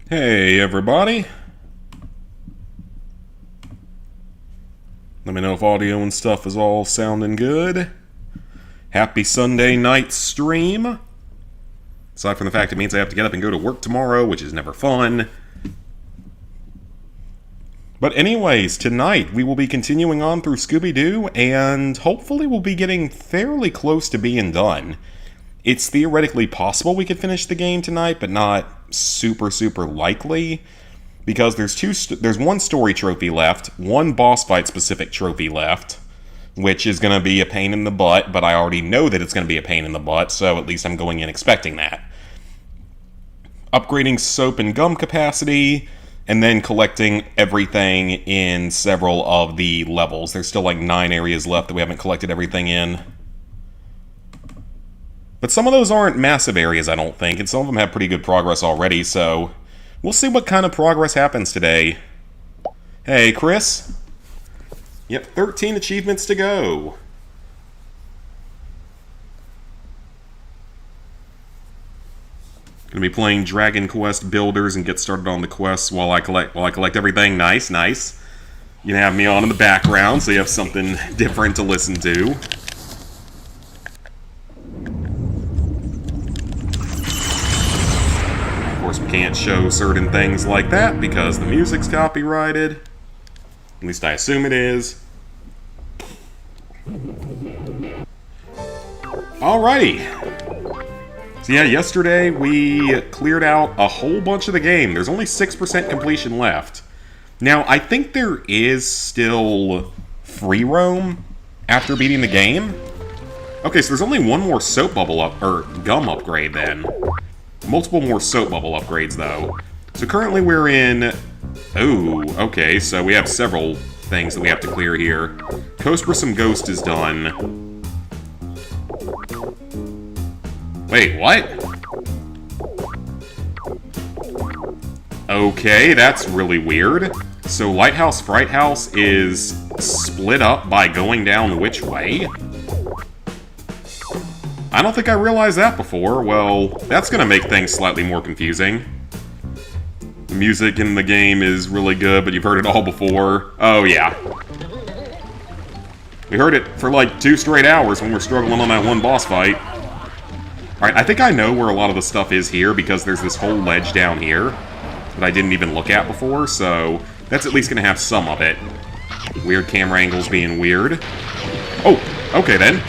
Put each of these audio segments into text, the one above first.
Hey everybody. Let me know if audio and stuff is all sounding good. Happy Sunday night stream. Aside from the fact it means I have to get up and go to work tomorrow, which is never fun. But anyways, tonight we will be continuing on through Scooby-Doo, and hopefully we'll be getting fairly close to being done. It's theoretically possible we could finish the game tonight, but not super likely, because there's one story trophy left, one boss fight specific trophy left, which is going to be a pain in the butt, but I already know that it's going to be a pain in the butt, so at least I'm going in expecting that. Upgrading soap and gum capacity, and then collecting everything in several of the levels. There's still like 9 areas left that we haven't collected everything in. But some of those aren't massive areas, I don't think, and some of them have pretty good progress already, so we'll see what kind of progress happens today. Hey, Chris? Yep, 13 achievements to go. Gonna be playing Dragon Quest Builders and get started on the quests while I collect everything. Nice. You can have me on in the background so you have something different to listen to. Of course, we can't show certain things like that because the music's copyrighted. At least I assume it is. Alrighty. So yeah, yesterday we cleared out a whole bunch of the game. There's only 6% completion left. Now, I think there is still free roam after beating the game. Okay, so there's only one more soap bubble gum upgrade then. Multiple more soap bubble upgrades though. So currently we're in... Oh, okay, so we have several things that we have to clear here. Coast for Some Ghost is done. Wait, what? Okay, that's really weird. So Lighthouse Fright House is split up by going down which way? I don't think I realized that before. Well, that's gonna make things slightly more confusing. The music in the game is really good, but you've heard it all before. Oh, yeah. We heard it for like 2 straight hours when we're struggling on that one boss fight. Alright, I think I know where a lot of the stuff is here because there's this whole ledge down here that I didn't even look at before, so that's at least gonna have some of it. Weird camera angles being weird. Oh, okay then.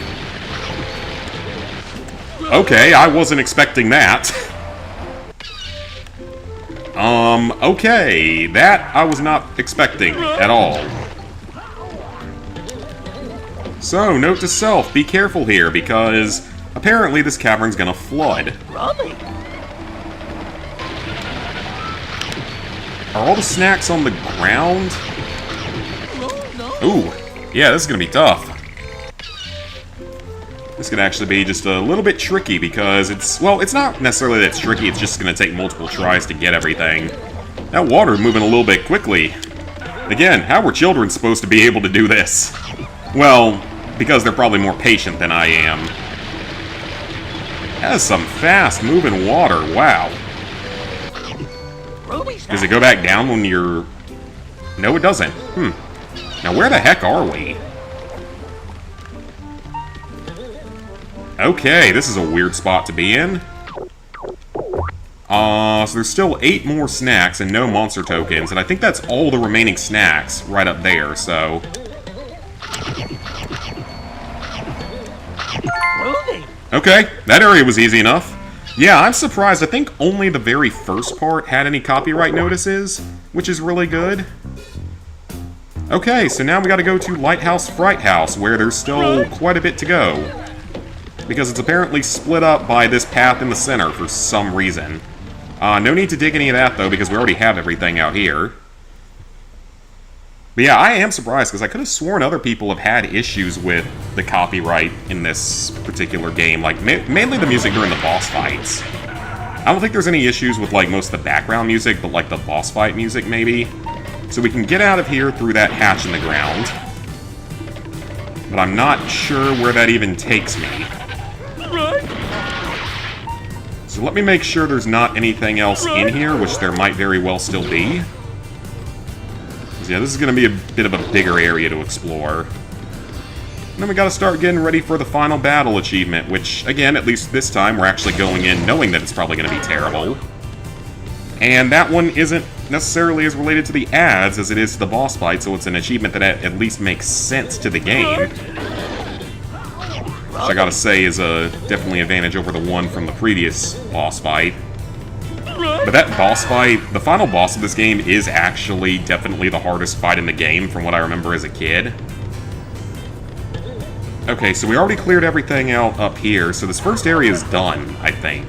Okay, I wasn't expecting that. Okay, that I was not expecting at all. So, note to self, be careful here, because apparently this cavern's gonna flood. Are all the snacks on the ground? Ooh, yeah, this is gonna be tough. This could actually be just a little bit tricky because it's not necessarily that it's tricky, it's just gonna take multiple tries to get everything. That water's moving a little bit quickly. Again, how were children supposed to be able to do this? Well, because they're probably more patient than I am. That is some fast-moving water, wow. Does it go back down when you're... No, it doesn't. Now, where the heck are we? Okay, this is a weird spot to be in. So there's still 8 more snacks and no monster tokens, and I think that's all the remaining snacks right up there, so... Okay, that area was easy enough. Yeah, I'm surprised. I think only the very first part had any copyright notices, which is really good. Okay, so now we gotta go to Lighthouse Fright House, where there's still quite a bit to go. Because it's apparently split up by this path in the center for some reason. No need to dig any of that, though, because we already have everything out here. But yeah, I am surprised, because I could have sworn other people have had issues with the copyright in this particular game. Like, mainly the music during the boss fights. I don't think there's any issues with, like, most of the background music, but, like, the boss fight music, maybe. So we can get out of here through that hatch in the ground. But I'm not sure where that even takes me. So let me make sure there's not anything else in here, which there might very well still be. Yeah, this is going to be a bit of a bigger area to explore. And then we got to start getting ready for the final battle achievement, which, again, at least this time, we're actually going in knowing that it's probably going to be terrible. And that one isn't necessarily as related to the ads as it is to the boss fight, so it's an achievement that at least makes sense to the game. Which I gotta say is definitely an advantage over the one from the previous boss fight. But that boss fight, the final boss of this game is actually definitely the hardest fight in the game from what I remember as a kid. Okay, so we already cleared everything out up here, so this first area is done, I think.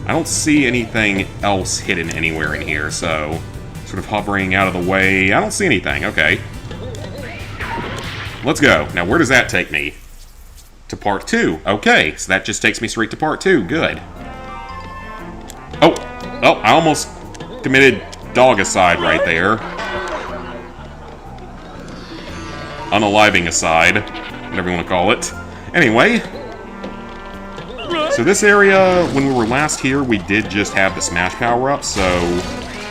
I don't see anything else hidden anywhere in here, so sort of hovering out of the way. I don't see anything, okay. Let's go. Now, where does that take me? To part 2. Okay, so that just takes me straight to part 2. Good. Oh, I almost committed dog-aside right there. Unaliving-aside, whatever you want to call it. Anyway, so this area, when we were last here, we did just have the Smash power-up, so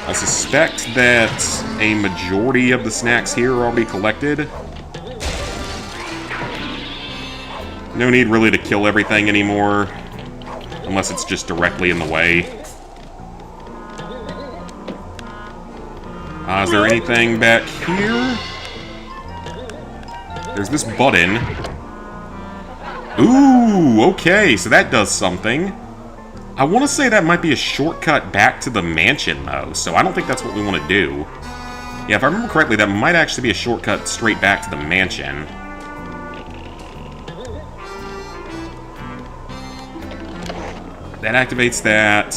I suspect that a majority of the snacks here are already collected. No need really to kill everything anymore, unless it's just directly in the way. Is there anything back here? There's this button. Ooh, okay, so that does something. I want to say that might be a shortcut back to the mansion, though, so I don't think that's what we want to do. Yeah, if I remember correctly, that might actually be a shortcut straight back to the mansion. That activates that.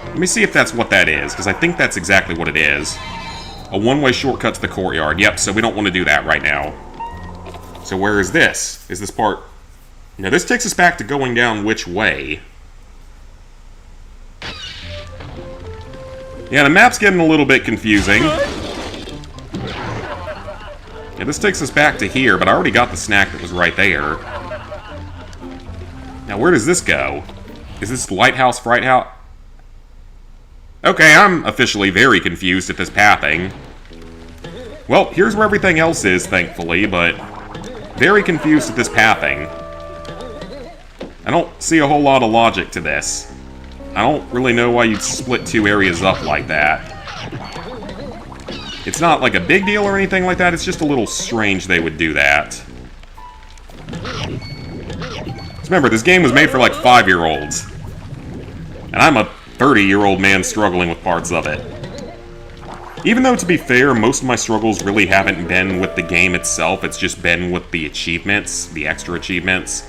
Let me see if that's what that is, because I think that's exactly what it is. A one-way shortcut to the courtyard. Yep, so we don't want to do that right now. So where is this? Is this part... Now, this takes us back to going down which way? Yeah, the map's getting a little bit confusing. Yeah, this takes us back to here, but I already got the snack that was right there. Now, where does this go? Is this Lighthouse, Fright House? Okay, I'm officially very confused at this pathing. Well, here's where everything else is, thankfully, but... very confused at this pathing. I don't see a whole lot of logic to this. I don't really know why you'd split two areas up like that. It's not like a big deal or anything like that, it's just a little strange they would do that. Remember, this game was made for, like, 5-year-olds. And I'm a 30-year-old man struggling with parts of it. Even though, to be fair, most of my struggles really haven't been with the game itself, it's just been with the achievements, the extra achievements.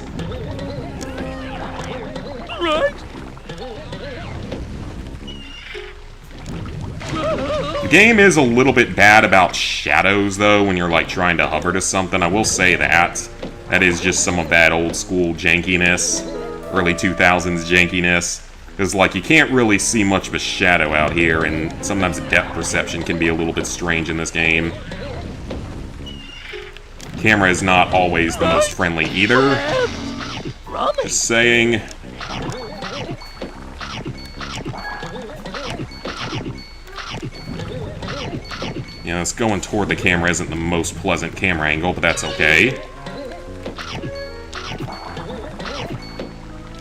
The game is a little bit bad about shadows, though, when you're, like, trying to hover to something. I will say that. That is just some of that old-school jankiness, early 2000s jankiness. Because, like, you can't really see much of a shadow out here, and sometimes the depth perception can be a little bit strange in this game. Camera is not always the most friendly either. Just saying. You know, it's going toward the camera isn't the most pleasant camera angle, but that's okay.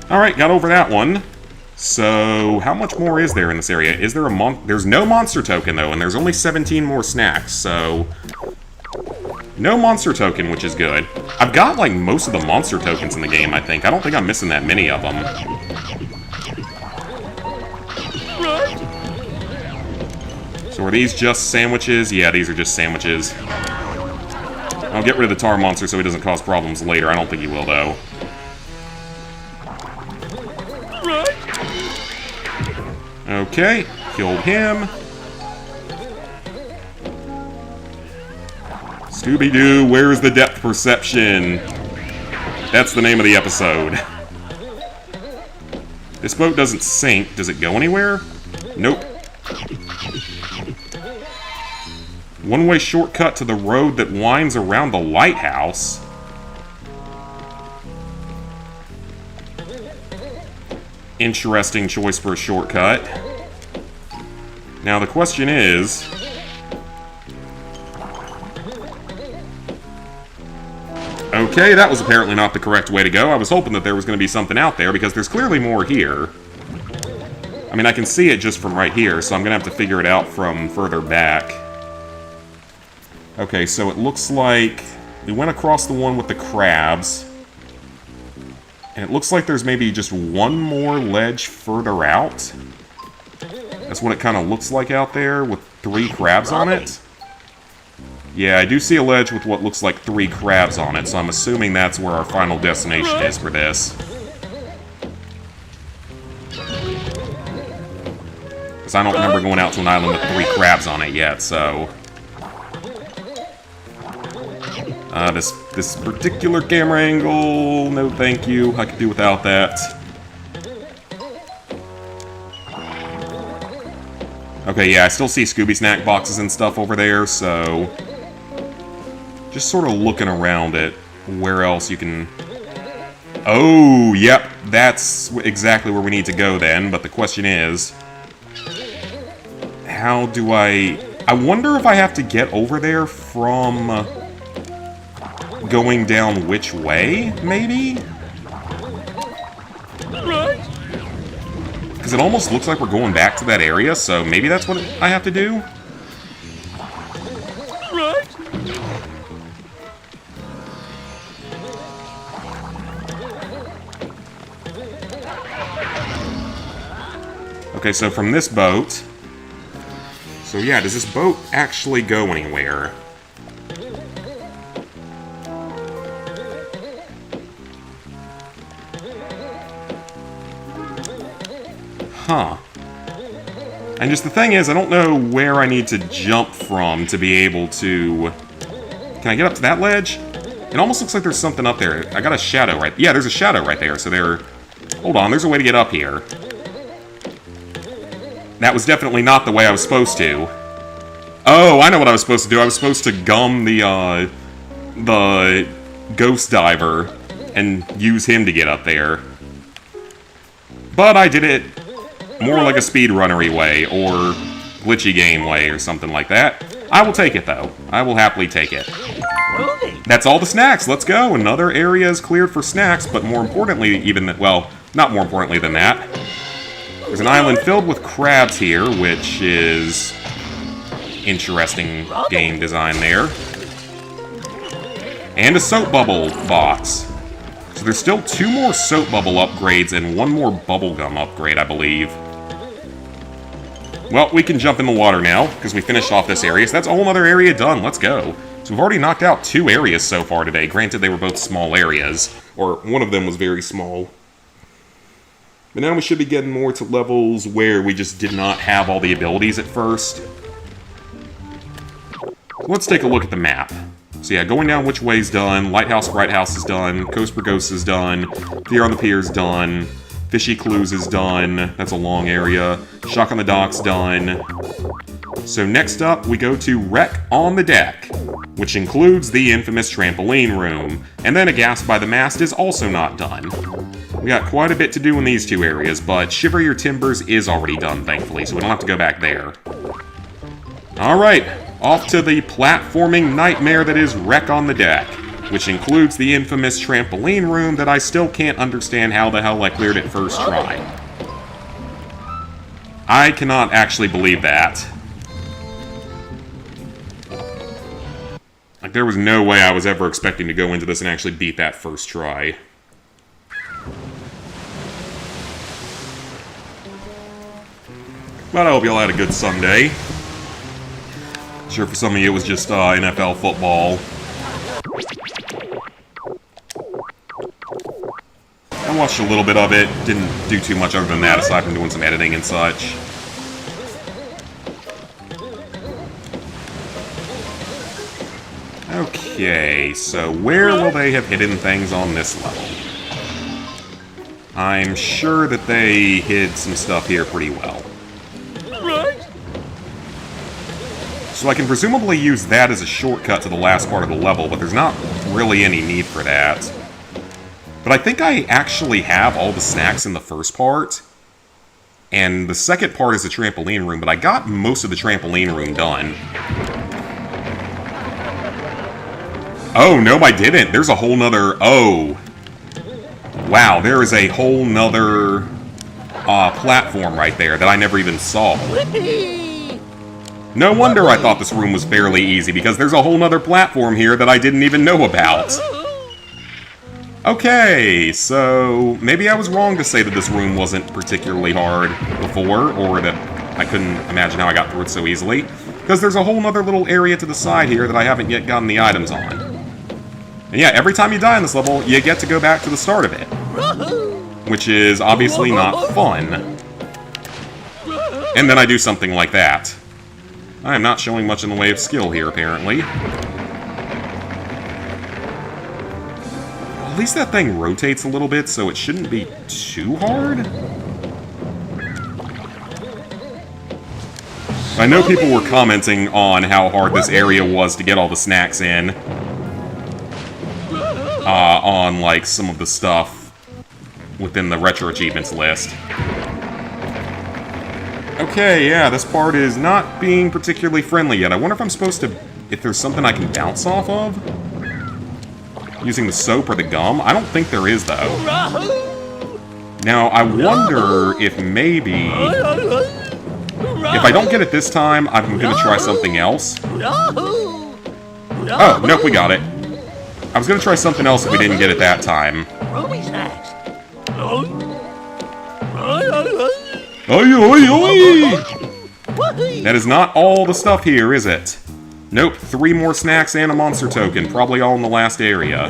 Alright, got over that one. So, how much more is there in this area? Is there a there's no monster token, though, and there's only 17 more snacks, so... no monster token, which is good. I've got, like, most of the monster tokens in the game, I think. I don't think I'm missing that many of them. So are these just sandwiches? Yeah, these are just sandwiches. I'll get rid of the tar monster so he doesn't cause problems later. I don't think he will, though. Okay, killed him. Scooby-Doo, where's the depth perception? That's the name of the episode. This boat doesn't sink. Does it go anywhere? Nope. One-way shortcut to the road that winds around the lighthouse. Interesting choice for a shortcut. Now the question is... Okay, that was apparently not the correct way to go. I was hoping that there was going to be something out there, because there's clearly more here. I mean, I can see it just from right here, so I'm going to have to figure it out from further back. Okay, so it looks like we went across the one with the crabs. And it looks like there's maybe just one more ledge further out. That's what it kind of looks like out there, with 3 crabs on it. Yeah, I do see a ledge with what looks like 3 crabs on it, so I'm assuming that's where our final destination is for this. Because I don't remember going out to an island with 3 crabs on it yet, so... this particular camera angle, no thank you, I could do without that. Okay, yeah, I still see Scooby snack boxes and stuff over there, so... Just sort of looking around at where else you can... Oh, yep, that's exactly where we need to go then, but the question is... How do I... I wonder if I have to get over there from... going down which way, maybe? Because it almost looks like we're going back to that area, so maybe that's what I have to do? Okay, so from this boat... So yeah, does this boat actually go anywhere? Huh. And just the thing is, I don't know where I need to jump from to be able to... Can I get up to that ledge? It almost looks like there's something up there. I got a shadow right... Yeah, there's a shadow right there, so there... Hold on, there's a way to get up here. That was definitely not the way I was supposed to. Oh, I know what I was supposed to do. I was supposed to gum the ghost diver and use him to get up there. But I did it more like a speedrunnery way, or glitchy game way, or something like that. I will take it, though. I will happily take it. That's all the snacks. Let's go. Another area is cleared for snacks, but more importantly, well, not more importantly than that, there's an island filled with crabs here, which is interesting game design there. And a soap bubble box. So there's still 2 more soap bubble upgrades and 1 more bubblegum upgrade, I believe. Well, we can jump in the water now, because we finished off this area, so that's a whole other area done. Let's go. So we've already knocked out 2 areas so far today. Granted, they were both small areas, or one of them was very small. But now we should be getting more to levels where we just did not have all the abilities at first. Let's take a look at the map. So yeah, going down which way's done, Lighthouse Fright House is done, Coast for Ghosts is done, Fear on the Pier is done, Fishy Clues is done, that's a long area, Shock on the Dock's done. So next up, we go to Wreck on the Deck, which includes the infamous trampoline room, and then A Gasp by the Mast is also not done. We got quite a bit to do in these 2 areas, but Shiver Your Timbers is already done, thankfully, so we don't have to go back there. Alright, off to the platforming nightmare that is Wreck on the Deck, which includes the infamous trampoline room that I still can't understand how the hell I cleared it first try. I cannot actually believe that. Like, there was no way I was ever expecting to go into this and actually beat that first try. But I hope y'all had a good Sunday. Sure, for some of you it was just NFL football. I watched a little bit of it, didn't do too much other than that, aside from doing some editing and such. Okay, so where will they have hidden things on this level? I'm sure that they hid some stuff here pretty well. So I can presumably use that as a shortcut to the last part of the level, but there's not really any need for that. But I think I actually have all the snacks in the first part. And the second part is the trampoline room, but I got most of the trampoline room done. Oh, no, I didn't. There's a whole nother... Oh. Wow, there is a whole nother platform right there that I never even saw. No wonder I thought this room was fairly easy, because there's a whole nother platform here that I didn't even know about. Okay, so maybe I was wrong to say that this room wasn't particularly hard before, or that I couldn't imagine how I got through it so easily, because there's a whole nother little area to the side here that I haven't yet gotten the items on. And yeah, every time you die in this level, you get to go back to the start of it, which is obviously not fun. And then I do something like that. I am not showing much in the way of skill here, apparently. At least that thing rotates a little bit, so it shouldn't be too hard. I know people were commenting on how hard this area was to get all the snacks in. On, like, some of the stuff within the Retro Achievements list. Okay, yeah, this part is not being particularly friendly yet. I wonder if I'm supposed to... if there's something I can bounce off of? Using the soap or the gum? I don't think there is, though. Now, I wonder if maybe... if I don't get it this time, I'm gonna try something else. Oh, nope, we got it. I was gonna try something else if we didn't get it that time. Oi, oi, oi! That is not all the stuff here, is it? Nope, 3 more snacks and a monster token, probably all in the last area.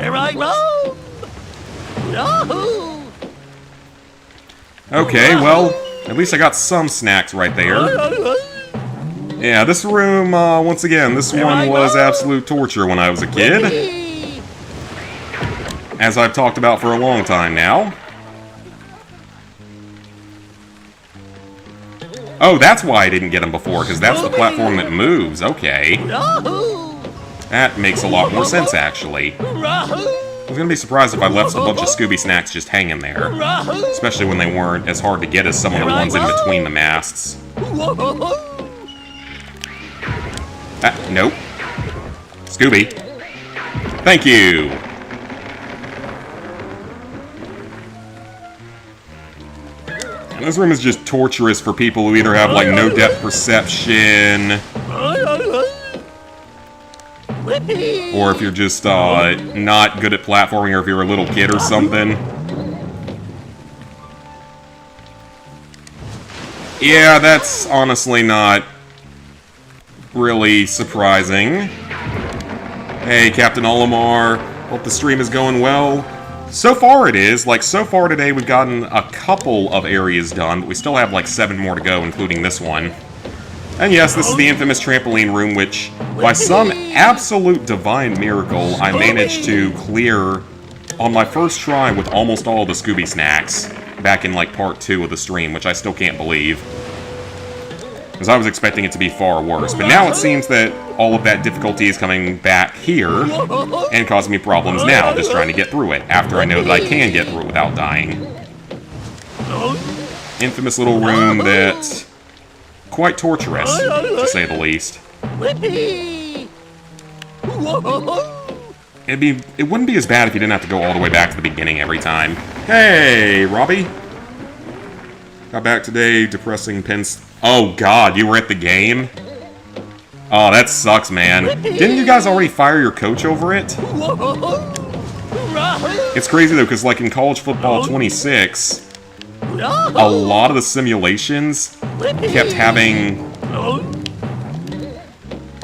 Okay, well, at least I got some snacks right there. Yeah, this room, once again, this one was absolute torture when I was a kid. As I've talked about for a long time now. Oh, that's why I didn't get them before, because that's the platform that moves. Okay. That makes a lot more sense, actually. I was going to be surprised if I left a bunch of Scooby snacks just hanging there. Especially when they weren't as hard to get as some of the ones in between the masts. Nope. Scooby. Thank you. This room is just torturous for people who either have, like, no depth perception, or if you're just, not good at platforming, or if you're a little kid or something. Yeah, that's honestly not really surprising. Hey, Captain Olimar, hope the stream is going well. So far it is. Like, so far today we've gotten a couple of areas done, but we still have like 7 more to go, including this one. And yes, this is the infamous trampoline room, which, by some absolute divine miracle, I managed to clear on my first try with almost all the Scooby snacks, back in like part 2 of the stream, which I still can't believe. Because I was expecting it to be far worse. But now it seems that all of that difficulty is coming back here, and causing me problems now, just trying to get through it, after I know that I can get through it without dying. Infamous little room that's quite torturous, to say the least. It wouldn't be as bad if you didn't have to go all the way back to the beginning every time. Hey, Robbie! Got back today, depressing pins. Oh god, you were at the game? Oh, that sucks, man. Didn't you guys already fire your coach over it? It's crazy, though, because, like, in College Football 26, a lot of the simulations kept having...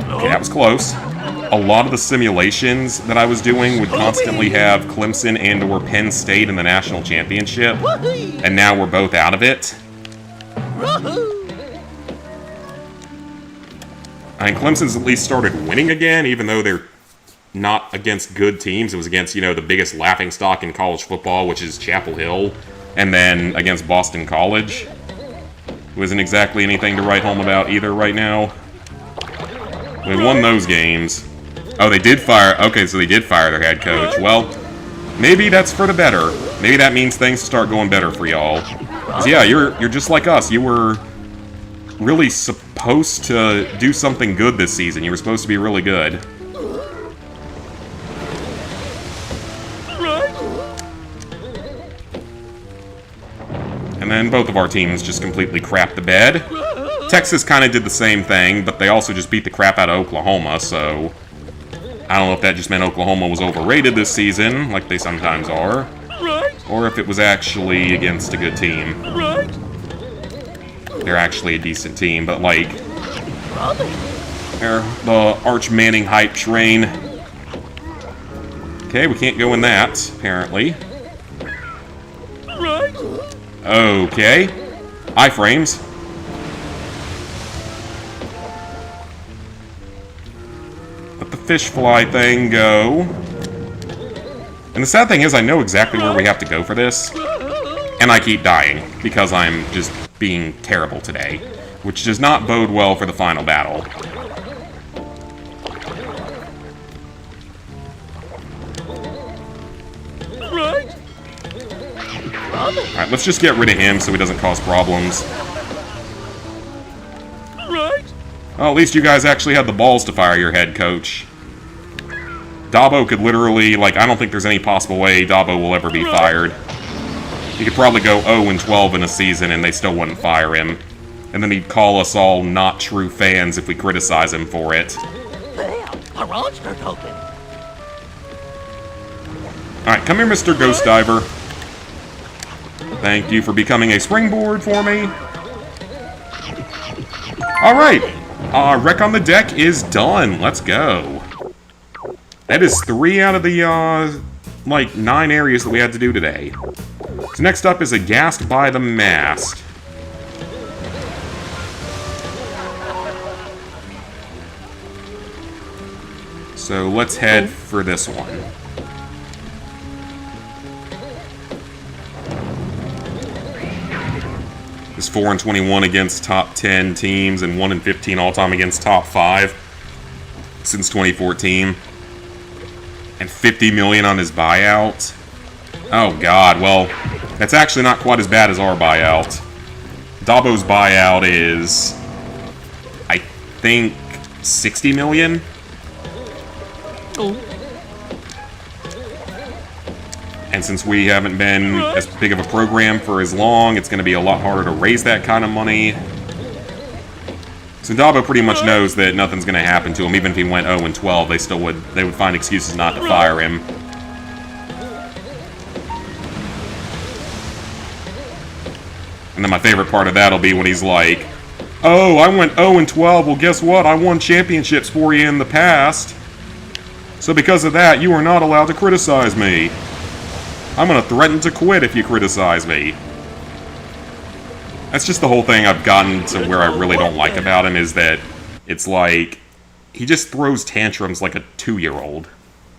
Okay, that was close. A lot of the simulations that I was doing would constantly have Clemson and or Penn State in the national championship, and now we're both out of it. I mean, Clemson's at least started winning again, even though they're not against good teams. It was against, you know, the biggest laughingstock in college football, which is Chapel Hill, and then against Boston College. It wasn't exactly anything to write home about either right now. They won those games. Oh, they did fire... Okay, so they did fire their head coach. Well, maybe that's for the better. Maybe that means things start going better for y'all. So yeah, you're just like us. You were really supposed to do something good this season. You were supposed to be really good. And then both of our teams just completely crapped the bed. Texas kind of did the same thing, but they also just beat the crap out of Oklahoma, so I don't know if that just meant Oklahoma was overrated this season, like they sometimes are, or if it was actually against a good team. They're actually a decent team, but like, they're the Arch Manning hype train. Okay, we can't go in that, apparently. Okay. Iframes. Let the fish fly thing go. And the sad thing is I know exactly where we have to go for this. And I keep dying, because I'm just being terrible today. Which does not bode well for the final battle. Alright, let's just get rid of him so he doesn't cause problems. Well, at least you guys actually had the balls to fire your head coach. Dabo could literally, like, I don't think there's any possible way Dabo will ever be fired. He could probably go 0-12 in a season and they still wouldn't fire him. And then he'd call us all not true fans if we criticize him for it. Alright, come here, Mr. Ghost Diver. Thank you for becoming a springboard for me. Alright, Wreck on the Deck is done. Let's go. That is 3 out of the, like, 9 areas that we had to do today. So next up is Aghast by the Mast. So let's head for this one. It's 4-21 against top 10 teams and 1-15 all-time against top 5 since 2014. And $50 million on his buyout. Oh god, well, that's actually not quite as bad as our buyout. Dabo's buyout is, I think, $60 million. And since we haven't been as big of a program for as long, it's going to be a lot harder to raise that kind of money. So Dabo pretty much knows that nothing's going to happen to him. Even if he went 0-12, they would find excuses not to fire him. And then my favorite part of that will be when he's like, "Oh, I went 0-12. Well, guess what? I won championships for you in the past. So because of that, you are not allowed to criticize me. I'm going to threaten to quit if you criticize me." That's just the whole thing I've gotten to where I really don't like about him, is that it's like, he just throws tantrums like a 2-year-old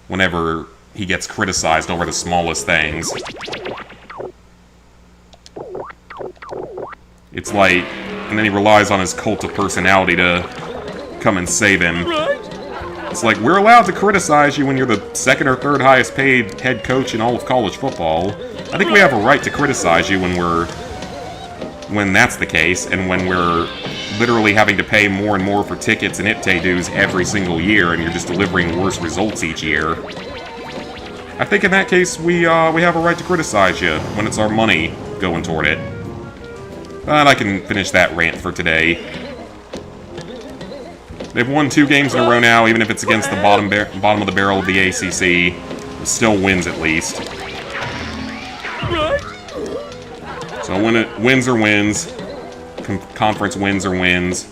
whenever he gets criticized over the smallest things. It's like, and then he relies on his cult of personality to come and save him. It's like, we're allowed to criticize you when you're the 2nd or 3rd highest paid head coach in all of college football. I think we have a right to criticize you when that's the case, and when we're literally having to pay more and more for tickets and IPTE dues every single year, and you're just delivering worse results each year. I think in that case, we have a right to criticize you when it's our money going toward it. But I can finish that rant for today. They've won 2 games in a row now, even if it's against the bottom of the barrel of the ACC. It still wins at least. So when it wins or wins, conference wins or wins.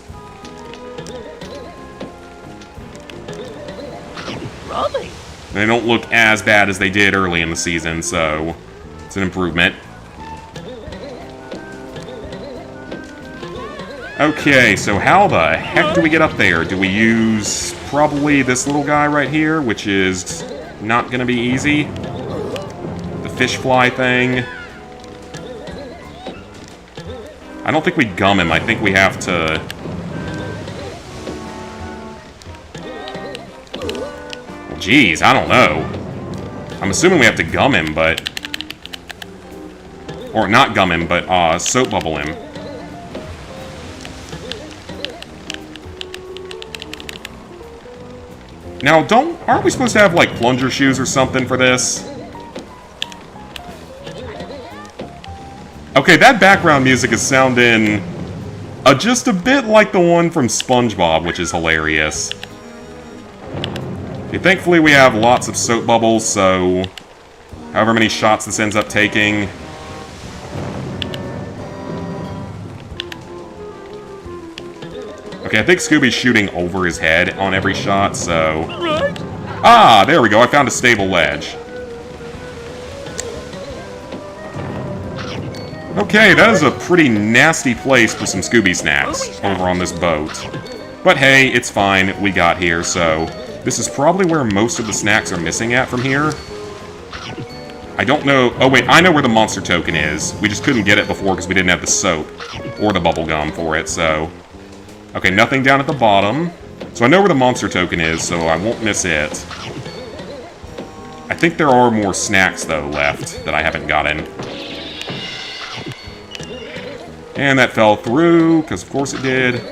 They don't look as bad as they did early in the season, so it's an improvement. Okay, so how the heck do we get up there? Do we use probably this little guy right here, which is not going to be easy? The fish fly thing. I don't think we gum him. I think we have to... Well, geez, I don't know. I'm assuming we have to gum him, but... Or not gum him, but soap bubble him. Now, aren't we supposed to have, like, plunger shoes or something for this? Okay, that background music is sounding just a bit like the one from SpongeBob, which is hilarious. Okay, thankfully we have lots of soap bubbles, so however many shots this ends up taking. Okay, I think Scooby's shooting over his head on every shot, so... Ah, there we go, I found a stable ledge. Okay, that is a pretty nasty place for some Scooby snacks over on this boat. But hey, it's fine, we got here, so... This is probably where most of the snacks are missing at from here. I don't know... Oh wait, I know where the monster token is. We just couldn't get it before because we didn't have the soap or the bubble gum for it, so... Okay, nothing down at the bottom. So I know where the monster token is, so I won't miss it. I think there are more snacks, though, left that I haven't gotten. And that fell through, because of course it did.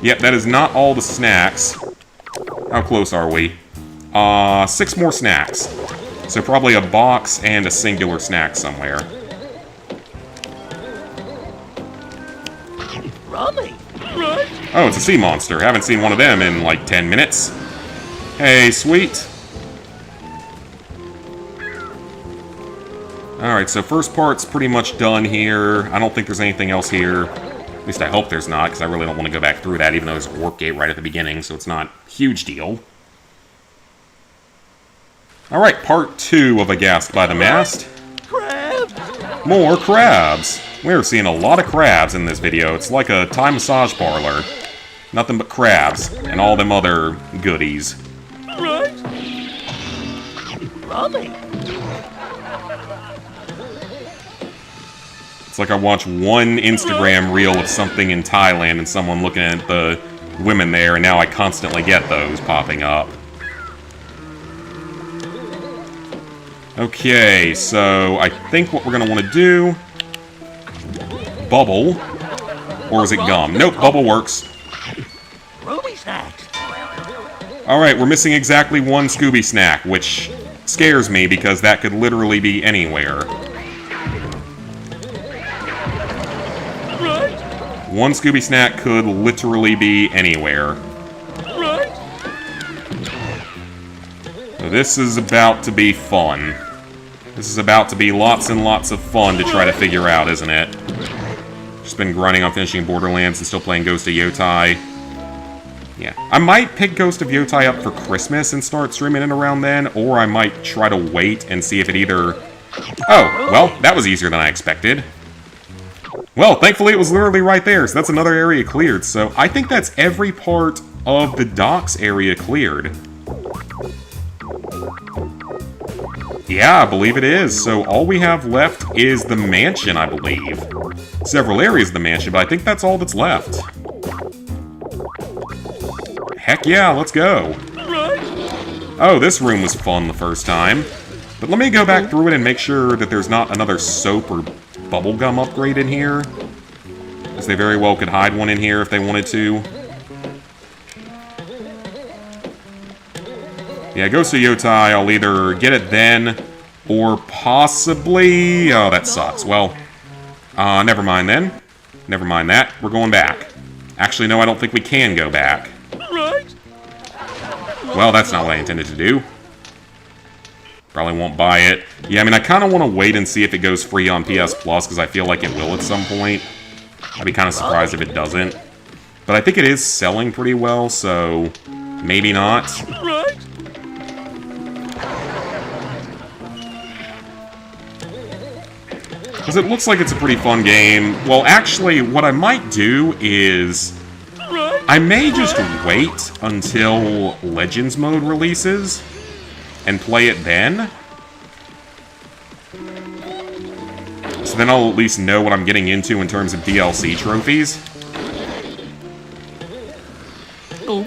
Yep, that is not all the snacks. How close are we? 6 more snacks. So probably a box and a singular snack somewhere. Rummy. Oh, it's a sea monster. Haven't seen one of them in like 10 minutes. Hey, sweet. Alright, so first part's pretty much done here. I don't think there's anything else here. At least I hope there's not, because I really don't want to go back through that, even though there's a warp gate right at the beginning, so it's not a huge deal. Alright, part 2 of Aghast by the Mast. Crabs. More crabs! We're seeing a lot of crabs in this video. It's like a Thai massage parlor. Nothing but crabs, and all them other goodies. Right. Rummy. It's like I watch one Instagram reel of something in Thailand and someone looking at the women there, and now I constantly get those popping up. Okay, so I think what we're going to want to do... Bubble. Or is it gum? Nope, bubble works. Ruby snacks. Alright, we're missing exactly one Scooby snack, which scares me because that could literally be anywhere. Right. One Scooby snack could literally be anywhere. Right. So this is about to be fun. This is about to be lots and lots of fun to try to figure out, isn't it? Just been grinding on finishing Borderlands and still playing Ghost of Yotai. Yeah. I might pick Ghost of Yotai up for Christmas and start streaming it around then, or I might try to wait and see if it either... Oh, well, that was easier than I expected. Well, thankfully it was literally right there, so that's another area cleared. So I think that's every part of the docks area cleared. Yeah, I believe it is. So all we have left is the mansion, I believe. Several areas of the mansion, but I think that's all that's left. Heck yeah, let's go. Oh, this room was fun the first time. But let me go back through it and make sure that there's not another soap or bubblegum upgrade in here. Because they very well could hide one in here if they wanted to. Yeah, Ghost of Yotai, I'll either get it then, or possibly... Oh, that sucks. Well, never mind then. Never mind that. We're going back. Actually, no, I don't think we can go back. Well, that's not what I intended to do. Probably won't buy it. Yeah, I mean, I kind of want to wait and see if it goes free on PS Plus, because I feel like it will at some point. I'd be kind of surprised if it doesn't. But I think it is selling pretty well, so maybe not. Because it looks like it's a pretty fun game. Well, actually, what I might do is... I may just wait until Legends Mode releases and play it then. So then I'll at least know what I'm getting into in terms of DLC trophies.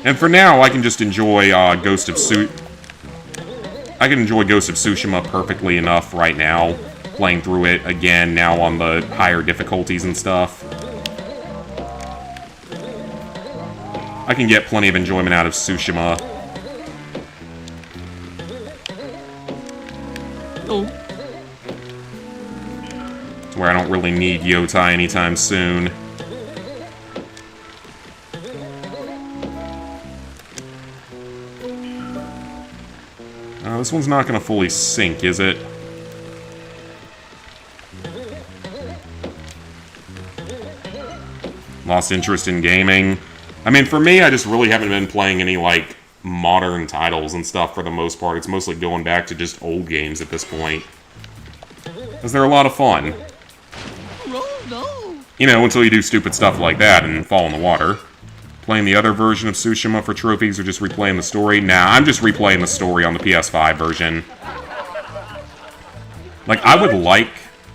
And for now, I can just enjoy Ghost of Tsushima perfectly enough right now. playing through it again now on the higher difficulties and stuff. I can get plenty of enjoyment out of Tsushima. Oh. Where I don't really need Yotai anytime soon. This one's not going to fully sync, is it? Lost interest in gaming. I mean, for me, I just really haven't been playing any, like, modern titles and stuff for the most part. It's mostly going back to just old games at this point. Because they're a lot of fun. You know, until you do stupid stuff like that and fall in the water. Playing the other version of Tsushima for trophies or just replaying the story? Nah, I'm just replaying the story on the PS5 version. Like, I would like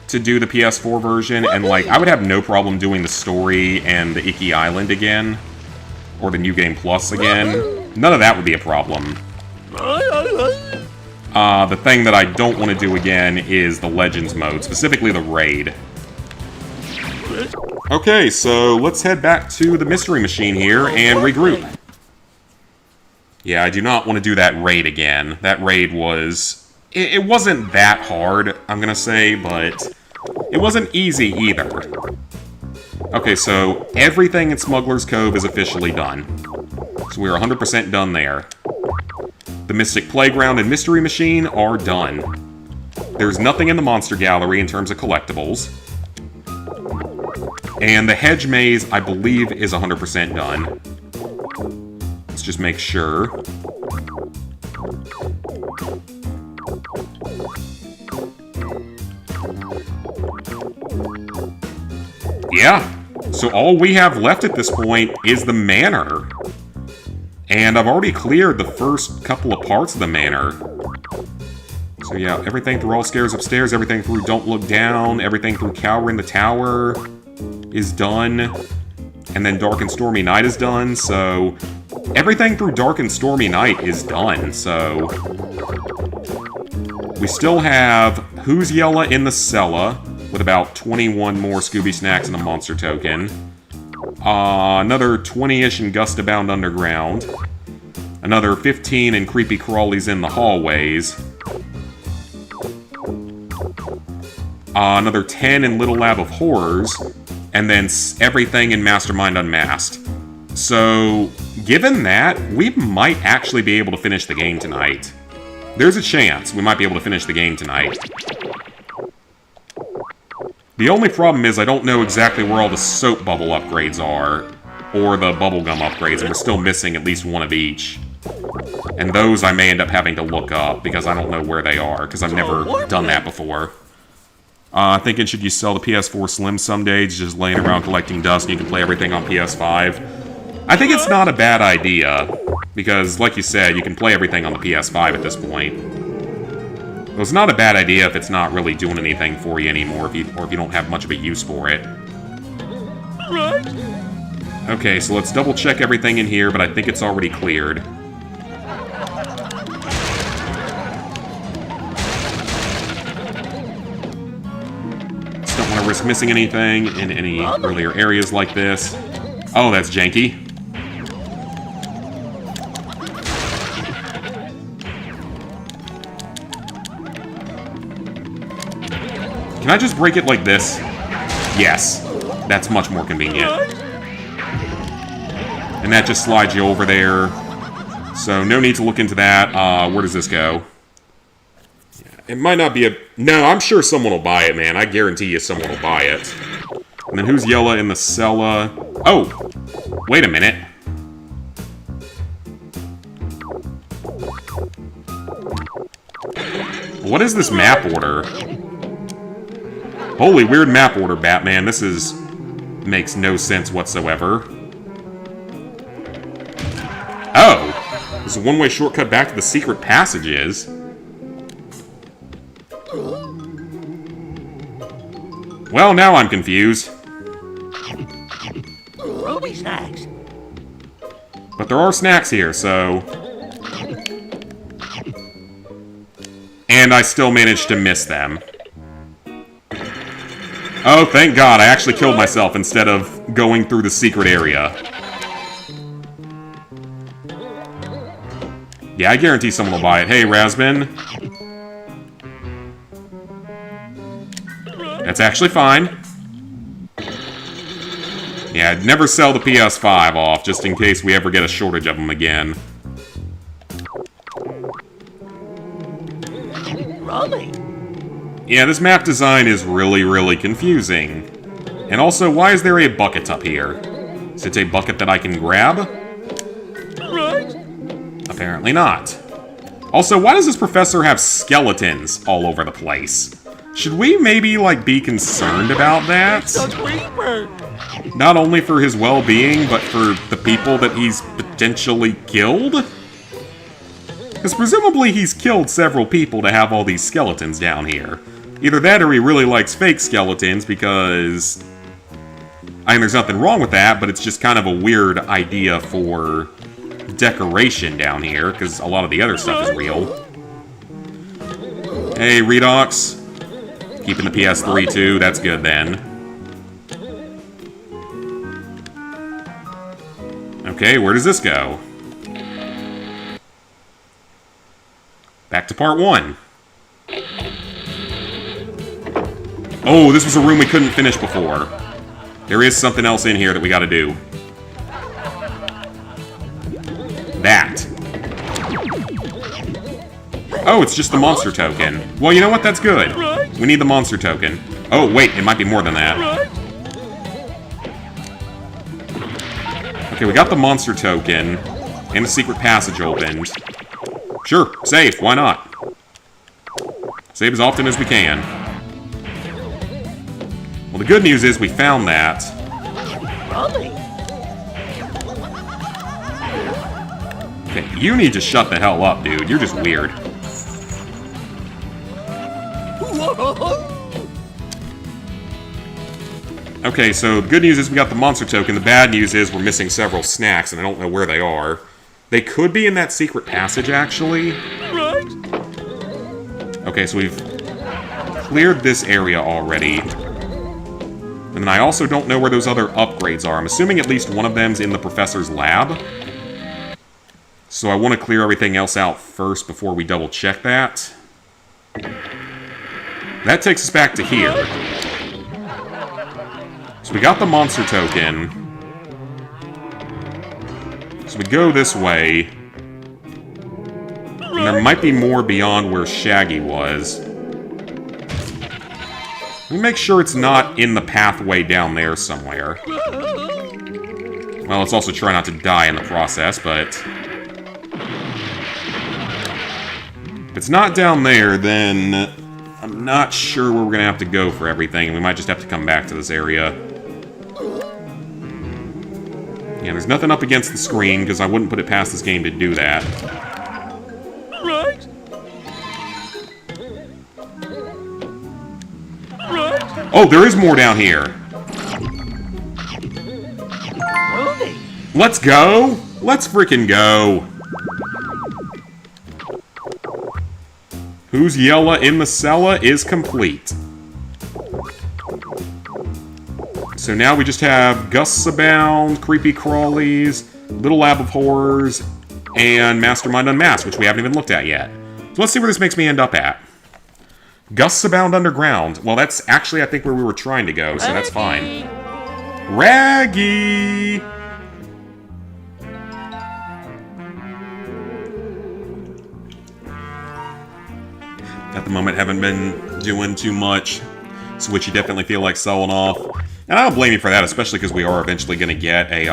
to do the PS4 version, and, like, I would have no problem doing the story and the Iki Island again. Or the New Game Plus again. None of that would be a problem. The thing that I don't want to do again is the Legends mode, specifically the Raid. Okay, so let's head back to the Mystery Machine here and regroup. Yeah, I do not want to do that raid again. That raid was... It wasn't that hard, I'm gonna say, but it wasn't easy either. Okay, so everything in Smuggler's Cove is officially done. So we're 100% done there. The Mystic Playground and Mystery Machine are done. There's nothing in the Monster Gallery in terms of collectibles. And the Hedge Maze, I believe, is 100% done. Let's just make sure. Yeah. So all we have left at this point is the Manor. And I've already cleared the first couple of parts of the Manor. So yeah, everything through All Scares Upstairs, everything through Don't Look Down, everything through Cower in the Tower is done, and then Dark and Stormy Night is done, so everything through Dark and Stormy Night is done, so we still have Who's Yella in the Cella, with about 21 more Scooby Snacks and a Monster Token, another 20-ish in Gustabound Underground, another 15 in Creepy Crawlies in the Hallways, another 10 in Little Lab of Horrors, and then everything in Mastermind Unmasked. So, given that, we might actually be able to finish the game tonight. There's a chance we might be able to finish the game tonight. The only problem is I don't know exactly where all the soap bubble upgrades are, or the bubblegum upgrades, and we're still missing at least one of each. And those I may end up having to look up, because I don't know where they are, because I've never done that before. Thinking should you sell the PS4 Slim someday, it's just laying around collecting dust and you can play everything on PS5? I think it's not a bad idea, because, like you said, you can play everything on the PS5 at this point. Well, it's not a bad idea if it's not really doing anything for you anymore, or if you don't have much of a use for it. Right. Okay, so let's double check everything in here, but I think it's already cleared. Just don't want to risk missing anything in any earlier areas like this. Oh, that's janky. Can I just break it like this? Yes. That's much more convenient. And that just slides you over there. So no need to look into that. Where does this go? Yeah, it might not be a... No, I'm sure someone will buy it, man. I guarantee you someone will buy it. And then who's Yella in the Cella? Oh! Wait a minute. What is this map order? Holy weird map order, Batman. This is... makes no sense whatsoever. Oh! There's a one-way shortcut back to the secret passages. Well, now I'm confused. Ruby snacks. But there are snacks here, so... And I still managed to miss them. Oh, thank God, I actually killed myself instead of going through the secret area. Yeah, I guarantee someone will buy it. Hey, Razmin. That's actually fine. Yeah, I'd never sell the PS5 off, just in case we ever get a shortage of them again. Rolly. Yeah, this map design is really, really confusing. And also, why is there a bucket up here? Is it a bucket that I can grab? Right. Apparently not. Also, why does this professor have skeletons all over the place? Should we maybe, like, be concerned about that? The creeper. Not only for his well-being, but for the people that he's potentially killed? Because presumably he's killed several people to have all these skeletons down here. Either that or he really likes fake skeletons because... I mean, there's nothing wrong with that, but it's just kind of a weird idea for decoration down here, because a lot of the other stuff is real. Hey, Redox. Keeping the PS3 too, that's good then. Okay, where does this go? Back to part 1. Oh, this was a room we couldn't finish before. There is something else in here that we gotta do. That. Oh, it's just the monster token. Well, you know what? That's good. We need the monster token. Oh, wait, it might be more than that. Okay, we got the monster token, and the secret passage opened. Sure, save, why not? Save as often as we can. Well, the good news is we found that. Okay, you need to shut the hell up, dude. You're just weird. Okay, so the good news is we got the monster token. The bad news is we're missing several snacks, and I don't know where they are. They could be in that secret passage, actually. Right. Okay, so we've cleared this area already. And then I also don't know where those other upgrades are. I'm assuming at least one of them's in the professor's lab. So I want to clear everything else out first before we double check that. That takes us back to here. So we got the monster token. So we go this way. And there might be more beyond where Shaggy was. Let me make sure it's not in the pathway down there somewhere. Well, let's also try not to die in the process, but... if it's not down there, then... I'm not sure where we're gonna have to go for everything, and we might just have to come back to this area. Yeah, there's nothing up against the screen, because I wouldn't put it past this game to do that. Right. Oh, there is more down here! Rudy. Let's go! Let's freaking go! Who's Yella in the Cella is complete. So now we just have Gusts Abound, Creepy Crawlies, Little Lab of Horrors, and Mastermind Unmasked, which we haven't even looked at yet. So let's see where this makes me end up at. Gusts Abound Underground. Well, that's actually, I think, where we were trying to go, so that's fine. Raggy! At the moment, haven't been doing too much. Switch, you definitely feel like selling off. And I don't blame you for that, especially because we are eventually going to get a,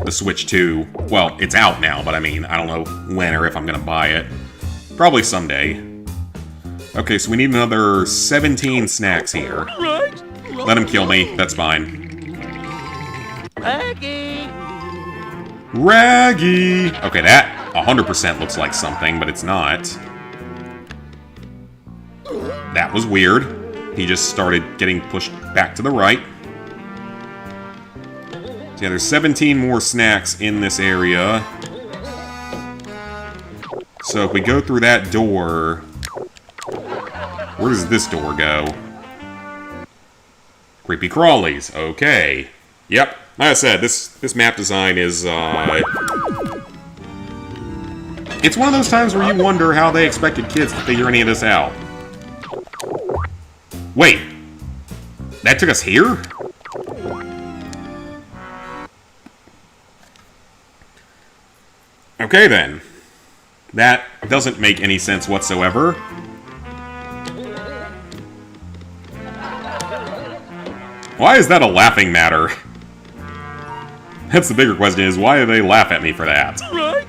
the Switch 2. Well, it's out now, but I mean, I don't know when or if I'm going to buy it. Probably someday. Okay, so we need another 17 snacks here. Right. Let him kill me, that's fine. Raggy. Raggy! Okay, that 100% looks like something, but it's not. That was weird. He just started getting pushed back to the right. So yeah, there's 17 more snacks in this area. So if we go through that door... where does this door go? Creepy crawlies. Okay. Yep. Like I said, this map design is, it's one of those times where you wonder how they expected kids to figure any of this out. Wait. That took us here? Okay, then. That doesn't make any sense whatsoever. Why is that a laughing matter? That's the bigger question, is why do they laugh at me for that? Right?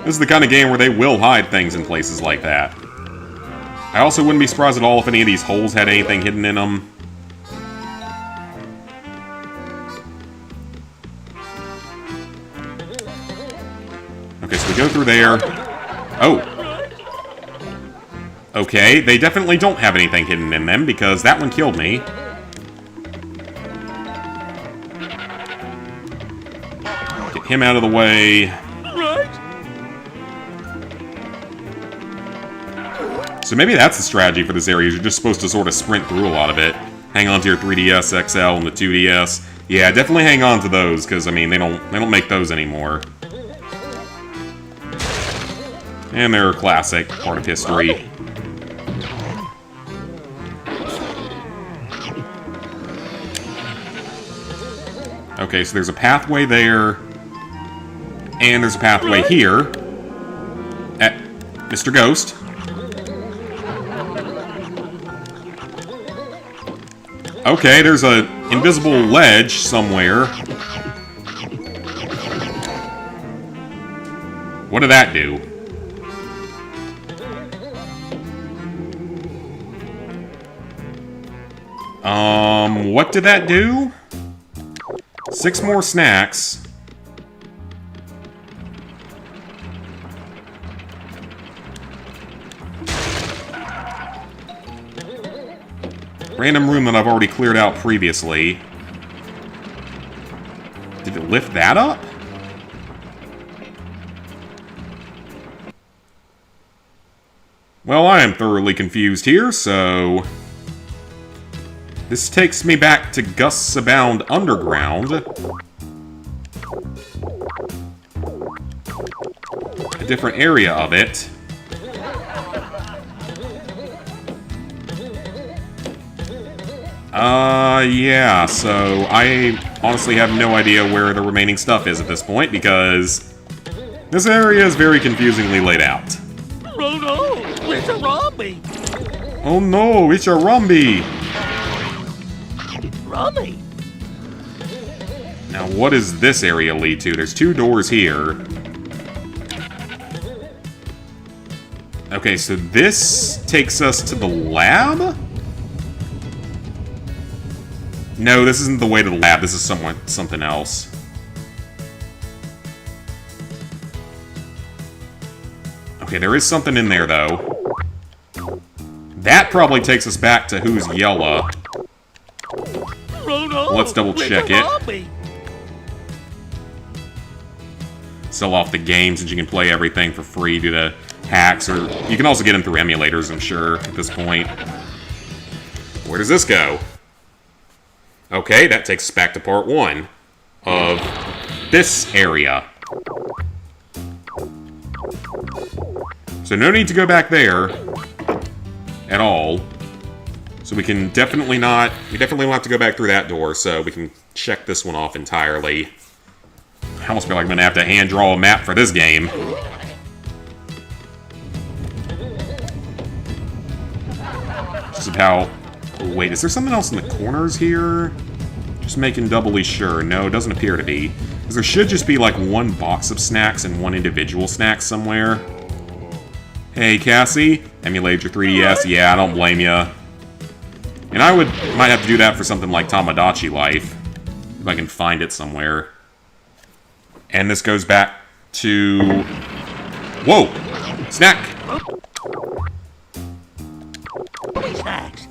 This is the kind of game where they will hide things in places like that. I also wouldn't be surprised at all if any of these holes had anything hidden in them. Okay, so we go through there. Oh. Okay, they definitely don't have anything hidden in them, because that one killed me. Get him out of the way. So maybe that's the strategy for this area. You're just supposed to sort of sprint through a lot of it. Hang on to your 3DS XL and the 2DS. Yeah, definitely hang on to those, because I mean they don't make those anymore. And they're a classic, part of history. Okay, so there's a pathway there. And there's a pathway here. At Mr. Ghost. Okay, there's an invisible ledge somewhere. What did that do? What did that do? 6 more snacks. Random room that I've already cleared out previously. Did it lift that up? Well, I am thoroughly confused here, so... This takes me back to Gusts Abound Underground. A different area of it. Yeah, so I honestly have no idea where the remaining stuff is at this point, because this area is very confusingly laid out. Oh no, it's a zombie! Oh no, it's a zombie! Zombie? Now, what does this area lead to? There's 2 doors here. Okay, so this takes us to the lab? No, this isn't the way to the lab. This is something else. Okay, there is something in there, though. That probably takes us back to Who's Yella. Oh no, Let's double check it. zombie. Sell off the game since you can play everything for free due to hacks, or you can also get them through emulators, I'm sure, at this point. Where does this go? Okay, that takes us back to part 1 of this area. So no need to go back there at all. So we can definitely not... We definitely won't have to go back through that door, so we can check this one off entirely. I almost feel like I'm going to have to hand-draw a map for this game. This is how... Oh, wait, is there something else in the corners here? Just making doubly sure. No, it doesn't appear to be. Because there should just be, like, 1 box of snacks and 1 individual snack somewhere. Hey, Cassie? Emulate your 3DS? Yeah, I don't blame ya. And I might have to do that for something like Tamagotchi Life. If I can find it somewhere. And this goes back to... Whoa! Snack! Snacks.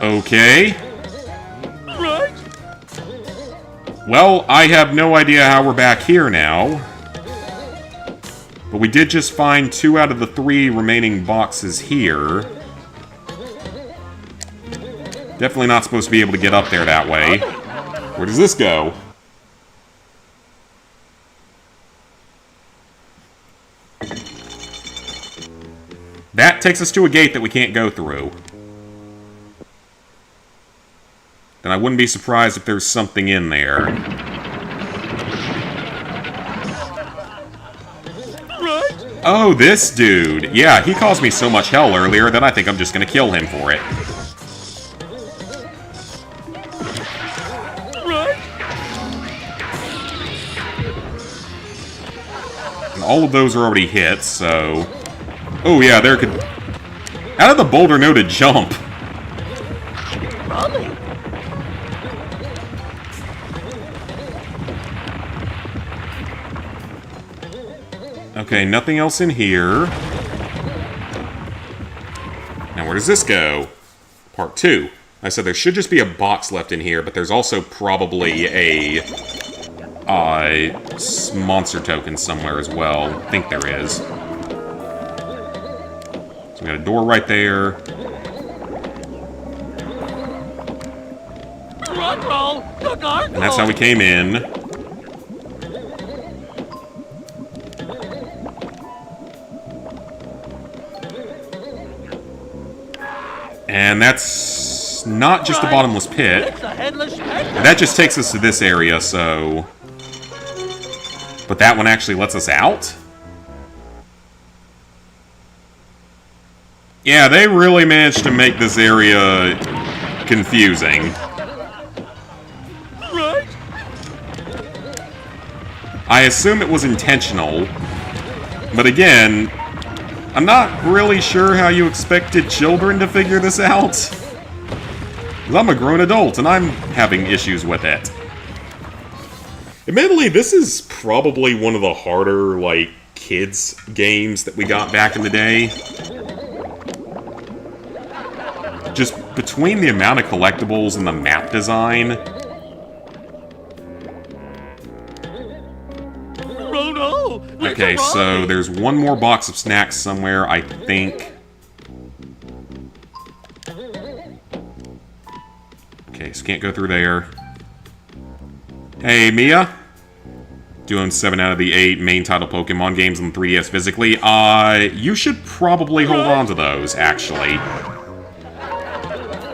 Okay. Right? Well, I have no idea how we're back here now. But we did just find 2 out of the 3 remaining boxes here. Definitely not supposed to be able to get up there that way. Where does this go? That takes us to a gate that we can't go through. Then I wouldn't be surprised if there's something in there. Right? Oh, this dude. Yeah, he caused me so much hell earlier that I think I'm just gonna kill him for it. Right? And all of those are already hit, so... Oh yeah, there could... How did the boulder know to jump? Robbie. Okay, nothing else in here. Now where does this go? Part 2. I said there should just be a box left in here, but there's also probably a... monster token somewhere as well. I think there is. So we got a door right there. Run, roll, the gargoyle. And that's how we came in. And that's not just a bottomless pit. It's a headless spectre. That just takes us to this area, so... But that one actually lets us out? Yeah, they really managed to make this area confusing. Right? I assume it was intentional. But again, I'm not really sure how you expected children to figure this out. 'Cause I'm a grown adult, and I'm having issues with it. Admittedly, this is probably one of the harder, like, kids games that we got back in the day. Just between the amount of collectibles and the map design. Rono, Okay, so there's one more box of snacks somewhere, I think. Okay, so can't go through there. Hey, Mia. Doing 7 out of the 8 main title Pokemon games on 3DS physically. You should probably hold on to those, actually.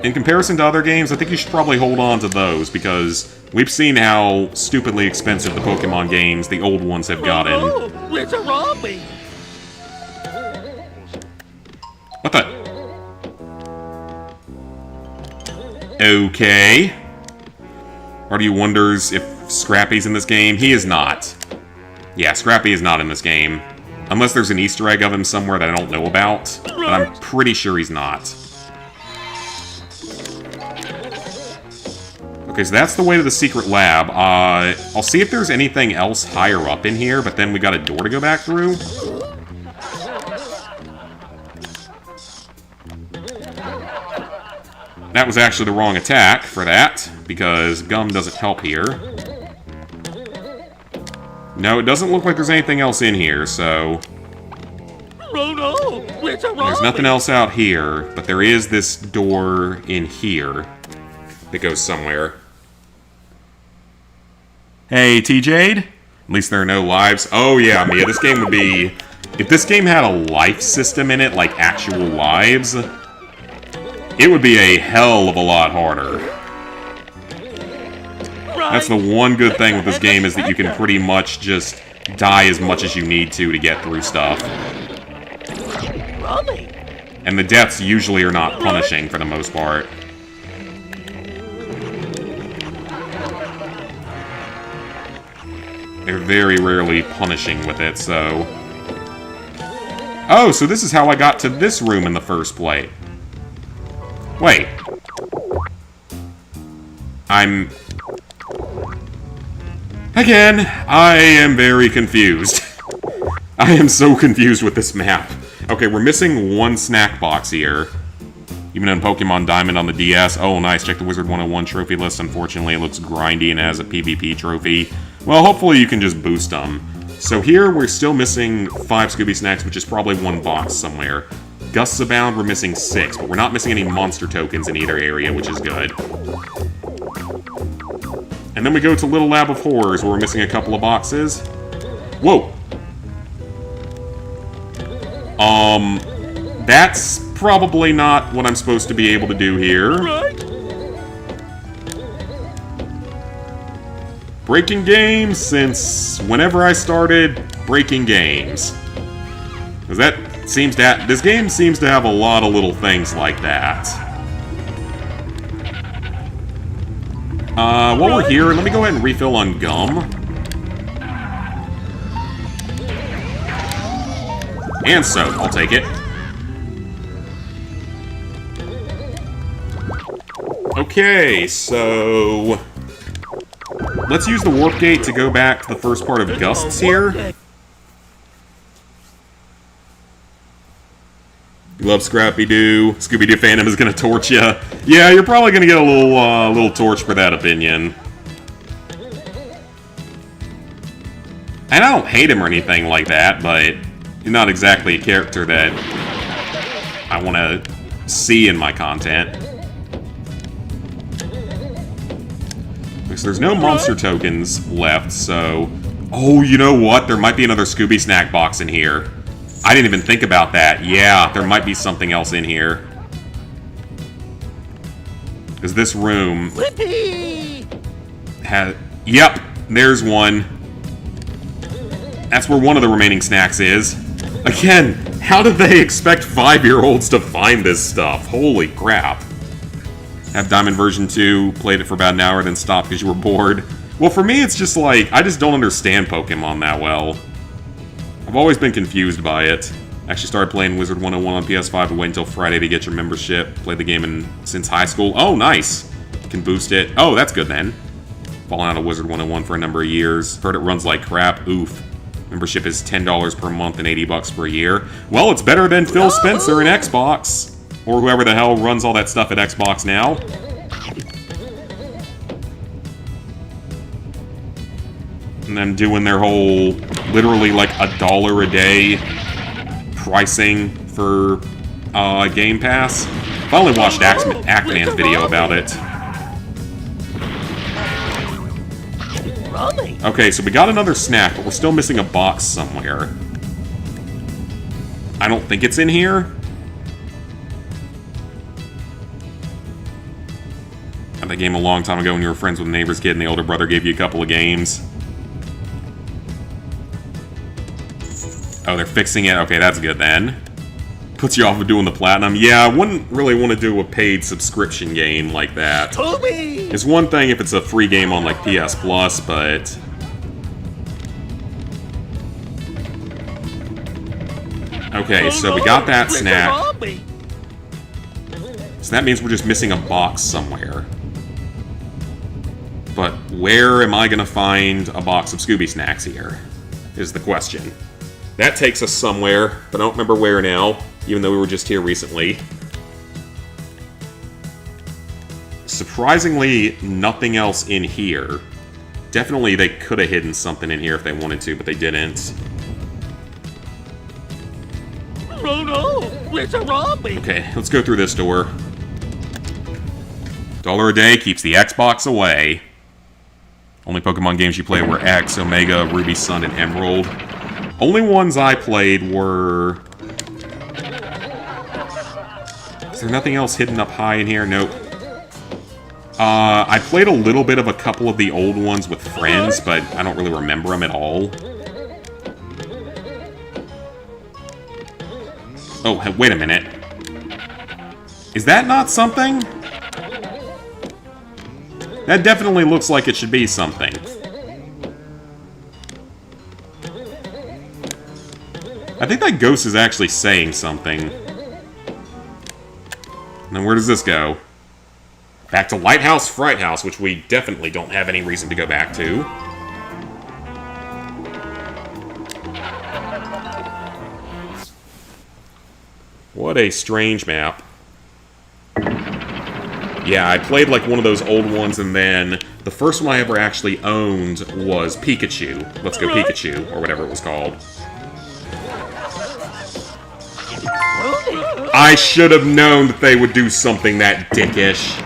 In comparison to other games, I think you should probably hold on to those, because we've seen how stupidly expensive the Pokemon games, the old ones, have gotten. Oh, it's a Robbie. What the? Okay. Party wonders if Scrappy's in this game. He is not. Yeah, Scrappy is not in this game. Unless there's an Easter egg of him somewhere that I don't know about. But I'm pretty sure he's not. Okay, so that's the way to the secret lab. I'll see if there's anything else higher up in here, but then we got a door to go back through. That was actually the wrong attack for that, because gum doesn't help here. No, it doesn't look like there's anything else in here, so... Rono, it's a Robbie. There's nothing else out here, but there is this door in here that goes somewhere. Hey, T-Jade? At least there are no lives. Oh yeah, Mia, this game would be... If this game had a life system in it, like actual lives, it would be a hell of a lot harder. That's the one good thing with this game, is that you can pretty much just die as much as you need to get through stuff. Robbie. And the deaths usually are not punishing for the most part. They're very rarely punishing with it, so... Oh, so this is how I got to this room in the first place. Wait. Again, I am very confused. I am so confused with this map. Okay, we're missing one snack box here. Even in Pokemon Diamond on the DS. Oh, nice. Check the Wizard 101 trophy list. Unfortunately, it looks grindy and has a PvP trophy. Well, hopefully you can just boost them. So here, we're still missing 5 Scooby snacks, which is probably one box somewhere. Gusts Abound, we're missing 6, but we're not missing any monster tokens in either area, which is good. And then we go to Little Lab of Horrors, where we're missing a couple of boxes. Whoa! That's probably not what I'm supposed to be able to do here. Right? Breaking games since whenever I started breaking games. Because this game seems to have a lot of little things like that. While we're here, let me go ahead and refill on gum. And soap, I'll take it. Okay, so let's use the warp gate to go back to the first part of Gusts here. You love Scrappy-Doo. Scooby-Doo fandom is gonna torch you. Yeah, you're probably gonna get a little torch for that opinion. And I don't hate him or anything like that, but you're not exactly a character that I want to see in my content. So there's no monster tokens left, so... Oh, you know what? There might be another Scooby snack box in here. I didn't even think about that. Yeah, there might be something else in here. Because this room... Flippy! Yep, there's one. That's where one of the remaining snacks is. Again, how did they expect 5-year-olds to find this stuff? Holy crap. Have Diamond version 2, played it for about an hour, then stopped because you were bored. Well, for me, it's just like, I just don't understand Pokemon that well. I've always been confused by it. Actually started playing Wizard 101 on PS5 and wait until Friday to get your membership. Played the game since high school. Oh, nice! You can boost it. Oh, that's good then. Fallen out of Wizard 101 for a number of years. Heard it runs like crap. Oof. Membership is $10 per month and $80 per year. Well, it's better than Phil Spencer in Xbox. Or whoever the hell runs all that stuff at Xbox now. And then doing their whole, literally like $1 a day pricing for Game Pass. Finally watched Ackman's video about it. Okay, so we got another snack, but we're still missing a box somewhere. I don't think it's in here. Got that game a long time ago when you were friends with a neighbor's kid and the older brother gave you a couple of games. Oh, they're fixing it? Okay, that's good then. Puts you off of doing the platinum. Yeah, I wouldn't really want to do a paid subscription game like that. Scooby! It's one thing if it's a free game on like PS Plus, but... Okay, so we got that snack. So that means we're just missing a box somewhere. But where am I going to find a box of Scooby snacks here? Is the question. That takes us somewhere, but I don't remember where now, even though we were just here recently. Surprisingly, nothing else in here. Definitely they could have hidden something in here if they wanted to, but they didn't. Oh no! It's a zombie! Okay, let's go through this door. $1 a day keeps the Xbox away. Only Pokemon games you play were X, Omega, Ruby, Sun, and Emerald. Only ones I played were... Is there nothing else hidden up high in here? Nope. I played a little bit of a couple of the old ones with friends, but I don't really remember them at all. Oh, wait a minute. Is that not something? That definitely looks like it should be something. I think that ghost is actually saying something. Now where does this go? Back to Lighthouse Fright House, which we definitely don't have any reason to go back to. What a strange map. Yeah, I played like one of those old ones, and then the first one I ever actually owned was Pikachu. Let's Go Pikachu, or whatever it was called. I should have known that they would do something that dickish.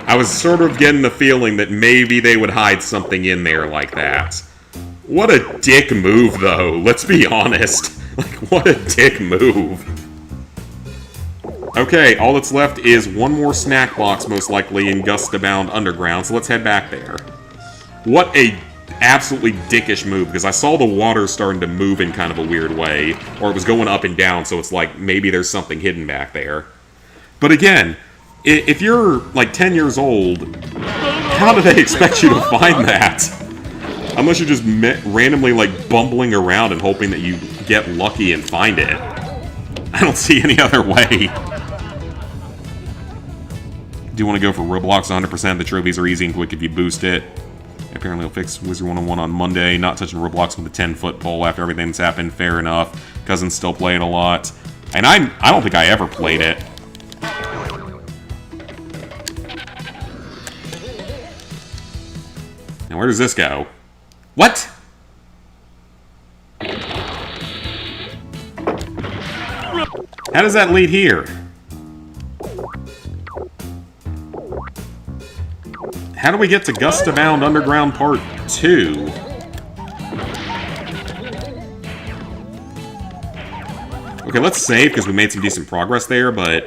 I was sort of getting the feeling that maybe they would hide something in there like that. What a dick move, though. Let's be honest. Like, what a dick move. Okay, all that's left is one more snack box, most likely, in Gustabound Underground, so let's head back there. What a absolutely dickish move, because I saw the water starting to move in kind of a weird way, or it was going up and down, so it's like, maybe there's something hidden back there. But again, if you're, like, 10 years old, how do they expect you to find that? Unless you're just randomly, like, bumbling around and hoping that you get lucky and find it. I don't see any other way. Do you want to go for Roblox 100%? The trophies are easy and quick if you boost it. Apparently he'll fix Wizard 101 on Monday. Not touching Roblox with a 10-foot pole after everything that's happened. Fair enough. Cousin's still playing a lot. And I don't think I ever played it. Now where does this go? What? How does that lead here? How do we get to Gustabound Underground Part 2? Okay, let's save, because we made some decent progress there, but...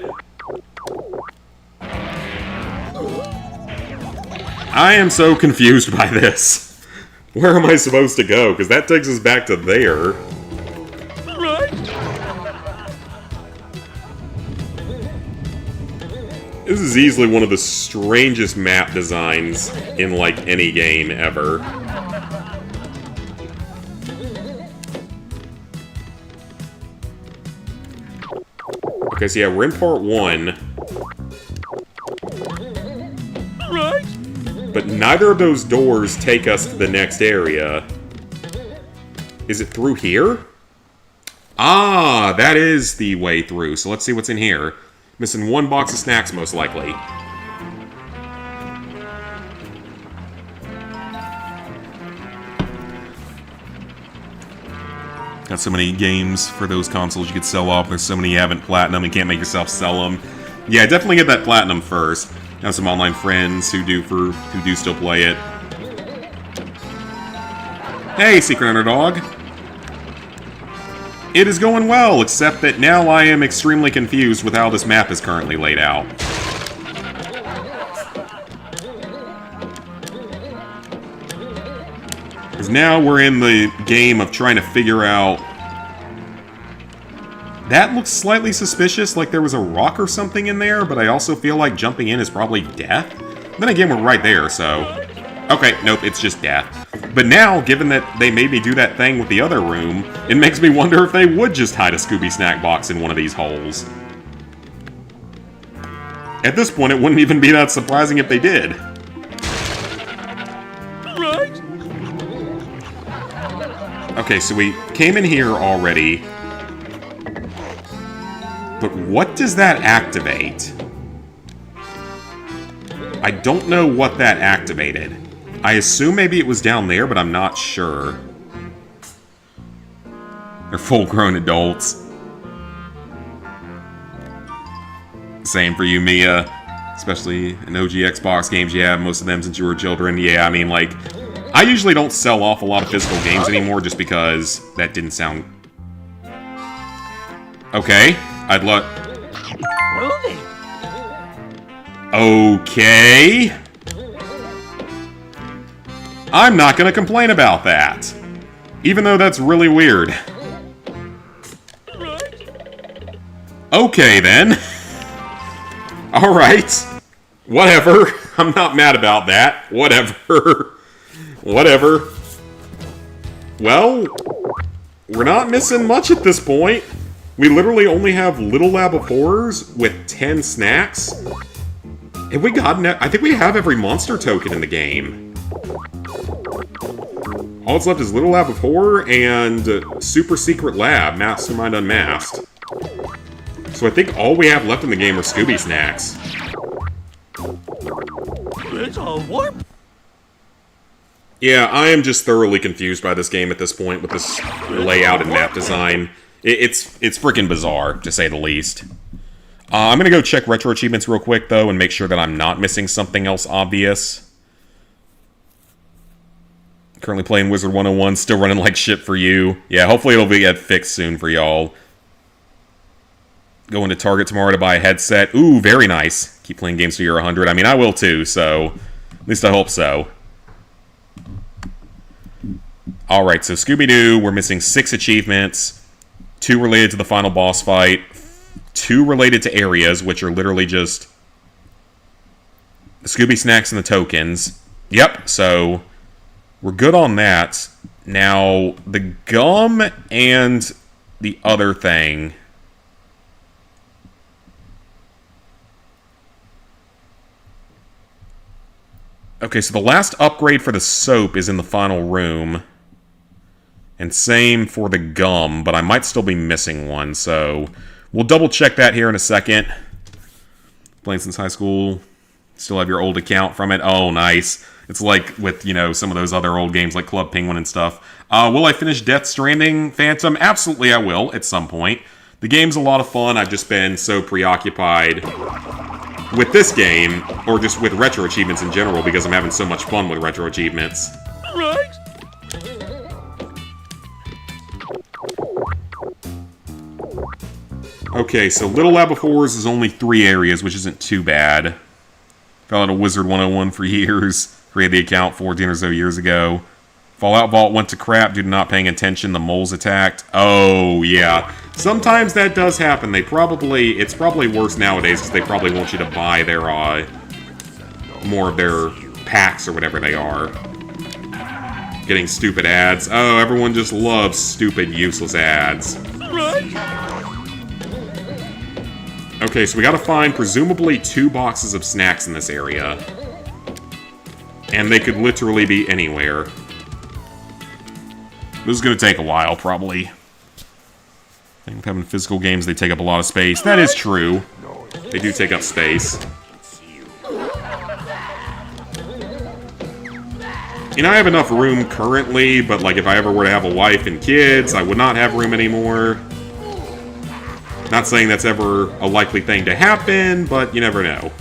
I am so confused by this. Where am I supposed to go? Because that takes us back to there. This is easily one of the strangest map designs in, like, any game ever. Okay, so yeah, we're in part 1. But neither of those doors take us to the next area. Is it through here? Ah, that is the way through. So let's see what's in here. Missing one box of snacks, most likely. Got so many games for those consoles you could sell off. There's so many you haven't platinum and can't make yourself sell them. Yeah, definitely get that platinum first. I have some online friends who do still play it. Hey, Secret Underdog. It is going well, except that now I am extremely confused with how this map is currently laid out. Because now we're in the game of trying to figure out... That looks slightly suspicious, like there was a rock or something in there, but I also feel like jumping in is probably death. Then again, we're right there, so... Okay, nope, it's just death. But now, given that they made me do that thing with the other room, it makes me wonder if they would just hide a Scooby snack box in one of these holes. At this point, it wouldn't even be that surprising if they did. Right? Okay, so we came in here already. But what does that activate? I don't know what that activated. I assume maybe it was down there, but I'm not sure. They're full-grown adults. Same for you, Mia. Especially in OG Xbox games, yeah, most of them since you were children. Yeah, I mean, like, I usually don't sell off a lot of physical games anymore just because that didn't sound... Okay, I'd love... Okay... I'm not gonna complain about that. Even though that's really weird. Okay, then. Alright. Whatever. I'm not mad about that. Whatever. Whatever. Well, we're not missing much at this point. We literally only have Little Lab of Horrors with 10 snacks. Have we gotten... I think we have every monster token in the game. All that's left is Little Lab of Horror and Super Secret Lab, Mastermind Unmasked. So I think all we have left in the game are Scooby snacks. It's a warp. Yeah, I am just thoroughly confused by this game at this point with this layout and map design. It's freaking bizarre, to say the least. I'm going to go check retro achievements real quick, though, and make sure that I'm not missing something else obvious. Currently playing Wizard 101, still running like shit for you. Yeah, hopefully it'll get fixed soon for y'all. Going to Target tomorrow to buy a headset. Ooh, very nice. Keep playing games till you're 100. I mean, I will too, so at least I hope so. Alright, so Scooby-Doo, we're missing 6 achievements. 2 related to the final boss fight. 2 related to areas, which are literally just the Scooby snacks and the tokens. Yep, so we're good on that. Now, the gum and the other thing. Okay, so the last upgrade for the soap is in the final room. And same for the gum, but I might still be missing one, so we'll double check that here in a second. Playing since high school. Still have your old account from it. Oh, nice. It's like with, you know, some of those other old games like Club Penguin and stuff. Will I finish Death Stranding Phantom? Absolutely I will, at some point. The game's a lot of fun. I've just been so preoccupied with this game, or just with retro achievements in general, because I'm having so much fun with retro achievements. Right? Okay, so Little Lab of Horrors is only 3 areas, which isn't too bad. Fell out of Wizard 101 for years. Created the account 14 or so years ago. Fallout Vault went to crap due to not paying attention. The moles attacked. Oh, yeah. Sometimes that does happen. It's probably worse nowadays because they probably want you to buy their, more of their packs or whatever they are. Getting stupid ads. Oh, everyone just loves stupid, useless ads. Right? Okay, so we gotta find presumably 2 boxes of snacks in this area. And they could literally be anywhere. This is gonna take a while, probably. I think with having physical games, they take up a lot of space. That is true. They do take up space. You know, I have enough room currently, but like if I ever were to have a wife and kids, I would not have room anymore. Not saying that's ever a likely thing to happen, but you never know.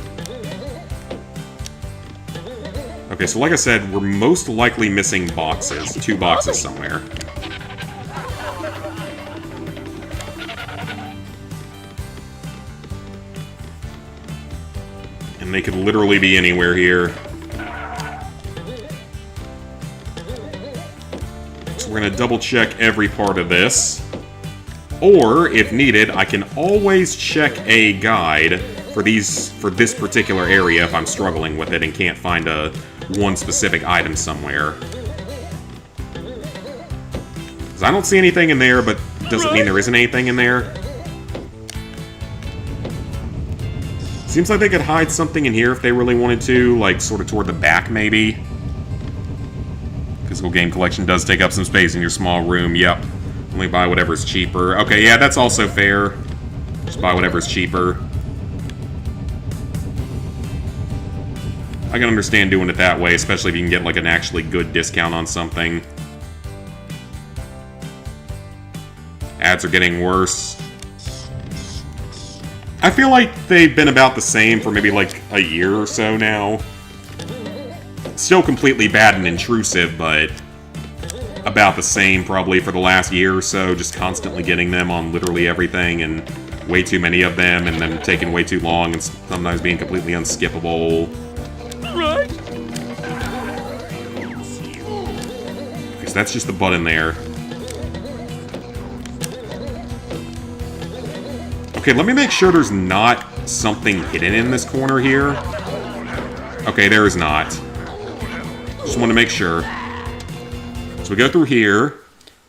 Okay, so like I said, we're most likely missing boxes. 2 boxes somewhere. And they could literally be anywhere here. So we're going to double check every part of this. Or, if needed, I can always check a guide for this particular area if I'm struggling with it and can't find one specific item somewhere. Because I don't see anything in there, but doesn't mean there isn't anything in there. Seems like they could hide something in here if they really wanted to, like sort of toward the back, maybe. Physical game collection does take up some space in your small room, yep. Only buy whatever's cheaper. Okay, yeah, that's also fair. Just buy whatever's cheaper. I can understand doing it that way, especially if you can get like an actually good discount on something. Ads are getting worse. I feel like they've been about the same for maybe like a year or so now. Still completely bad and intrusive, but about the same probably for the last year or so, just constantly getting them on literally everything, and way too many of them, and them taking way too long, and sometimes being completely unskippable. Right? Because that's just the button there. Okay, let me make sure there's not something hidden in this corner here. Okay, there is not. Just want to make sure. So we go through here.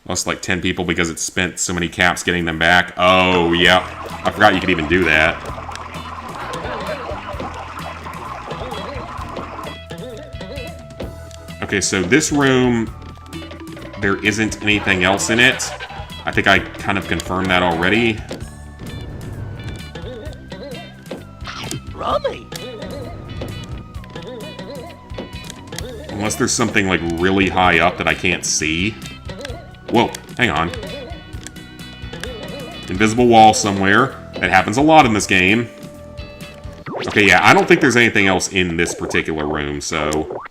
Lost like 10 people because it spent so many caps getting them back. Oh, yeah. I forgot you could even do that. Okay, so this room, there isn't anything else in it. I think I kind of confirmed that already. Rummy. Unless there's something, like, really high up that I can't see. Whoa, hang on. Invisible wall somewhere. That happens a lot in this game. Okay, yeah, I don't think there's anything else in this particular room, so...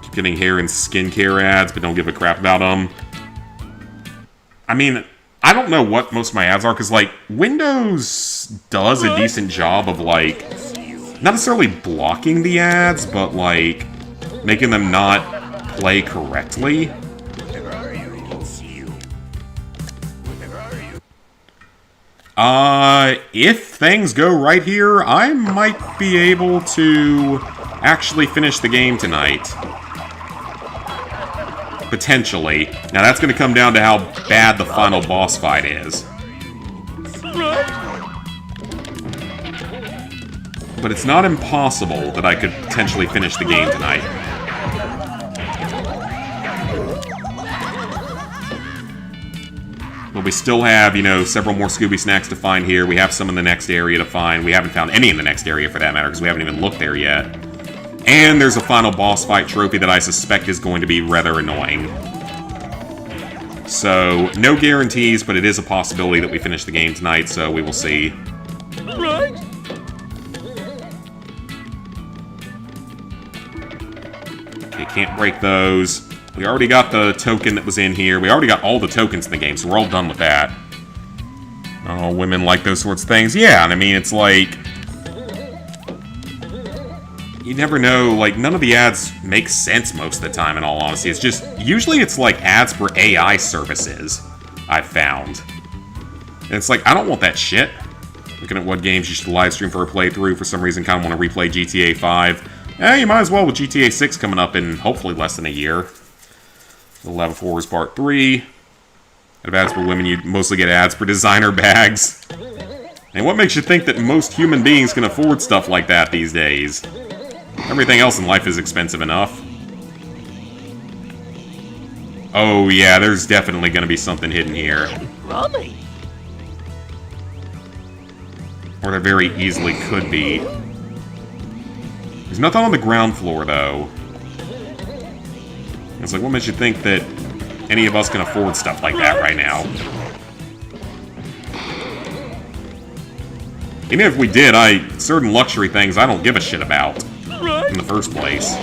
Keep getting hair and skincare ads, but don't give a crap about them. I mean, I don't know what most of my ads are, because, like, Windows does a decent job of, like, not necessarily blocking the ads, but, like, making them not play correctly. If things go right here, I might be able to actually finish the game tonight. Potentially. Now that's going to come down to how bad the final boss fight is. But it's not impossible that I could potentially finish the game tonight. But we still have, you know, several more Scooby snacks to find here. We have some in the next area to find. We haven't found any in the next area, for that matter, because we haven't even looked there yet. And there's a final boss fight trophy that I suspect is going to be rather annoying. So, no guarantees, but it is a possibility that we finish the game tonight, so we will see. Right? Okay, can't break those. We already got the token that was in here. We already got all the tokens in the game, so we're all done with that. Oh, women like those sorts of things. Yeah, and I mean, it's like... You never know, like, none of the ads make sense most of the time, in all honesty. It's just... Usually it's, like, ads for AI services, I've found. And it's like, I don't want that shit. Looking at what games you should live stream for a playthrough. For some reason, kind of want to replay GTA 5. Eh, you might as well with GTA 6 coming up in, hopefully, less than a year. The Level 4 is Part 3. Out of ads for women, you mostly get ads for designer bags. And what makes you think that most human beings can afford stuff like that these days? Everything else in life is expensive enough. Oh yeah, there's definitely going to be something hidden here. Rummy. Or there very easily could be. There's nothing on the ground floor, though. It's like, what makes you think that any of us can afford stuff like that right now? Even if we did, certain luxury things I don't give a shit about in the first place.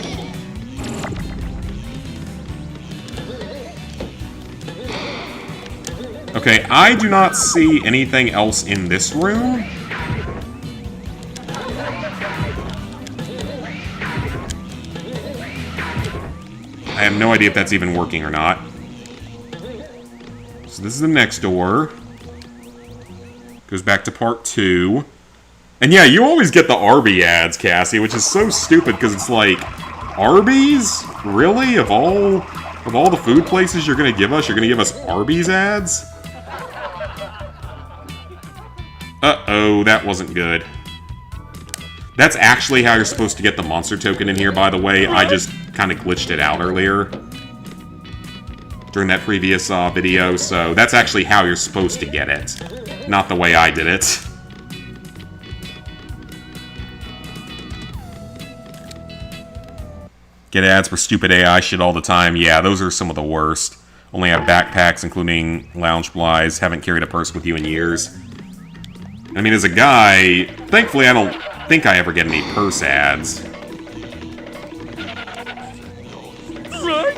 Okay, I do not see anything else in this room. I have no idea if that's even working or not. So this is the next door. Goes back to part 2. And yeah, you always get the Arby ads, Cassie, which is so stupid because it's like, Arby's? Really? Of all the food places you're gonna give us Arby's ads? Uh-oh, that wasn't good. That's actually how you're supposed to get the monster token in here, by the way. I just kind of glitched it out earlier during that previous video, so that's actually how you're supposed to get it, not the way I did it. Get ads for stupid AI shit all the time. Yeah, those are some of the worst. Only have backpacks, including lounge supplies. Haven't carried a purse with you in years. I mean, as a guy, thankfully I don't think I ever get any purse ads. Right?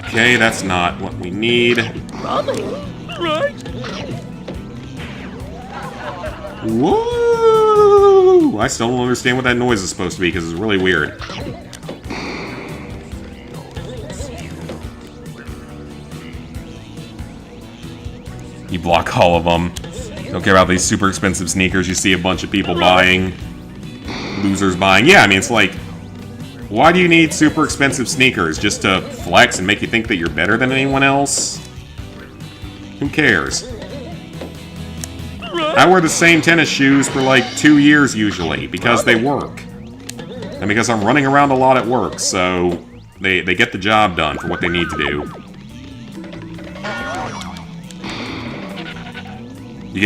Okay, that's not what we need. Rummy. Right? Whoa! I still don't understand what that noise is supposed to be because it's really weird. You block all of them. Don't care about these super expensive sneakers you see a bunch of people buying. Losers buying. Yeah, I mean, it's like, why do you need super expensive sneakers? Just to flex and make you think that you're better than anyone else? Who cares? I wear the same tennis shoes for like 2 years usually, because they work. And because I'm running around a lot at work, so they get the job done for what they need to do. You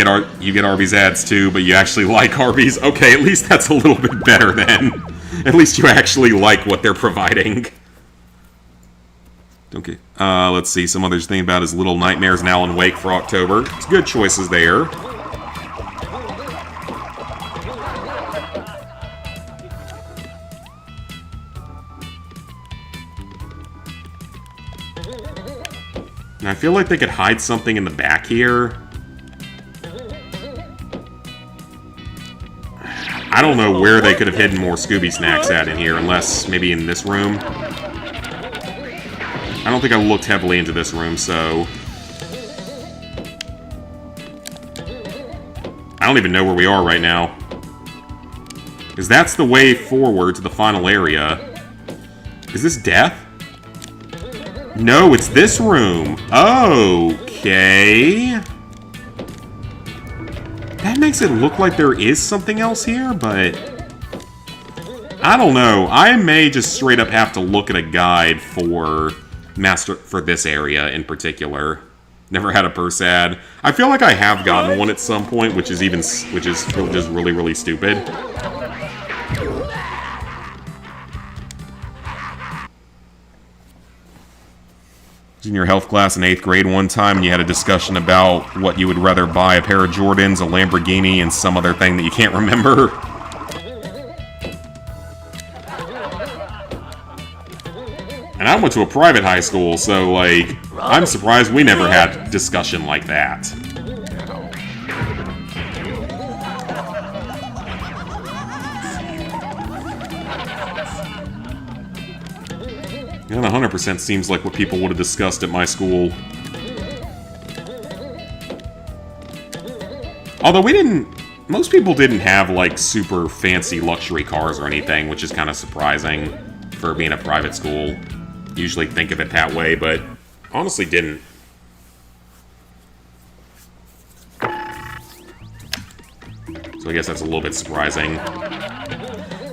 get Arby's ads too, but you actually like Arby's? Okay, at least that's a little bit better then. At least you actually like what they're providing. Okay, let's see. Some others think about his Little Nightmares and Alan Wake for October. It's good choices there. And I feel like they could hide something in the back here. I don't know where they could have hidden more Scooby snacks at in here, unless maybe in this room. I don't think I looked heavily into this room, so... I don't even know where we are right now. Because that's the way forward to the final area. Is this death? No, it's this room. Okay. That makes it look like there is something else here, but... I don't know. I may just straight up have to look at a guide for this area in particular. Never had a purse ad. I feel like I have gotten one at some point, which is just really, really stupid. In your health class in 8th grade one time, and you had a discussion about what you would rather buy: a pair of Jordans, a Lamborghini, and some other thing that you can't remember. And I went to a private high school, so, like, I'm surprised we never had a discussion like that. And 100% seems like what people would have discussed at my school. Although most people didn't have, like, super fancy luxury cars or anything, which is kind of surprising for being a private school. Usually think of it that way, but honestly didn't. So I guess that's a little bit surprising.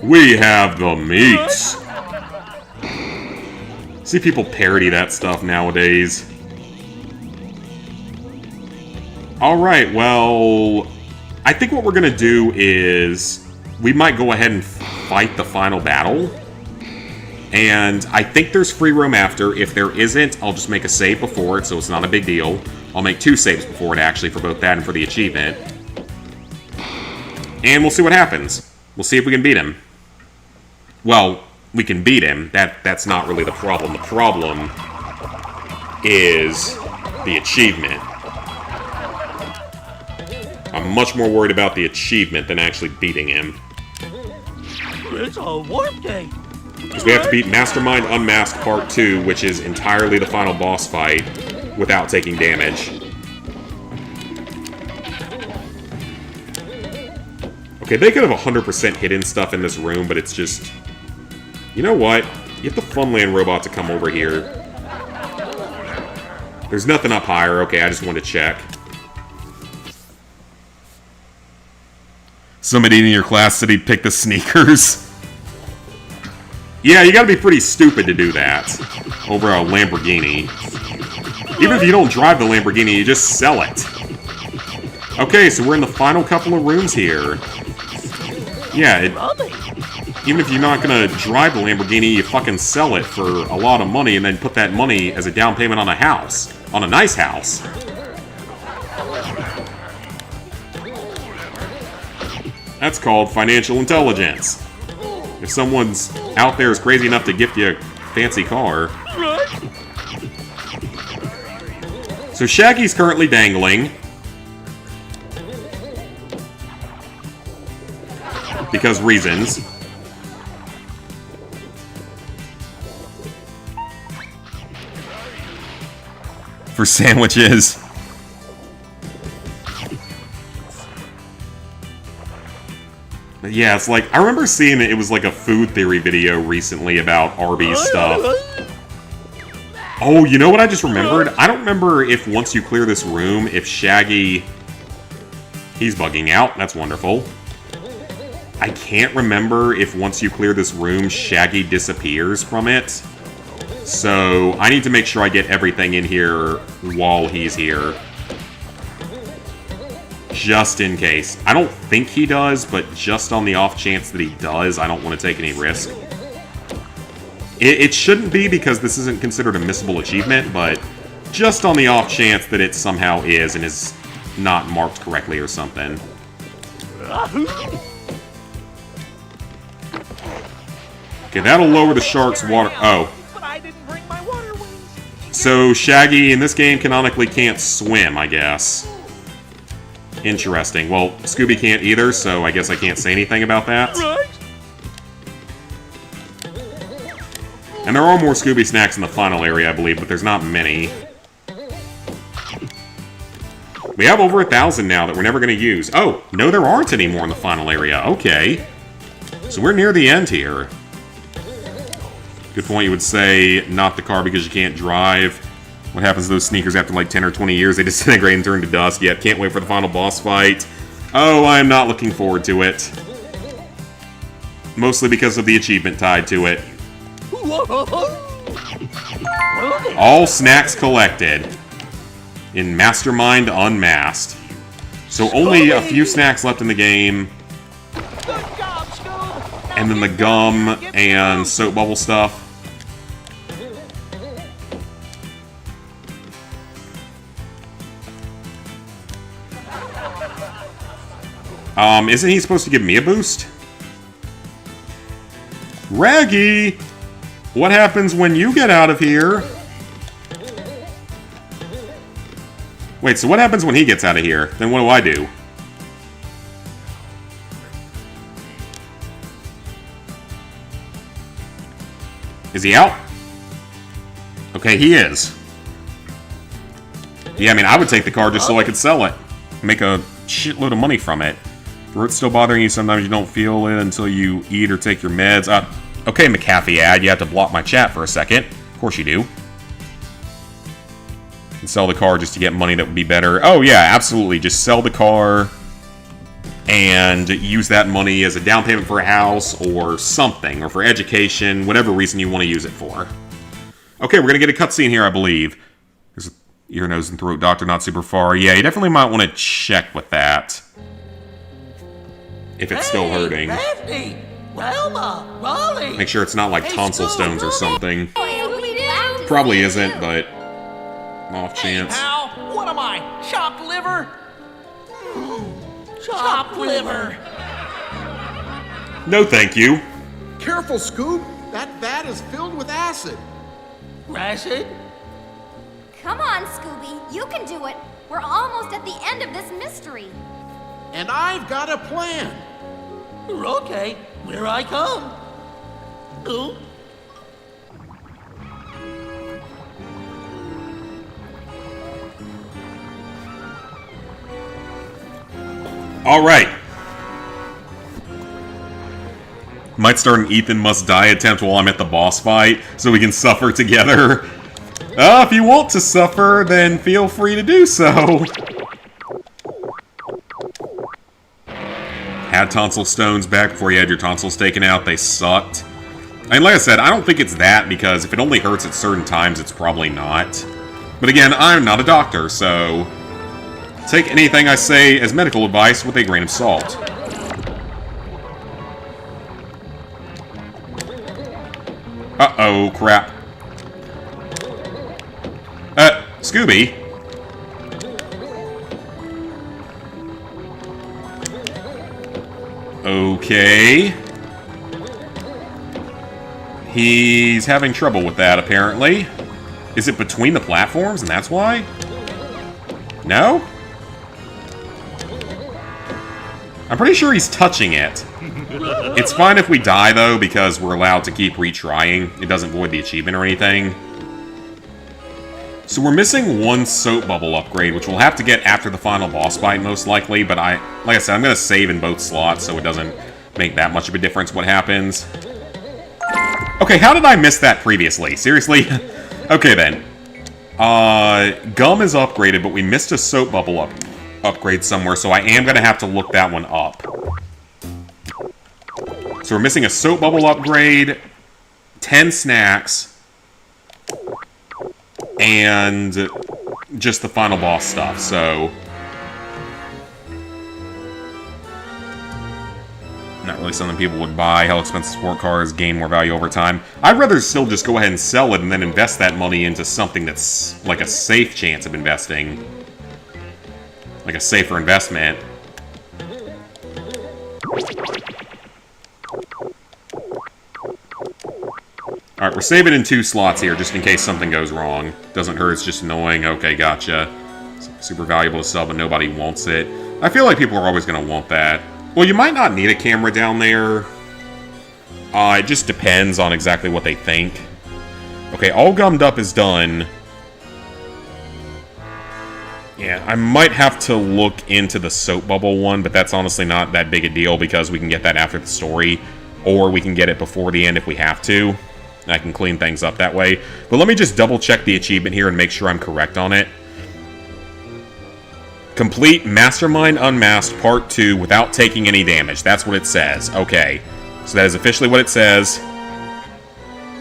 We have the meats! See people parody that stuff nowadays. Alright, well... I think what we're gonna do is... we might go ahead and fight the final battle. And I think there's free room after. If there isn't, I'll just make a save before it, so it's not a big deal. I'll make 2 saves before it, actually, for both that and for the achievement. And we'll see what happens. We'll see if we can beat him. Well, we can beat him. That's not really the problem. The problem is the achievement. I'm much more worried about the achievement than actually beating him. It's a warp day. Because we have to beat Mastermind Unmasked Part 2, which is entirely the final boss fight, without taking damage. Okay, they could have 100% hidden stuff in this room, but it's just... You know what? Get the Funland robot to come over here. There's nothing up higher. Okay, I just wanted to check. Somebody in your class said he'd pick the sneakers. Yeah, you gotta be pretty stupid to do that over a Lamborghini. Even if you don't drive the Lamborghini, you just sell it. Okay, so we're in the final couple of rooms here. Yeah, even if you're not gonna drive the Lamborghini, you fucking sell it for a lot of money and then put that money as a down payment on a house. On a nice house. That's called financial intelligence. If someone's out there is crazy enough to gift you a fancy car. So Shaggy's currently dangling. Because reasons. For sandwiches. Yeah, it's like, I remember seeing it was like a food theory video recently about Arby's stuff. Oh, you know what I just remembered? I don't remember if once you clear this room, if Shaggy... He's bugging out, that's wonderful. I can't remember if once you clear this room, Shaggy disappears from it. So, I need to make sure I get everything in here while he's here. just in case. I don't think he does, but just on the off chance that he does, I don't want to take any risk. It shouldn't be because this isn't considered a missable achievement, but just on the off chance that it somehow is and is not marked correctly or something. Okay, that'll lower the shark's water... Oh. But I didn't bring my water wings. So Shaggy in this game canonically can't swim, I guess. Interesting. Well, Scooby can't either, so I guess I can't say anything about that. Right? And there are more Scooby snacks in the final area, I believe, but there's not many. We have over 1,000 now that we're never going to use. Oh, no, there aren't any more in the final area. Okay. So we're near the end here. Good point, you would say, not the car because you can't drive. What happens to those sneakers after like 10 or 20 years? They disintegrate and turn to dust. Yep, can't wait for the final boss fight. Oh, I'm not looking forward to it. Mostly because of the achievement tied to it. All snacks collected in Mastermind Unmasked. So only a few snacks left in the game. And then the gum and soap bubble stuff. Isn't he supposed to give me a boost? Raggy! What happens when you get out of here? Wait, so what happens when he gets out of here? Then what do I do? Is he out? Okay, he is. Yeah, I mean, I would take the car just so I could sell it. Make a shitload of money from it. Throat's still bothering you, sometimes you don't feel it until you eat or take your meds. Okay, McAfee ad, you have to block my chat for a second. Of course you do. And sell the car just to get money that would be better. Oh yeah, absolutely. Just sell the car and use that money as a down payment for a house or something, or for education, whatever reason you want to use it for. Okay, we're going to get a cutscene here, I believe. There's an ear, nose, and throat doctor not super far. Yeah, you definitely might want to check with that. If it's still hurting. Daphne, Wilma, Raleigh. Make sure it's not like tonsil stones or something. Scooby-Doo! Probably isn't, but off chance. Pal, what am I? Chopped liver? Chopped liver. No, thank you. Careful, Scoob. That vat is filled with acid. Acid? Come on, Scooby. You can do it. We're almost at the end of this mystery. And I've got a plan. Okay, here I come. Ooh. All right. Might start an Ethan Must Die attempt while I'm at the boss fight, so we can suffer together. If you want to suffer, then feel free to do so. Had tonsil stones back before you had your tonsils taken out. They sucked. And like I said, I don't think it's that, because if it only hurts at certain times, it's probably not. But again, I'm not a doctor, so take anything I say as medical advice with a grain of salt. Uh-oh, crap. Scooby? Okay. He's having trouble with that, apparently. Is it between the platforms, and that's why? No? I'm pretty sure he's touching it. It's fine if we die, though, because we're allowed to keep retrying. It doesn't void the achievement or anything. So we're missing one soap bubble upgrade, which we'll have to get after the final boss fight, most likely. But like I said, I'm going to save in both slots, so it doesn't make that much of a difference what happens. Okay, how did I miss that previously? Seriously? Okay, then. Gum is upgraded, but we missed a soap bubble upgrade somewhere, so I am going to have to look that one up. So we're missing a soap bubble upgrade, 10 snacks, and just the final boss stuff, so Not really something people would buy. Hell, expensive sport cars gain more value over time. I'd rather still just go ahead and sell it and then invest that money into something that's like a safe chance of investing. Like a safer investment. Alright, we're saving in 2 slots here, just in case something goes wrong. Doesn't hurt, it's just annoying. Okay, gotcha. Super valuable to sell, but nobody wants it. I feel like people are always going to want that. Well, you might not need a camera down there. It just depends on exactly what they think. Okay, all gummed up is done. Yeah, I might have to look into the soap bubble one, but that's honestly not that big a deal because we can get that after the story, or we can get it before the end if we have to. I can clean things up that way. But let me just double check the achievement here and make sure I'm correct on it. Complete Mastermind Unmasked Part 2 without taking any damage. That's what it says. Okay. So that is officially what it says.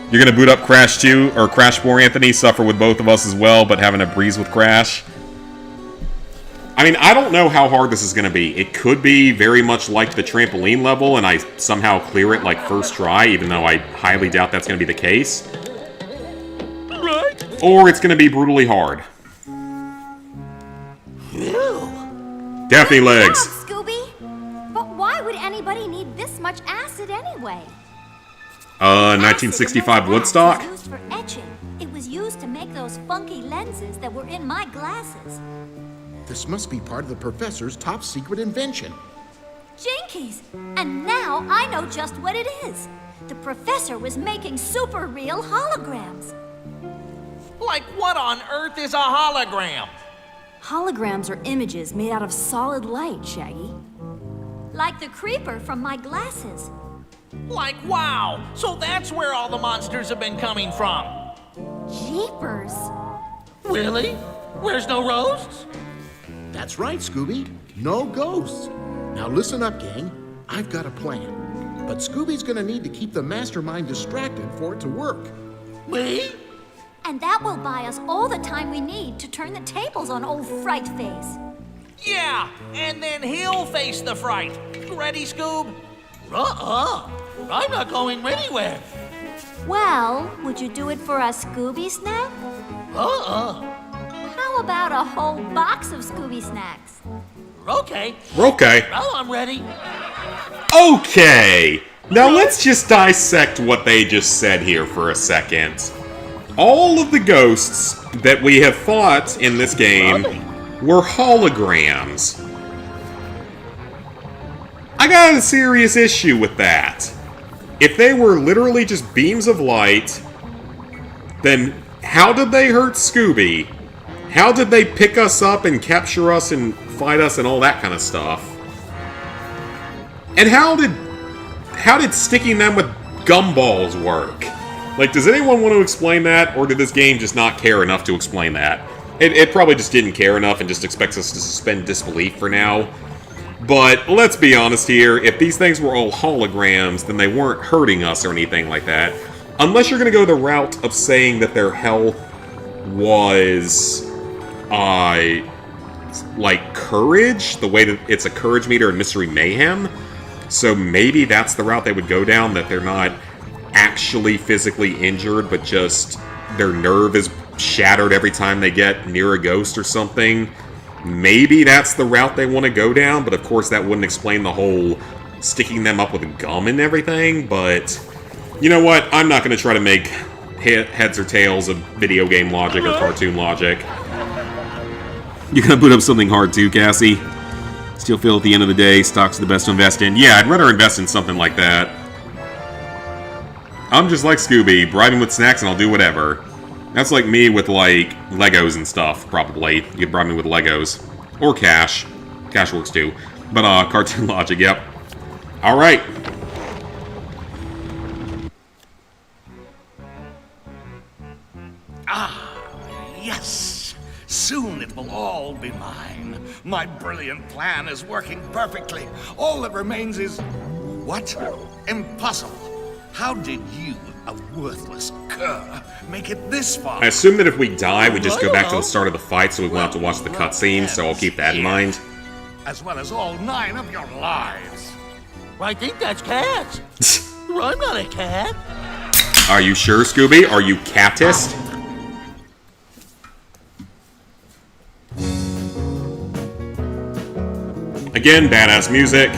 You're going to boot up Crash 2, or Crash 4, Anthony. Suffer with both of us as well, but having a breeze with Crash. I mean, I don't know how hard this is going to be. It could be very much like the trampoline level, and I somehow clear it like first try, even though I highly doubt that's going to be the case. Right? Or it's going to be brutally hard. Ew. Daphne legs. Stop, Scooby! But why would anybody need this much acid anyway? 1965 Woodstock? Acid was used for etching. It was used to make those funky lenses that were in my glasses. This must be part of the professor's top secret invention. Jinkies! And now I know just what it is. The professor was making super real holograms. Like what on earth is a hologram? Holograms are images made out of solid light, Shaggy. Like the creeper from my glasses. Like wow! So that's where all the monsters have been coming from. Jeepers! Really? Where's no roasts? That's right, Scooby. No ghosts. Now listen up, gang. I've got a plan. But Scooby's gonna need to keep the mastermind distracted for it to work. Me? And that will buy us all the time we need to turn the tables on old Fright Face. Yeah, and then he'll face the fright. Ready, Scoob? I'm not going anywhere. Well, would you do it for a Scooby snack? How about a whole box of Scooby snacks? Okay. Okay. Well, I'm ready. Okay. Now let's just dissect what they just said here for a second. All of the ghosts that we have fought in this game were holograms. I got a serious issue with that. If they were literally just beams of light, then how did they hurt Scooby? How did they pick us up and capture us and fight us and all that kind of stuff? And how did sticking them with gumballs work? Like, does anyone want to explain that, or did this game just not care enough to explain that? It probably just didn't care enough and just expects us to suspend disbelief for now. But let's be honest here, if these things were all holograms, then they weren't hurting us or anything like that. Unless you're going to go the route of saying that their health was, like courage, the way that it's a courage meter in Mystery Mayhem. So maybe that's the route they would go down, that they're not actually physically injured, but just their nerve is shattered every time they get near a ghost or something. Maybe that's the route they want to go down, but of course that wouldn't explain the whole sticking them up with gum and everything, but you know what? I'm not going to try to make heads or tails of video game logic or cartoon logic. You gonna boot up something hard too, Cassie? Still feel at the end of the day, stock's the best to invest in. Yeah, I'd rather invest in something like that. I'm just like Scooby, bribe me with snacks and I'll do whatever. That's like me with, like, Legos and stuff, probably. You could bribe me with Legos. Or cash. Cash works too. But, cartoon logic, yep. Alright. Yes! Soon it will all be mine. My brilliant plan is working perfectly. All that remains is... what? Impossible. How did you, a worthless cur, make it this far? I assume that if we die, we just go back to the start of the fight, so we won't have to watch the cutscene, so I'll keep that in mind. As well as all 9 of your lives. I think that's cats. I'm not a cat. Are you sure, Scooby? Are you catist? Again, badass music.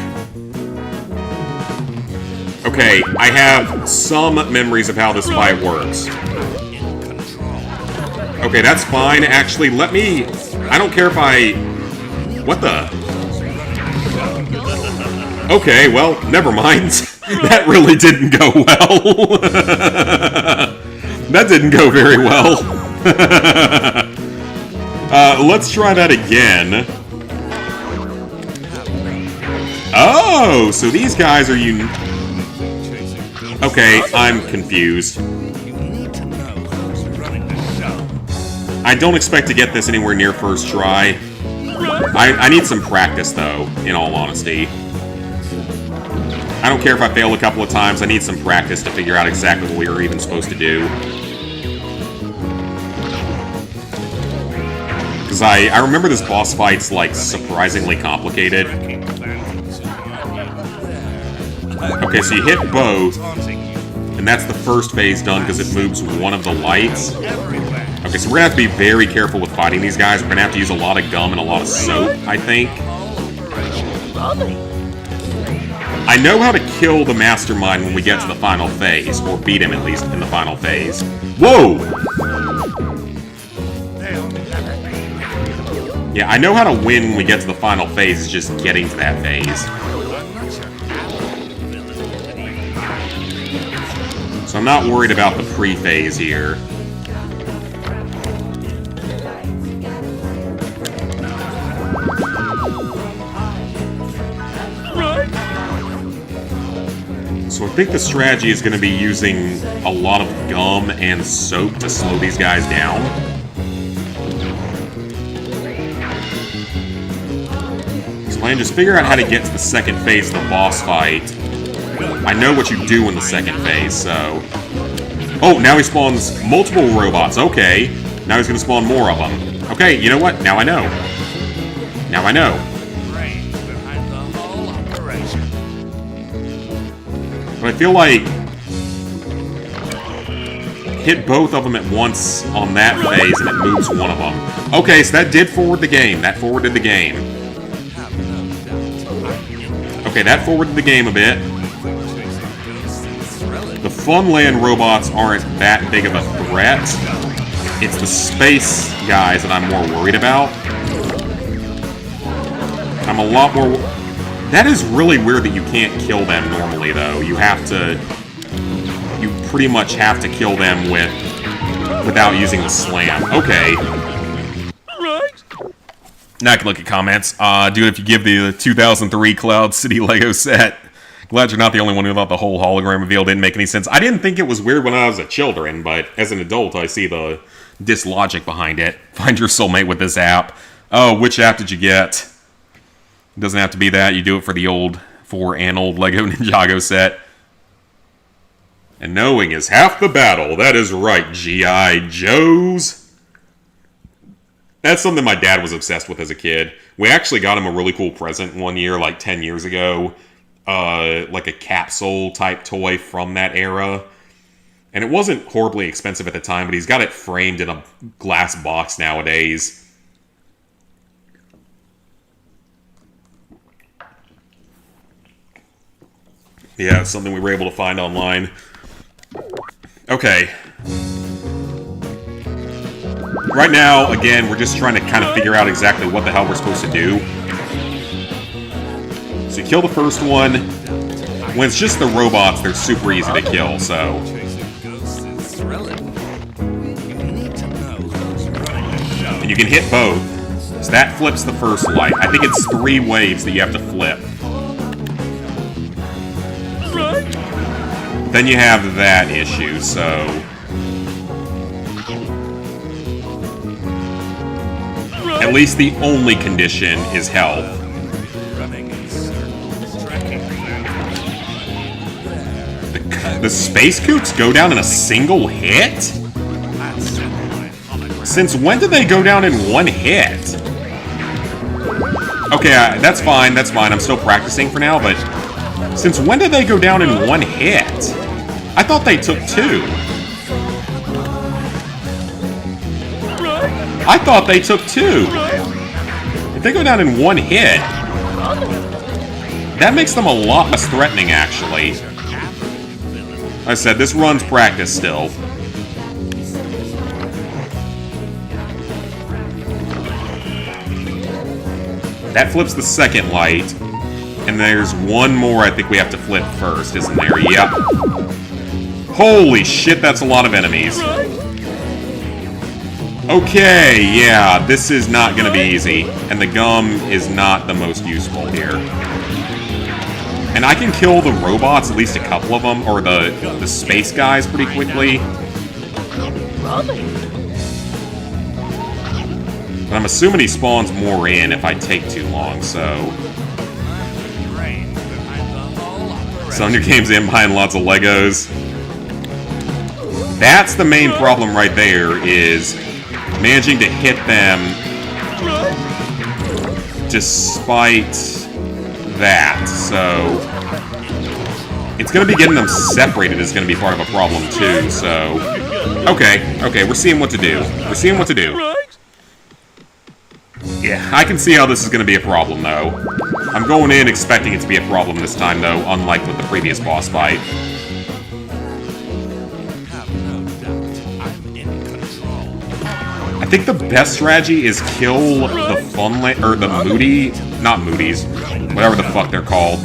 Okay, I have some memories of how this fight works. Okay, that's fine. Actually, let me... I don't care if I... What the... Okay, well, never mind. That really didn't go well. That didn't go very well. Let's try that again. Oh, so these guys are Okay, I'm confused. I don't expect to get this anywhere near first try. I need some practice, though, in all honesty. I don't care if I fail a couple of times, I need some practice to figure out exactly what we were even supposed to do. Because I remember this boss fight's, like, surprisingly complicated. Okay, so you hit both, and that's the first phase done because it moves one of the lights. Okay, so we're gonna have to be very careful with fighting these guys. We're gonna have to use a lot of gum and a lot of soap, I think. I know how to kill the mastermind when we get to the final phase, or beat him at least in the final phase. Whoa! Yeah, I know how to win when we get to the final phase, it's just getting to that phase. So I'm not worried about the pre-phase here. So I think the strategy is going to be using a lot of gum and soap to slow these guys down. So I can just figure out how to get to the second phase of the boss fight. I know what you do in the second phase, so... Oh, now he spawns multiple robots. Okay. Now he's going to spawn more of them. Okay, you know what? Now I know. Now I know. But I feel like... hit both of them at once on that phase and it moves one of them. Okay, so that did forward the game. That forwarded the game. Okay, that forwarded the game a bit. The Funland robots aren't that big of a threat. It's the space guys that I'm more worried about. I'm a lot more... That is really weird that you can't kill them normally, though. You have to... You pretty much have to kill them without using the slam. Okay. Now I can look at comments. Dude, if you give the 2003 Cloud City Lego set... Glad you're not the only one who thought the whole hologram reveal didn't make any sense. I didn't think it was weird when I was a children, but as an adult, I see the dislogic behind it. Find your soulmate with this app. Oh, which app did you get? It doesn't have to be that. You do it for the old 4 and old Lego Ninjago set. And knowing is half the battle. That is right, G.I. Joes. That's something my dad was obsessed with as a kid. We actually got him a really cool present one year, like 10 years ago. Like a capsule type toy from that era. And it wasn't horribly expensive at the time, but he's got it framed in a glass box nowadays. Yeah, it's something we were able to find online. Okay. Right now, again, we're just trying to kind of figure out exactly what the hell we're supposed to do. So you kill the first one. When it's just the robots, they're super easy to kill, so... And you can hit both. So that flips the first light. I think it's 3 waves that you have to flip. Then you have that issue, so... At least the only condition is health. The space coots go down in a single hit? Since when did they go down in 1 hit? Okay, that's fine, I'm still practicing for now, but Since when did they go down in one hit? I thought they took 2. I thought they took 2. If they go down in one hit, that makes them a lot less threatening, actually. Like I said, this run's practice still. That flips the second light. And there's one more I think we have to flip first, isn't there? Yep. Holy shit, that's a lot of enemies. Okay, yeah, this is not gonna be easy. And the gum is not the most useful here. And I can kill the robots, at least a couple of them, or the space guys pretty quickly. But I'm assuming he spawns more in if I take too long, so... Some new games in behind lots of Legos. That's the main problem right there, is managing to hit them despite that. So it's going to be getting them separated is going to be part of a problem too. So okay, we're seeing what to do. We're seeing what to do. Yeah, I can see how this is going to be a problem though. I'm going in expecting it to be a problem this time, though, unlike with the previous boss fight. I think the best strategy is kill the Funland, or the Moody, not Moody's, whatever the fuck they're called,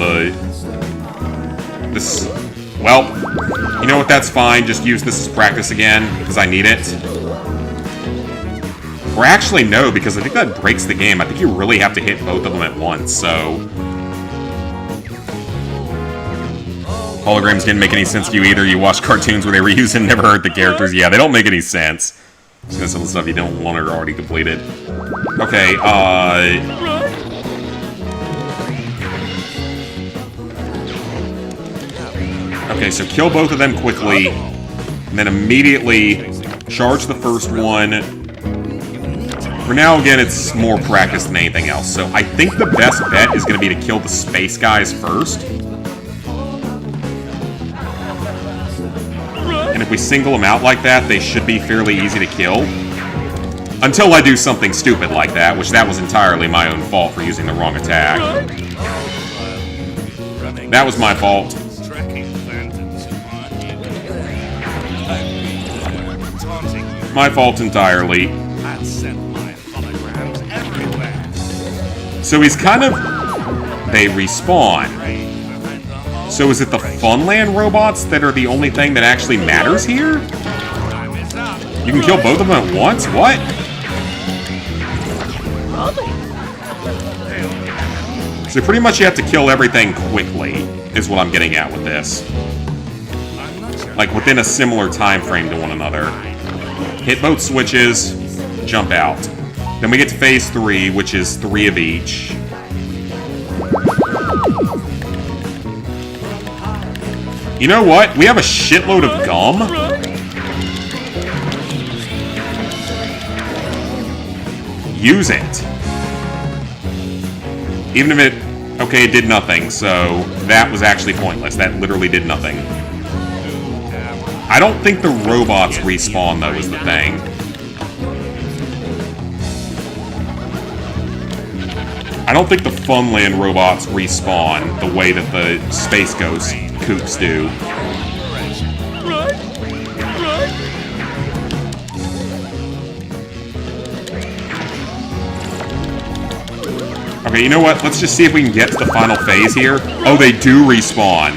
well, you know what, that's fine, just use this as practice again, because I need it. Or actually, no, because I think that breaks the game. I think you really have to hit both of them at once, so... Holograms didn't make any sense to you either. You watched cartoons where they were using never heard the characters. Yeah, they don't make any sense. Just gonna some stuff you don't want or already completed. Okay, Okay, so kill both of them quickly, and then immediately charge the first one. For now, again, it's more practice than anything else. So I think the best bet is going to be to kill the space guys first. And if we single them out like that, they should be fairly easy to kill. Until I do something stupid like that, which that was entirely my own fault for using the wrong attack. That was my fault. My fault entirely. So he's kind of... They respawn. So is it the Funland robots that are the only thing that actually matters here? You can kill both of them at once? What? So pretty much you have to kill everything quickly, is what I'm getting at with this. Like within a similar time frame to one another. Hit both switches, jump out. Then we get to phase 3, which is 3 of each. You know what? We have a shitload of gum. Use it. Even if it... Okay, it did nothing, so that was actually pointless. That literally did nothing. I don't think the robots respawn, though, is the thing. I don't think the Funland robots respawn the way that the Space Ghost Koops do. Okay, you know what? Let's just see if we can get to the final phase here. Oh, they do respawn.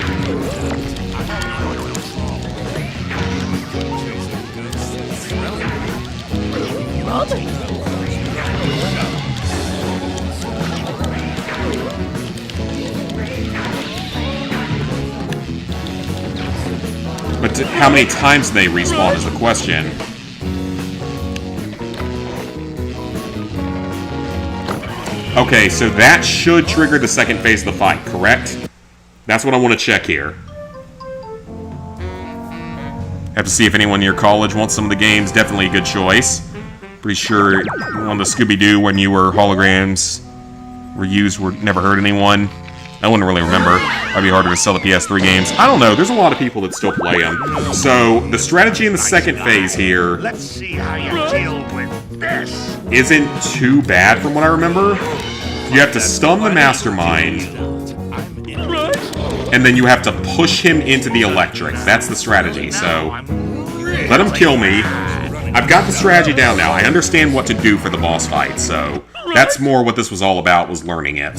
But how many times they respawn is the question. Okay, so that should trigger the second phase of the fight, correct? That's what I want to check here. Have to see if anyone in your college wants some of the games. Definitely a good choice. Pretty sure on the Scooby-Doo when you were holograms were used, never hurt anyone. I wouldn't really remember. Might be harder to sell the PS3 games. I don't know. There's a lot of people that still play them. So, the strategy in the second phase here Let's see how you deal with this. isn't too bad from what I remember. You have to stun the mastermind, and then you have to push him into the electric. That's the strategy, so let him kill me. I've got the strategy down now. I understand what to do for the boss fight, so that's more what this was all about, was learning it.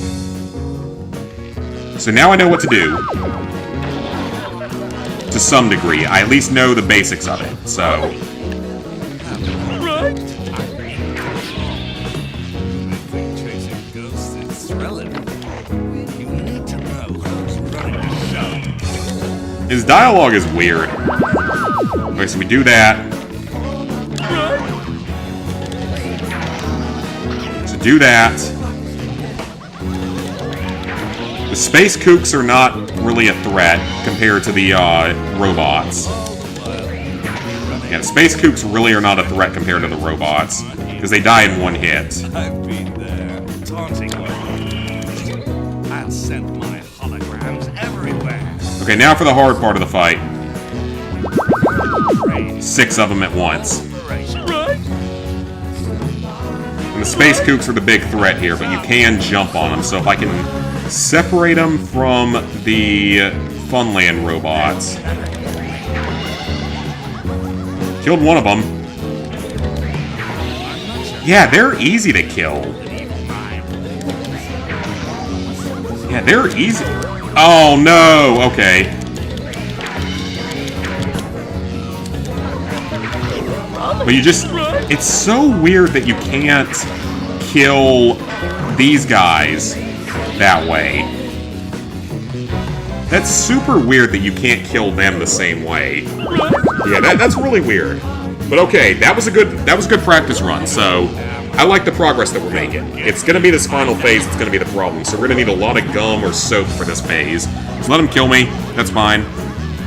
So now I know what to do. To some degree. I at least know the basics of it, so... His dialogue is weird. Okay, so we do that. So do that. The space kooks are not really a threat compared to the robots. Yeah, the space kooks really are not a threat compared to the robots, because they die in one hit. I've been there, taunting and sent my holograms everywhere. Okay, now for the hard part of the fight. 6 of them at once. And the space kooks are the big threat here, but you can jump on them, so if I can separate them from the Funland robots. Killed one of them. Yeah, they're easy to kill. Yeah, they're easy. Oh, no! Okay. But you just... It's so weird that you can't kill these guys that way. That's super weird that you can't kill them the same way. Yeah, that's really weird. But okay, that was a good practice run, so... I like the progress that we're making. It's going to be this final phase that's going to be the problem, so we're going to need a lot of gum or soap for this phase. So let him kill me. That's fine.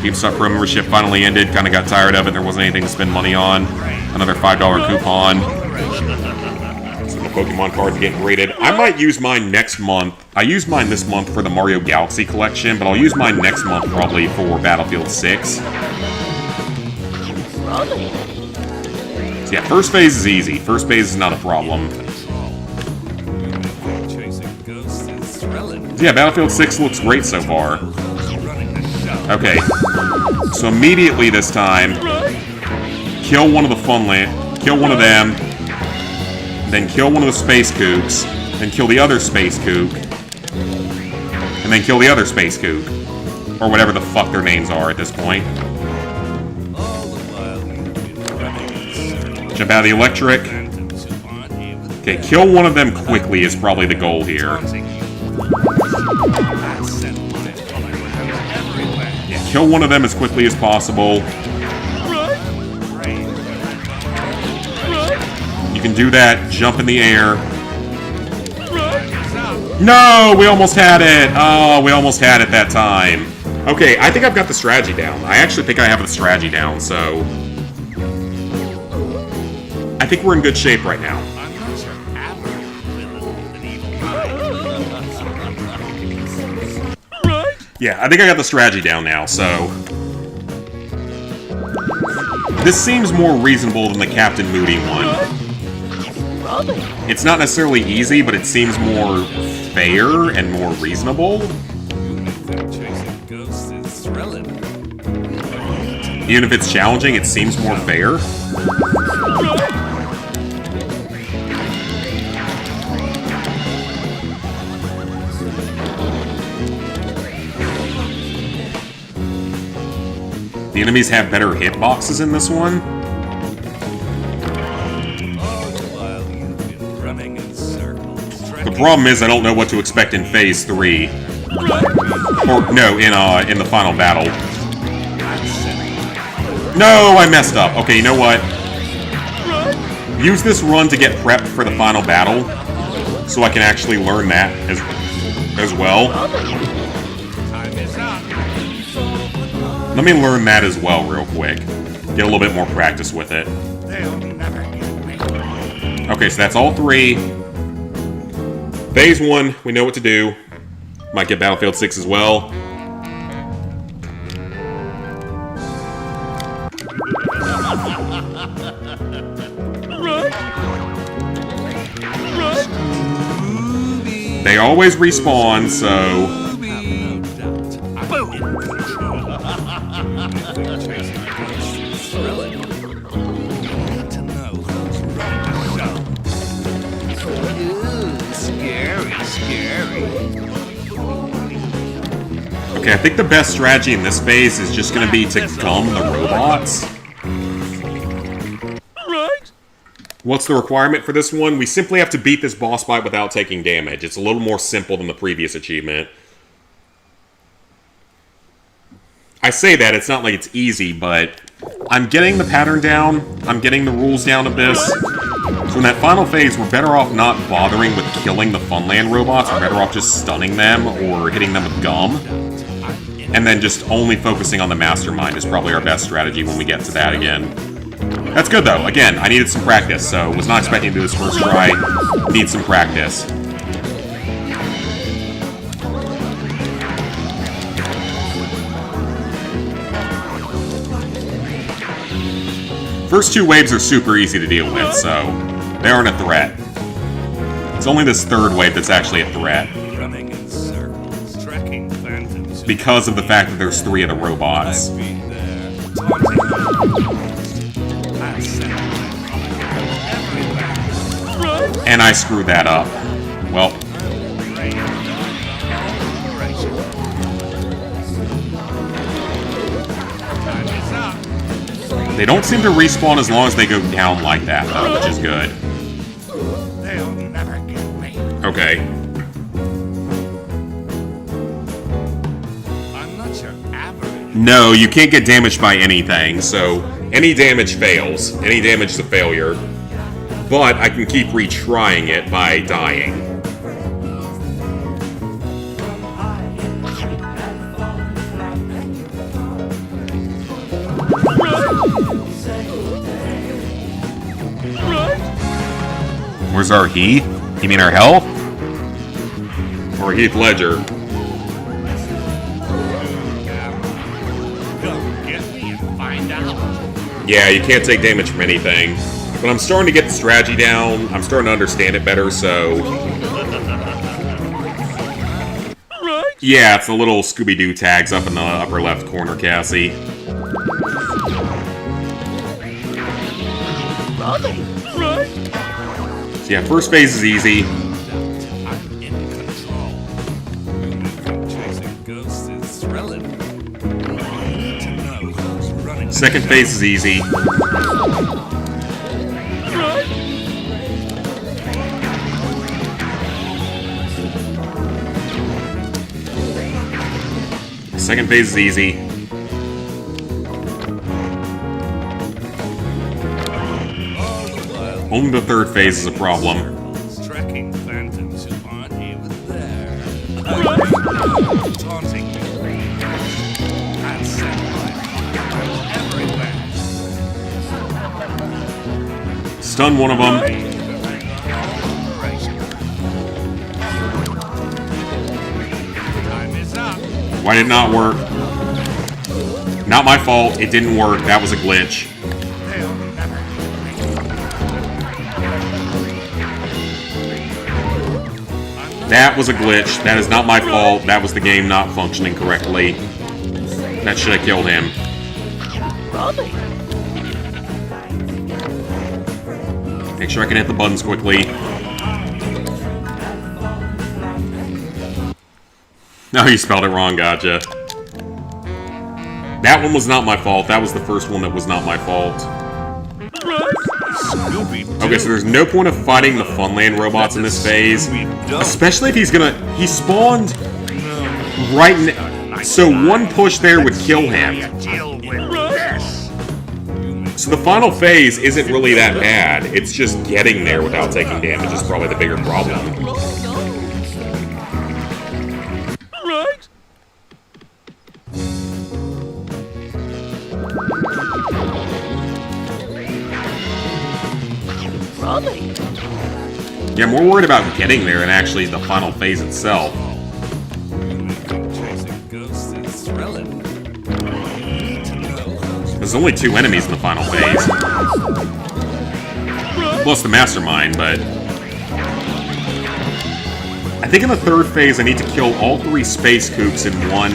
GameStop Pro membership finally ended. Kind of got tired of it. There wasn't anything to spend money on. Another $5 coupon. So the Pokemon cards are getting graded. I might use mine next month. I used mine this month for the Mario Galaxy collection, but I'll use mine next month probably for Battlefield 6. So yeah, first phase is easy. First phase is not a problem. Yeah, Battlefield 6 looks great so far. Okay. So immediately this time, kill one of the Funland, kill one of them, then kill one of the Space Kooks, then kill the other Space Kook, and then kill the other Space Kook. Or whatever the fuck their names are at this point. Jump out of the electric. Okay, kill one of them quickly is probably the goal here. Yeah, kill one of them as quickly as possible. You can do that, jump in the air. No, we almost had it! Oh, we almost had it that time. Okay, I think I've got the strategy down. I actually think I have the strategy down, so... I think we're in good shape right now. Yeah, I think I got the strategy down now, so... This seems more reasonable than the Captain Moody one. It's not necessarily easy, but it seems more fair and more reasonable. Even if it's challenging, it seems more fair. The enemies have better hitboxes in this one. The problem is I don't know what to expect in Phase 3. Or, no, in the final battle. No, I messed up. Okay, you know what? Use this run to get prepped for the final battle, so I can actually learn that as well. Let me learn that as well real quick. Get a little bit more practice with it. Okay, so that's all 3. Phase 1, we know what to do. Might get Battlefield 6 as well. They always respawn, so... Okay, I think the best strategy in this phase is just going to be to gum the robots. What's the requirement for this one? We simply have to beat this boss fight without taking damage. It's a little more simple than the previous achievement. I say that, it's not like it's easy, but I'm getting the pattern down. I'm getting the rules down of this. So in that final phase, we're better off not bothering with killing the Funland robots. We're better off just stunning them or hitting them with gum. And then just only focusing on the Mastermind is probably our best strategy when we get to that again. That's good, though. Again, I needed some practice, so was not expecting to do this first try. Need some practice. First two waves are super easy to deal with, so they aren't a threat. It's only this third wave that's actually a threat. Because of the fact that there's 3 of the robots. And I screwed that up. Well. They don't seem to respawn as long as they go down like that, though, which is good. They'll never get me. Okay. I'm not your average. No, you can't get damaged by anything, so any damage fails. Any damage is a failure. But I can keep retrying it by dying. Where's our Heath? You mean our health? Or Heath Ledger? Go get me and find out. Yeah, you can't take damage from anything. But I'm starting to get the strategy down. I'm starting to understand it better, so... Yeah, it's the little Scooby-Doo tags up in the upper left corner, Cassie. So yeah, first phase is easy. I'm in control. Chasing ghosts is thrilling. To know who's running. Second phase is easy. Second phase is easy. Only the third phase is a problem. Tracking phantoms who aren't even there. Taunting me. And set everywhere. Stun one of them. Time is up. Why did it not work? Not my fault. It didn't work. That was a glitch. They'll never That was a glitch. That is not my fault. That was the game not functioning correctly. That should have killed him. Make sure I can hit the buttons quickly. No, you spelled it wrong, gotcha. That one was not my fault. That was the first one that was not my fault. Okay, so there's no point of fighting the Funland robots in this phase. Especially if he's gonna... He spawned right now. So one push there would kill him. So the final phase isn't really that bad. It's just getting there without taking damage is probably the bigger problem. Yeah, I'm more worried about getting there than actually the final phase itself. There's only 2 enemies in the final phase. Plus the mastermind, but... I think in the 3rd phase I need to kill all 3 space kooks in one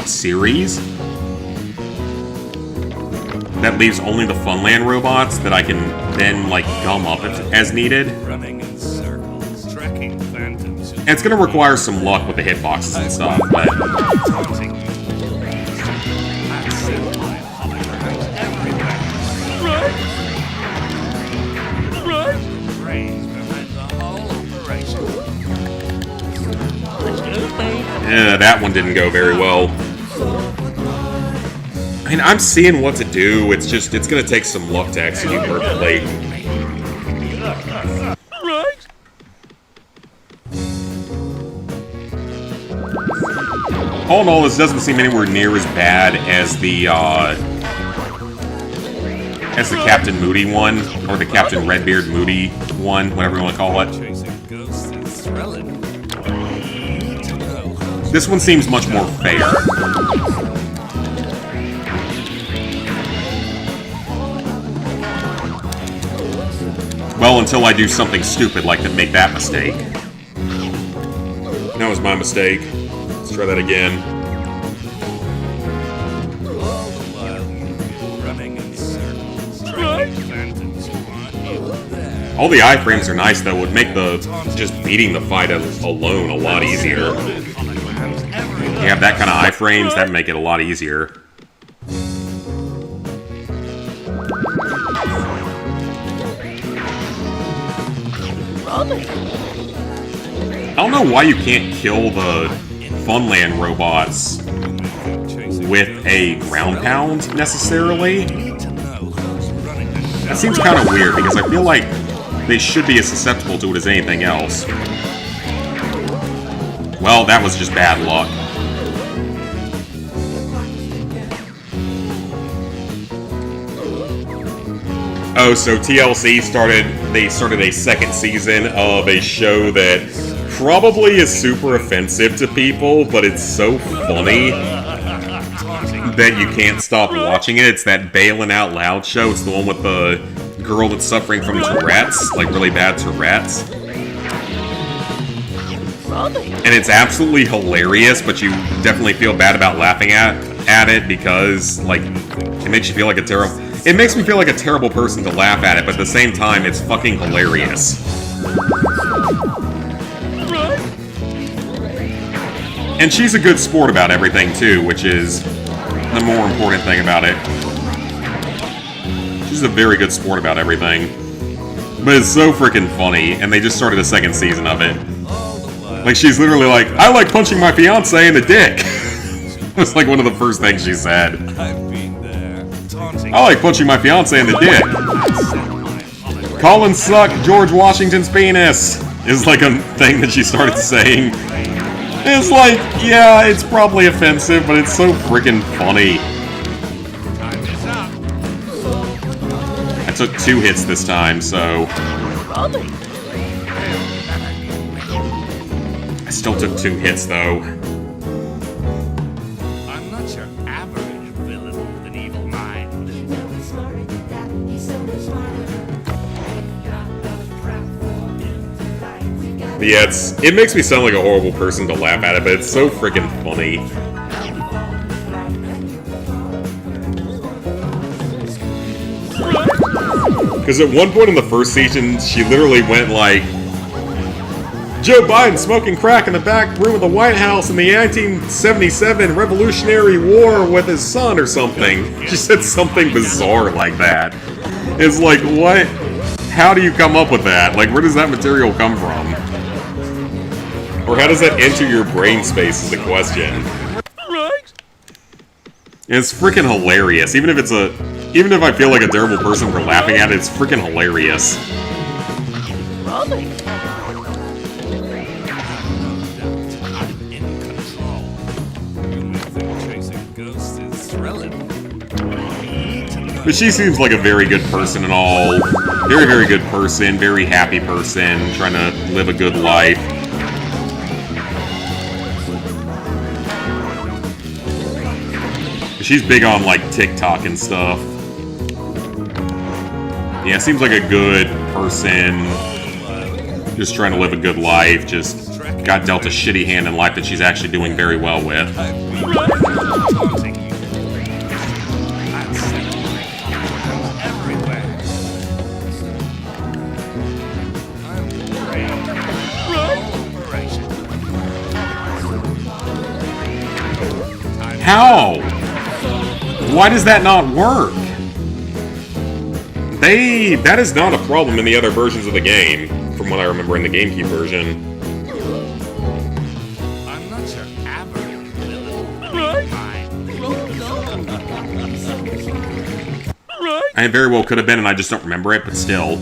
series. That leaves only the Funland robots that I can then, like, gum up as needed. And it's gonna require some luck with the hitboxes and stuff, but... Yeah, that one didn't go very well. I mean, I'm seeing what to do, it's just, it's gonna take some luck to execute perfectly. All in all, this doesn't seem anywhere near as bad as the Captain Moody one, or the Captain Redbeard Moody one, whatever you want to call it. This one seems much more fair. Well, until I do something stupid like to make that mistake. That was my mistake. Let's try that again. All the iframes are nice, though. It would make the just beating the fight alone a lot easier. You have that kind of iframes, that'd make it a lot easier. I don't know why you can't kill the Funland robots with a ground pound, necessarily. That seems kind of weird, because I feel like they should be as susceptible to it as anything else. Well, that was just bad luck. Oh, so TLC started a second season of a show that probably is super offensive to people, but it's so funny that you can't stop watching it. It's that Bailin' Out Loud show. It's the one with the girl that's suffering from Tourette's, like really bad Tourette's. And it's absolutely hilarious, but you definitely feel bad about laughing at it because, like, it makes you feel like a terrible... It makes me feel like a terrible person to laugh at it, but at the same time, it's fucking hilarious. And she's a good sport about everything, too, which is the more important thing about it. She's a very good sport about everything. But it's so freaking funny, and they just started a second season of it. Like, she's literally like, I like punching my fiancé in the dick. It's like one of the first things she said. I like punching my fiancé in the dick. Colin suck George Washington's penis is like a thing that she started saying. It's like, yeah, it's probably offensive, but it's so freaking funny. I took 2 hits this time, so... I still took 2 hits, though. I'm not your average villain with an evil mind. But yeah, it makes me sound like a horrible person to laugh at it, but it's so freaking funny. Because at one point in the first season, she literally went like, Joe Biden smoking crack in the back room of the White House in the 1977 Revolutionary War with his son or something. She said something bizarre like that. It's like, what? How do you come up with that? Like, where does that material come from? Or how does that enter your brain space is the question. And it's freaking hilarious. Even if I feel like a terrible person for laughing at it, it's freaking hilarious. But she seems like a very good person and all. Very, very good person. Very happy person. Trying to live a good life. She's big on, like, TikTok and stuff. Yeah, seems like a good person. Just trying to live a good life. Just got dealt a shitty hand in life that she's actually doing very well with. How? Why does that not work? That is not a problem in the other versions of the game, from what I remember in the GameCube version. I'm not your average I very well could have been, and I just don't remember it, but still.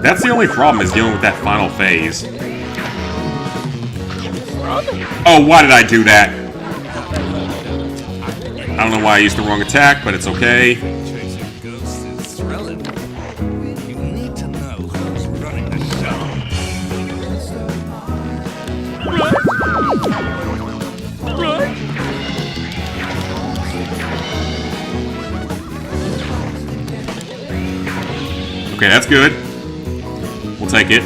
That's the only problem, is dealing with that final phase. Oh, why did I do that? I don't know why I used the wrong attack, but it's okay. Chasing ghosts is thrilling. You need to know who's running the show. Okay, that's good. We'll take it.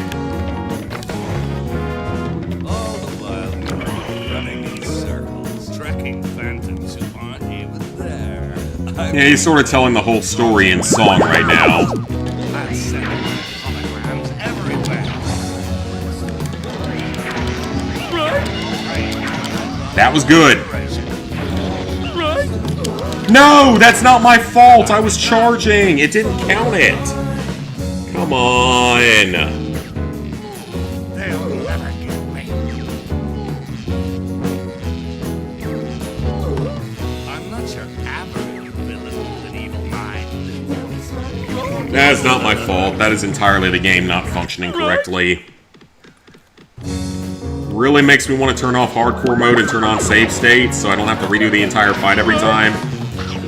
All the while you're running in circles, tracking phantoms who aren't even there. Yeah, he's sort of telling the whole story in song right now. I'm sending holograms everywhere. That was good. No, that's not my fault. I was charging. It didn't count it. Come on. They'll never get me. I'm not your average villain with an evil mind. That's not my fault. That is entirely the game not functioning correctly. Really makes me want to turn off hardcore mode and turn on save states so I don't have to redo the entire fight every time.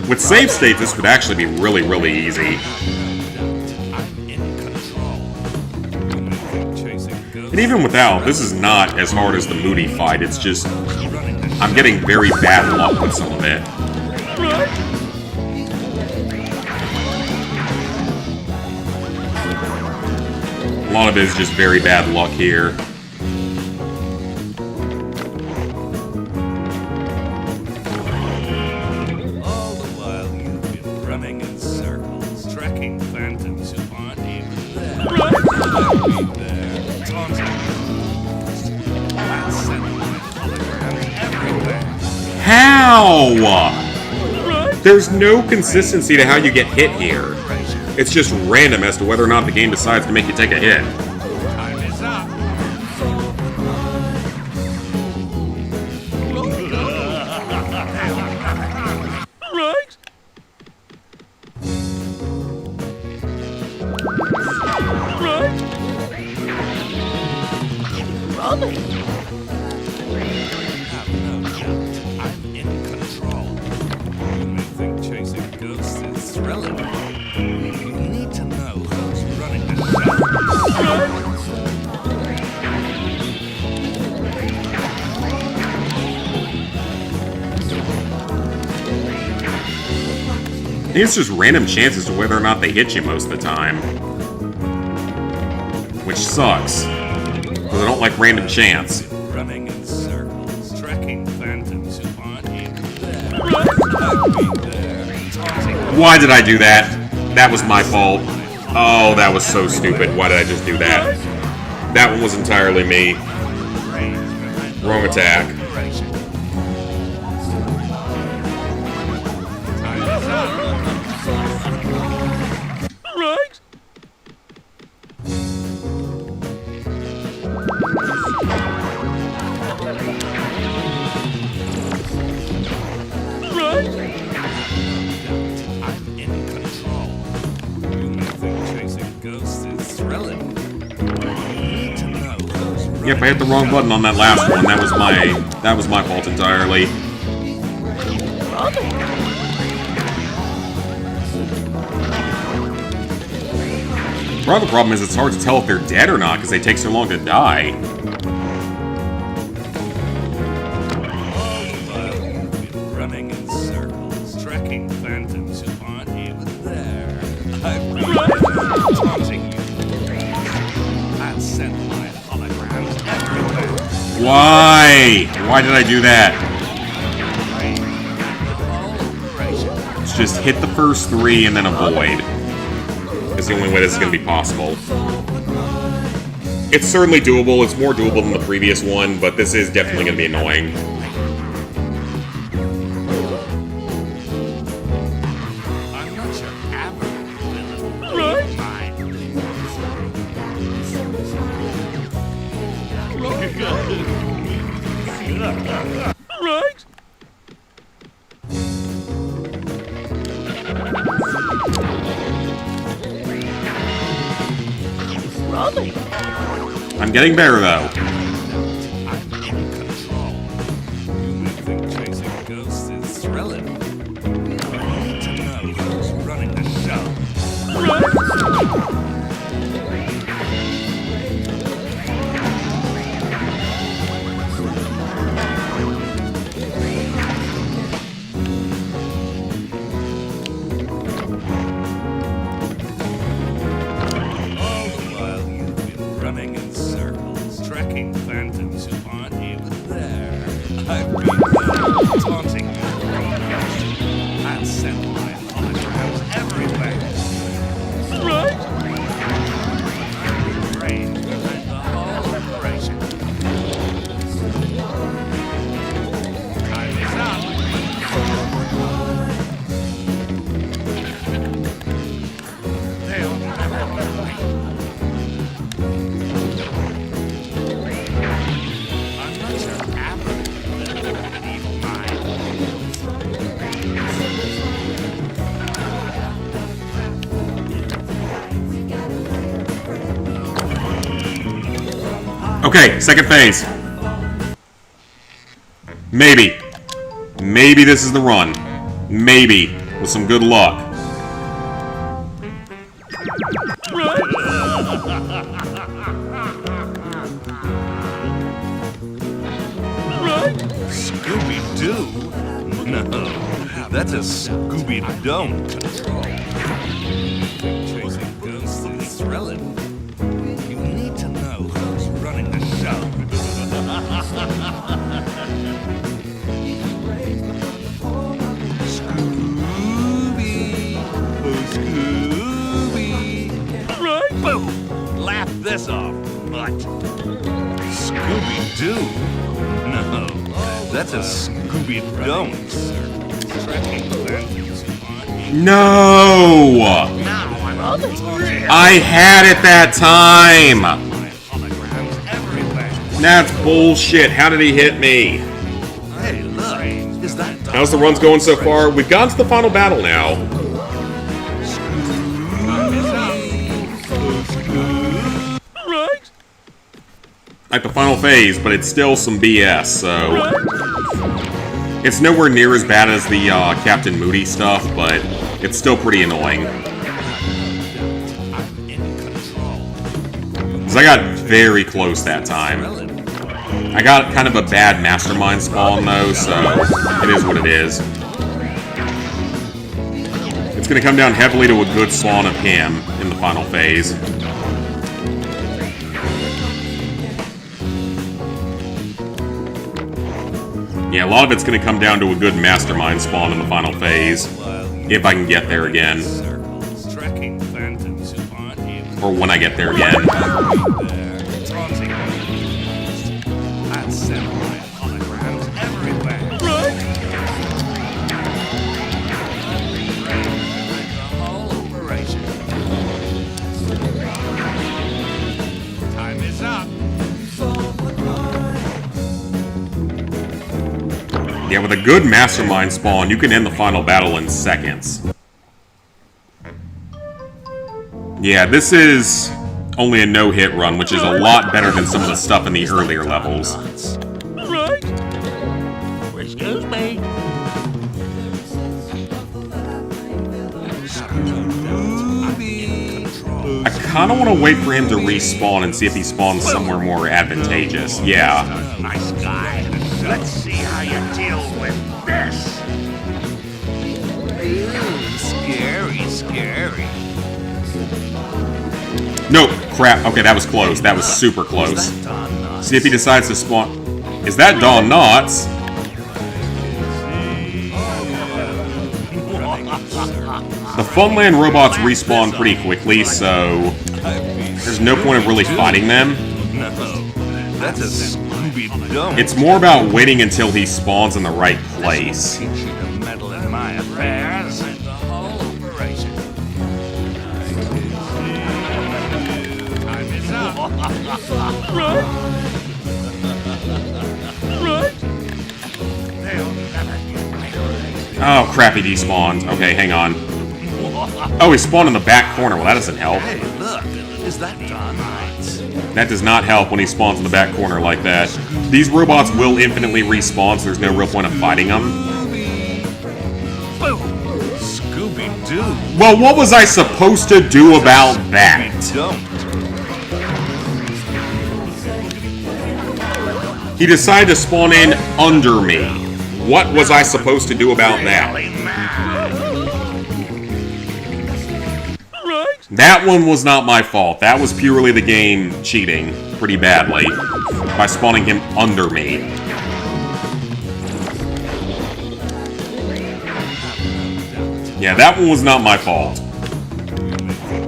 With save states, this would actually be really, really easy. And even without, this is not as hard as the Moody fight. It's just, I'm getting very bad luck with some of it. A lot of it is just very bad luck here. All the while you've been running in circles, tracking phantoms who aren't even there. How? There's no consistency to how you get hit here. It's just random as to whether or not the game decides to make you take a hit. Time is up. Right? Right? Rubbish! Have no doubt, I'm in control. You may think chasing ghosts is thrilling. You need to know who's running the show. I think it's just random chances to whether or not they hit you most of the time. Which sucks. Because I don't like random chance. Running in circles, tracking phantoms who aren't even there. Why did I do that? That was my fault. Oh, that was so stupid. Why did I just do that? That one was entirely me. Wrong attack. Right? Right? I'm in control. You may think chasing ghosts is thrilling. You need to know who's running. Yep, I hit the wrong button on that last one. That was my fault entirely. Part of the problem is it's hard to tell if they're dead or not because they take so long to die. running in circles, tracking phantoms who aren't even there. I've been taunting you. I'll send my holograms everywhere. Why? Why did I do that? Let's just hit the first 3 and then avoid. It's the only way this is going to be possible. It's certainly doable. It's more doable than the previous one, but this is definitely going to be annoying. I'm not your average villain. Right? Rolling. I'm getting better, though. I'm in control. You may think chasing ghosts is thrilling. You need to know who's running the show. All the while you've been running in circles, tracking phantoms who aren't even there. I've been taunting you. I'll send my holograms everywhere. Right? Brains behind the whole operation. Time is up. They'll never get away. I'm not your average villain with an evil mind. Okay, second phase. Maybe. Maybe this is the run. Maybe. With some good luck. Scooby-Doo? No, that's a Scooby-Don't control. Chasing ghosts is thrilling. You need to know who's running the show. Scooby! Oh, Scooby! Right? Boom! Laugh this off, butt. Scooby-Doo? No, that's a Scooby-Don't. Tracking phantoms who aren't No! now I'm taunting I had it that time! my holograms everywhere. That's bullshit. How did he hit me? Hey, look, is that How's the runs going so far? We've gotten to the final battle now. Right? Like the final phase, but it's still some BS, so... It's nowhere near as bad as the Captain Moody stuff, but it's still pretty annoying. Because I got very close that time. I got kind of a bad mastermind spawn, though, so it is what it is. It's going to come down heavily to a good spawn of him in the final phase. Yeah, a lot of it's going to come down to a good mastermind spawn in the final phase. If I can get there again. Or when I get there again. I'll send my holograms everywhere. The whole operation. Time is up. Yeah, with a good mastermind spawn, you can end the final battle in seconds. Yeah, this is only a no-hit run, which is a lot better than some of the stuff in the earlier levels. Right? Excuse me. I kinda wanna wait for him to respawn and see if he spawns somewhere more advantageous. Yeah. Nice guy. Let's see how you deal with this. No, crap. Okay, that was close. That was super close. See if he decides to spawn. Is that Don Knotts? The Funland robots respawn pretty quickly, so there's no point of really fighting them. No, that's a Scooby-Doo. It's more about waiting until he spawns in the right place. Teach you to meddle in my affairs and the whole operation. Time is up. They'll never get me. Oh, crap, he despawned. Okay, hang on. Oh, he spawned in the back corner. Well, that doesn't help. Hey, look, is that Don Knotts? That does not help when he spawns in the back corner like that. These robots will infinitely respawn, so there's no real point of fighting them. Boom! Scooby-Doo. Well, what was I supposed to do about that? Don't. He decided to spawn in under me. What was I supposed to do about that? That one was not my fault. That was purely the game cheating pretty badly by spawning him under me. Yeah, that one was not my fault.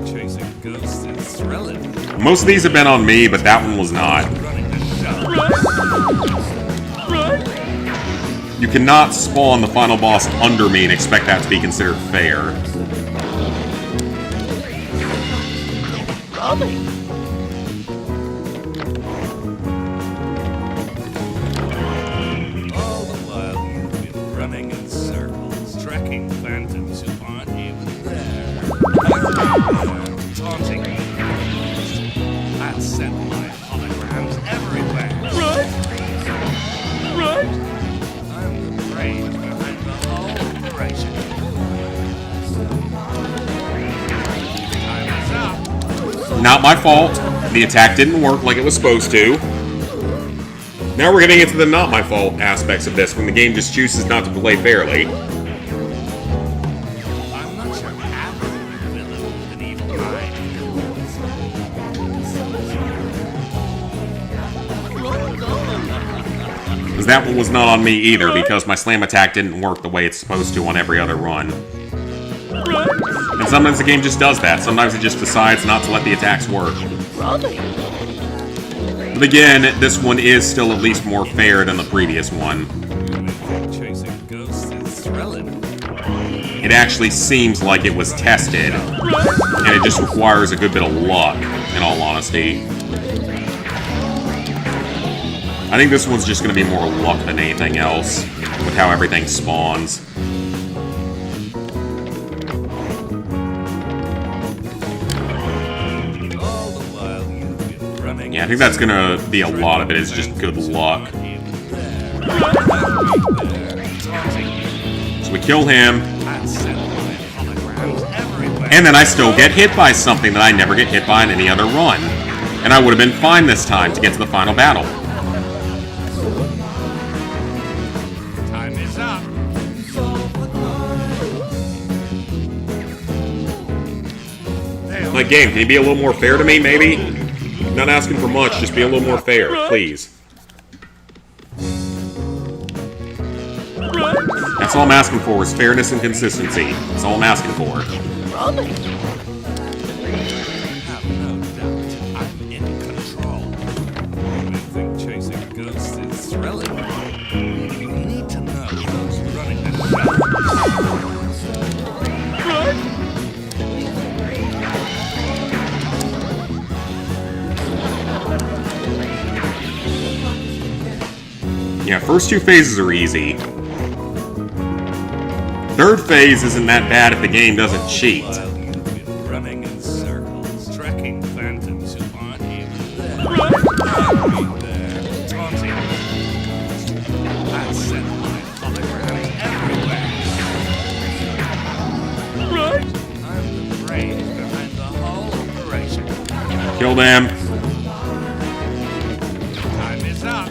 Chasing ghosts is thrilling. Most of these have been on me, but that one was not. You cannot spawn the final boss under me and expect that to be considered fair. All the while you've been running in circles, tracking phantoms who aren't even there. Taunting me. I'll send my holograms everywhere. Right. I'm the brain behind the whole operation. Time is up. Not my fault. The attack didn't work like it was supposed to. Now we're getting into the not my fault aspects of this, when the game just chooses not to play fairly. I'm not sure I'm a villain with an evil mind. Because that one was not on me either, because my slam attack didn't work the way it's supposed to on every other run. And sometimes the game just does that. Sometimes it just decides not to let the attacks work. But again, this one is still at least more fair than the previous one. Chasing ghosts is thrilling. It actually seems like it was tested, and it just requires a good bit of luck, in all honesty. I think this one's just going to be more luck than anything else, with how everything spawns. Yeah, I think that's gonna be a lot of it, is just good luck. So we kill him. And then I still get hit by something that I never get hit by in any other run. And I would have been fine this time to get to the final battle. Time is up. Like, game, can you be a little more fair to me, maybe? Not asking for much, just be a little more fair, please. That's all I'm asking for, is fairness and consistency. That's all I'm asking for. Have no doubt, I'm in control. You think chasing ghosts is thrilling? You need to know who's running the Yeah, first two phases are easy. Third phase isn't that bad if the game doesn't cheat. running in circles, tracking phantoms who aren't even there. Taunting. I sent my holograms everywhere. Right? I'm the brain behind the whole operation. Kill them. Time is up.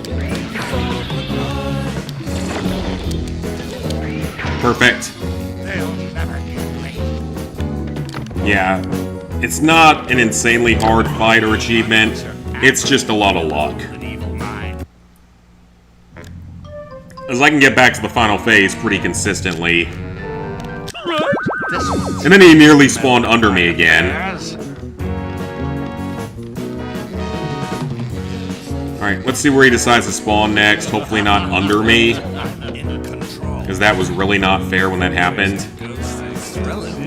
Perfect. They'll never get me. Yeah. It's not an insanely hard fight or achievement. It's just a lot of luck. As I can get back to the final phase pretty consistently. And then he nearly spawned under me again. Alright, let's see where he decides to spawn next. Hopefully not under me. Because that was really not fair when that happened.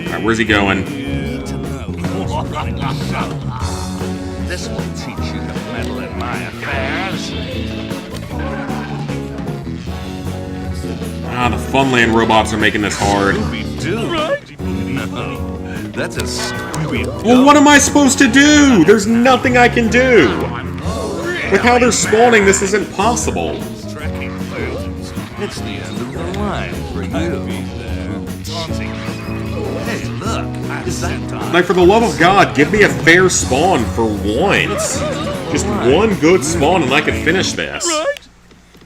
Alright, where's he going? This will teach you to meddle in my affairs. Ah, the Funland robots are making this hard. No, that's a Scooby. Well, what am I supposed to do? There's nothing I can do. With how they're spawning, this isn't possible. It's the end of the line for you. Hey, look, is that Like, for the love of God, give me a fair spawn for once. Just one good spawn and I can finish this.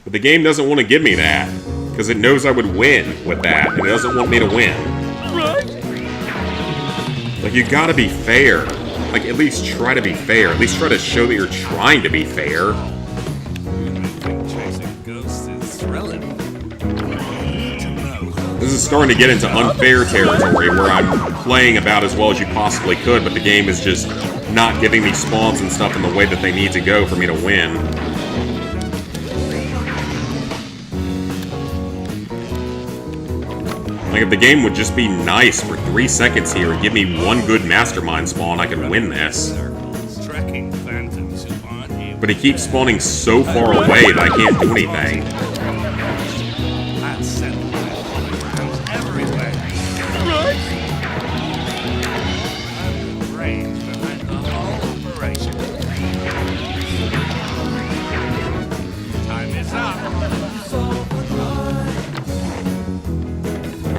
But the game doesn't want to give me that. Because it knows I would win with that, and it doesn't want me to win. Like, you gotta be fair. Like, at least try to be fair. At least try to show that you're trying to be fair. Chasing ghosts is thrilling. This is starting to get into unfair territory where I'm playing about as well as you possibly could, but the game is just not giving me spawns and stuff in the way that they need to go for me to win. Like, if the game would just be nice for 3 seconds here and give me one good mastermind spawn, I could win this. But he keeps spawning so far away that I can't do anything.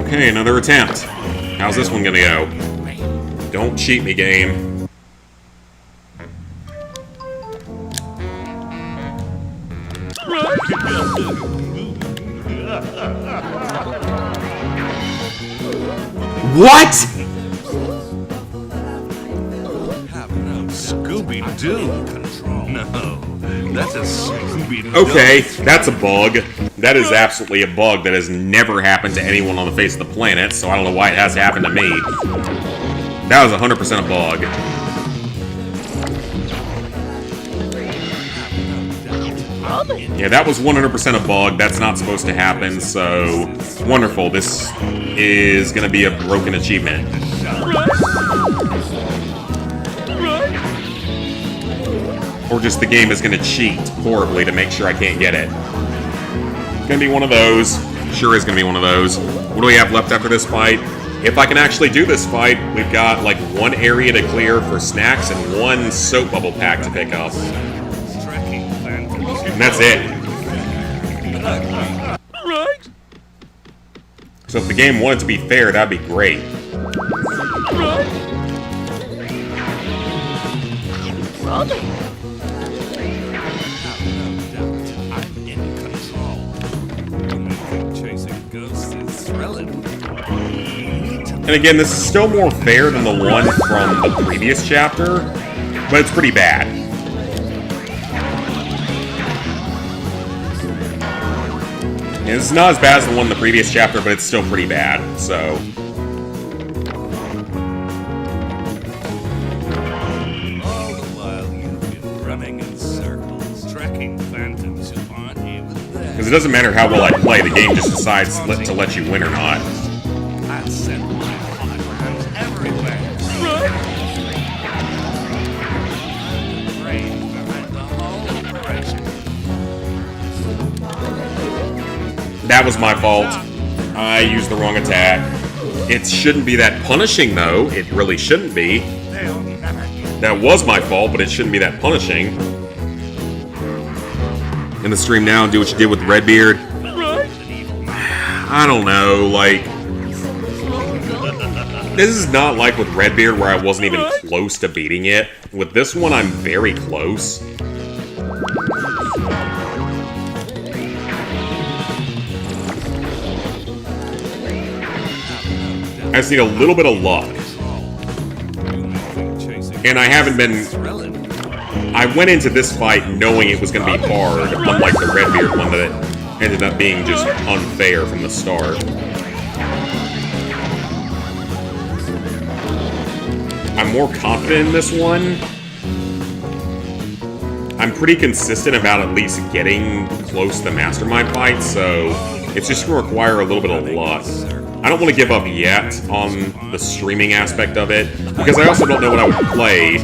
Okay, another attempt. How's this one gonna go? Don't cheat me, game. What? Scooby-Doo control. No, that's a Scooby-Doo. Okay, that's a bug. That is absolutely a bug that has never happened to anyone on the face of the planet, so I don't know why it has happened to me. That was 100% a bug. Yeah, that was 100% a bug. That's not supposed to happen, so wonderful. This is going to be a broken achievement. Or just the game is going to cheat horribly to make sure I can't get it. Gonna be one of those. Sure is gonna be one of those. What do we have left after this fight? If I can actually do this fight, we've got like one area to clear for snacks and one soap bubble pack to pick up. And that's it. So if the game wanted to be fair, that'd be great. And again, this is still more fair than the one from the previous chapter, but it's pretty bad. And it's not as bad as the one in the previous chapter, but it's still pretty bad, so... All the while you've been running in circles, tracking phantoms who aren't even there. Because it doesn't matter how well I play, the game just decides to let you win or not. I sent my holograms everywhere. Brains behind the whole operation. That was my fault. I used the wrong attack. It shouldn't be that punishing, though. It really shouldn't be. That was my fault, but it shouldn't be that punishing. In the stream now and do what you did with Redbeard. I don't know, like... This is not like with Redbeard where I wasn't even close to beating it. With this one, I'm very close. I just need a little bit of luck. And I haven't been... I went into this fight knowing it was going to be hard, unlike the Redbeard one that ended up being just unfair from the start. I'm more confident in this one. I'm pretty consistent about at least getting close to the Mastermind fight, so it's just going to require a little bit of luck. I don't want to give up yet on the streaming aspect of it, because I also don't know what I would play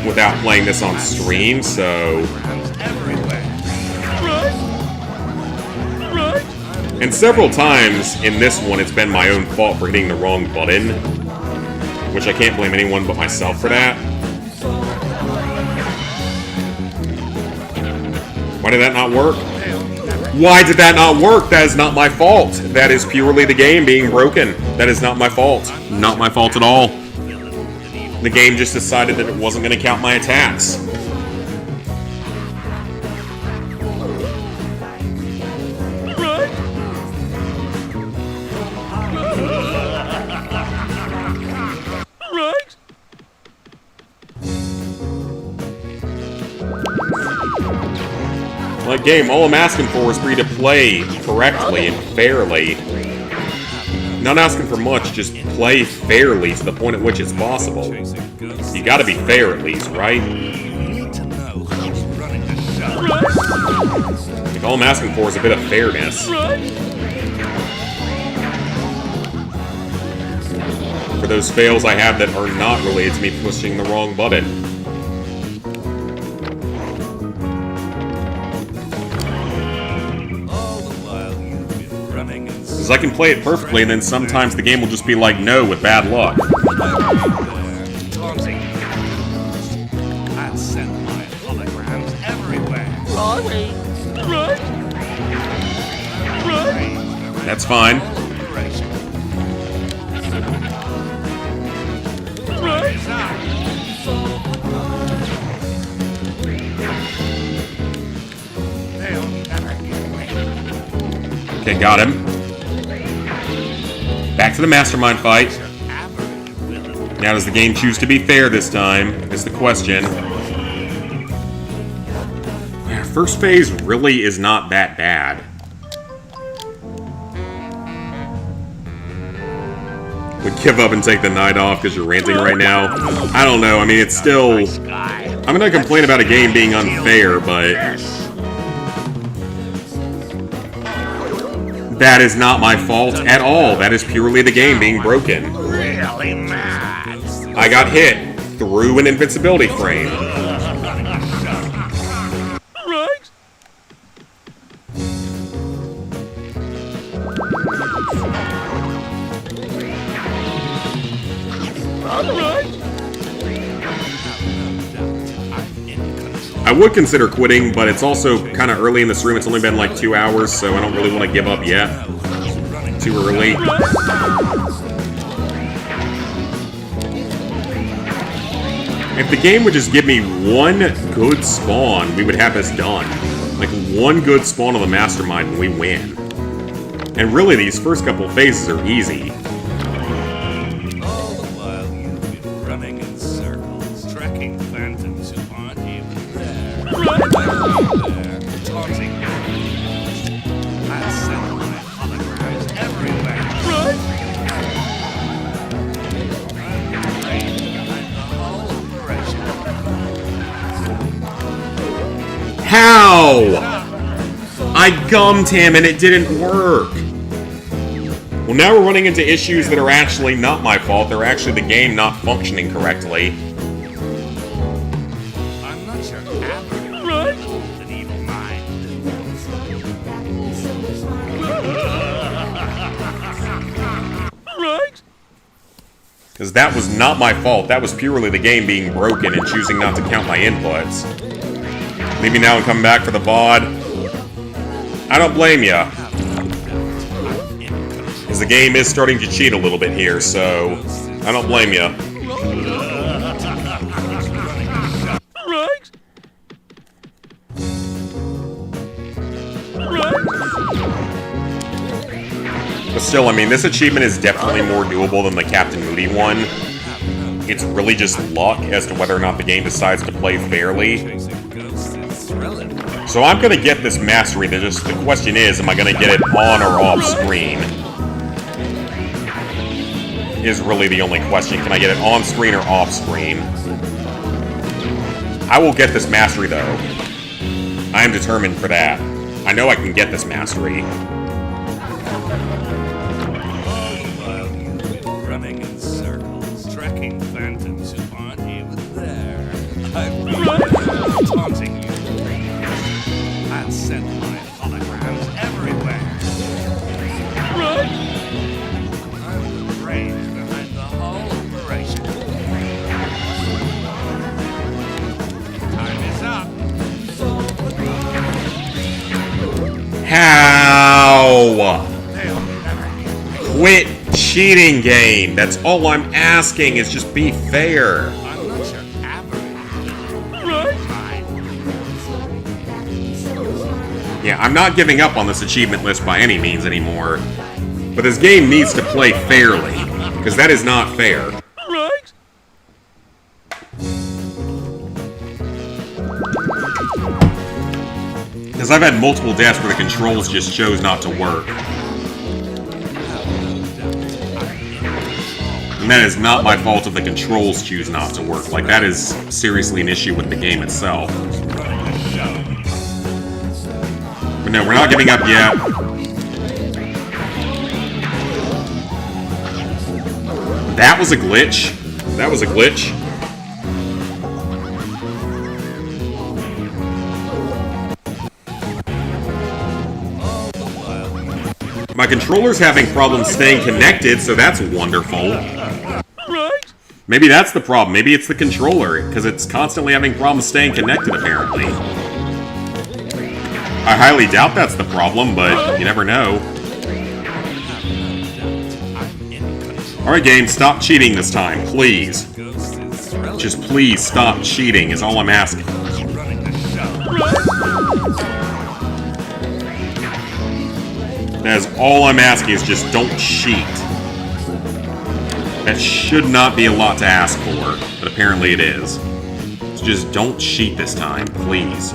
without playing this on stream, so... And several times in this one, it's been my own fault for hitting the wrong button, which I can't blame anyone but myself for that. Why did that not work? Why did that not work? That is not my fault. That is purely the game being broken. That is not my fault. Not my fault at all. The game just decided that it wasn't going to count my attacks. Like, game, all I'm asking for is for you to play correctly and fairly. Not asking for much, just play fairly to the point at which it's possible. You gotta be fair at least, right? Like, all I'm asking for is a bit of fairness. For those fails I have that are not related to me pushing the wrong button. Because I can play it perfectly, and then sometimes the game will just be like, no, with bad luck. I'll send my holograms everywhere. That's fine. Okay, got him. Back to the Mastermind fight. Now, does the game choose to be fair this time? Is the question. First phase really is not that bad. Would give up and take the night off because you're ranting right now? I don't know. I mean, it's still... I'm gonna complain about a game being unfair, but... That is not my fault at all. That is purely the game being broken. Really mad. I got hit through an invincibility frame. I would consider quitting, but it's also kind of early in this room. It's only been like 2 hours, so I don't really want to give up yet. Too early. If the game would just give me one good spawn, we would have this done. Like, one good spawn on the Mastermind and we win. And really, these first couple phases are easy. All the while you've been running in circles, tracking phantoms who aren't even there. Taunting enemies. I'll send my holograms everywhere. I'm the brain behind the whole operation. How? I gummed him and it didn't work. Well, now we're running into issues that are actually not my fault. They're actually the game not functioning correctly. I'm not sure Aberrant holds an evil mind. Because that was not my fault. That was purely the game being broken and choosing not to count my inputs. Maybe now I'm coming back for the VOD. I don't blame ya. Because the game is starting to cheat a little bit here, so I don't blame ya. But still, I mean, this achievement is definitely more doable than the Captain Moody one. it's really just luck as to whether or not the game decides to play fairly. Chasing ghosts is thrilling. So I'm gonna get this mastery. The question is, am I gonna get it on or off screen? Is really the only question. Can I get it on screen or off screen? I will get this mastery though. I am determined for that. I know I can get this mastery. Running in circles, tracking phantoms who aren't even there. I'm taunting you. I'll send my holograms everywhere. I'm the brain behind the whole operation. Time is up. How? Quit cheating, game. That's all I'm asking, is just be fair. I'm not your average. Yeah, I'm not giving up on this achievement list by any means anymore. But this game needs to play fairly, because that is not fair. Because I've had multiple deaths where the controls just chose not to work. And that is not my fault if the controls choose not to work. Like, that is seriously an issue with the game itself. But no, we're not giving up yet. That was a glitch. That was a glitch. My controller's having problems staying connected, so that's wonderful. Maybe that's the problem. Maybe it's the controller, because it's constantly having problems staying connected, apparently. I highly doubt that's the problem, but you never know. Alright, game, stop cheating this time, please. Just please stop cheating, is all I'm asking. That's all I'm asking, is just don't cheat. That should not be a lot to ask for, but apparently it is. So just don't cheat this time, please.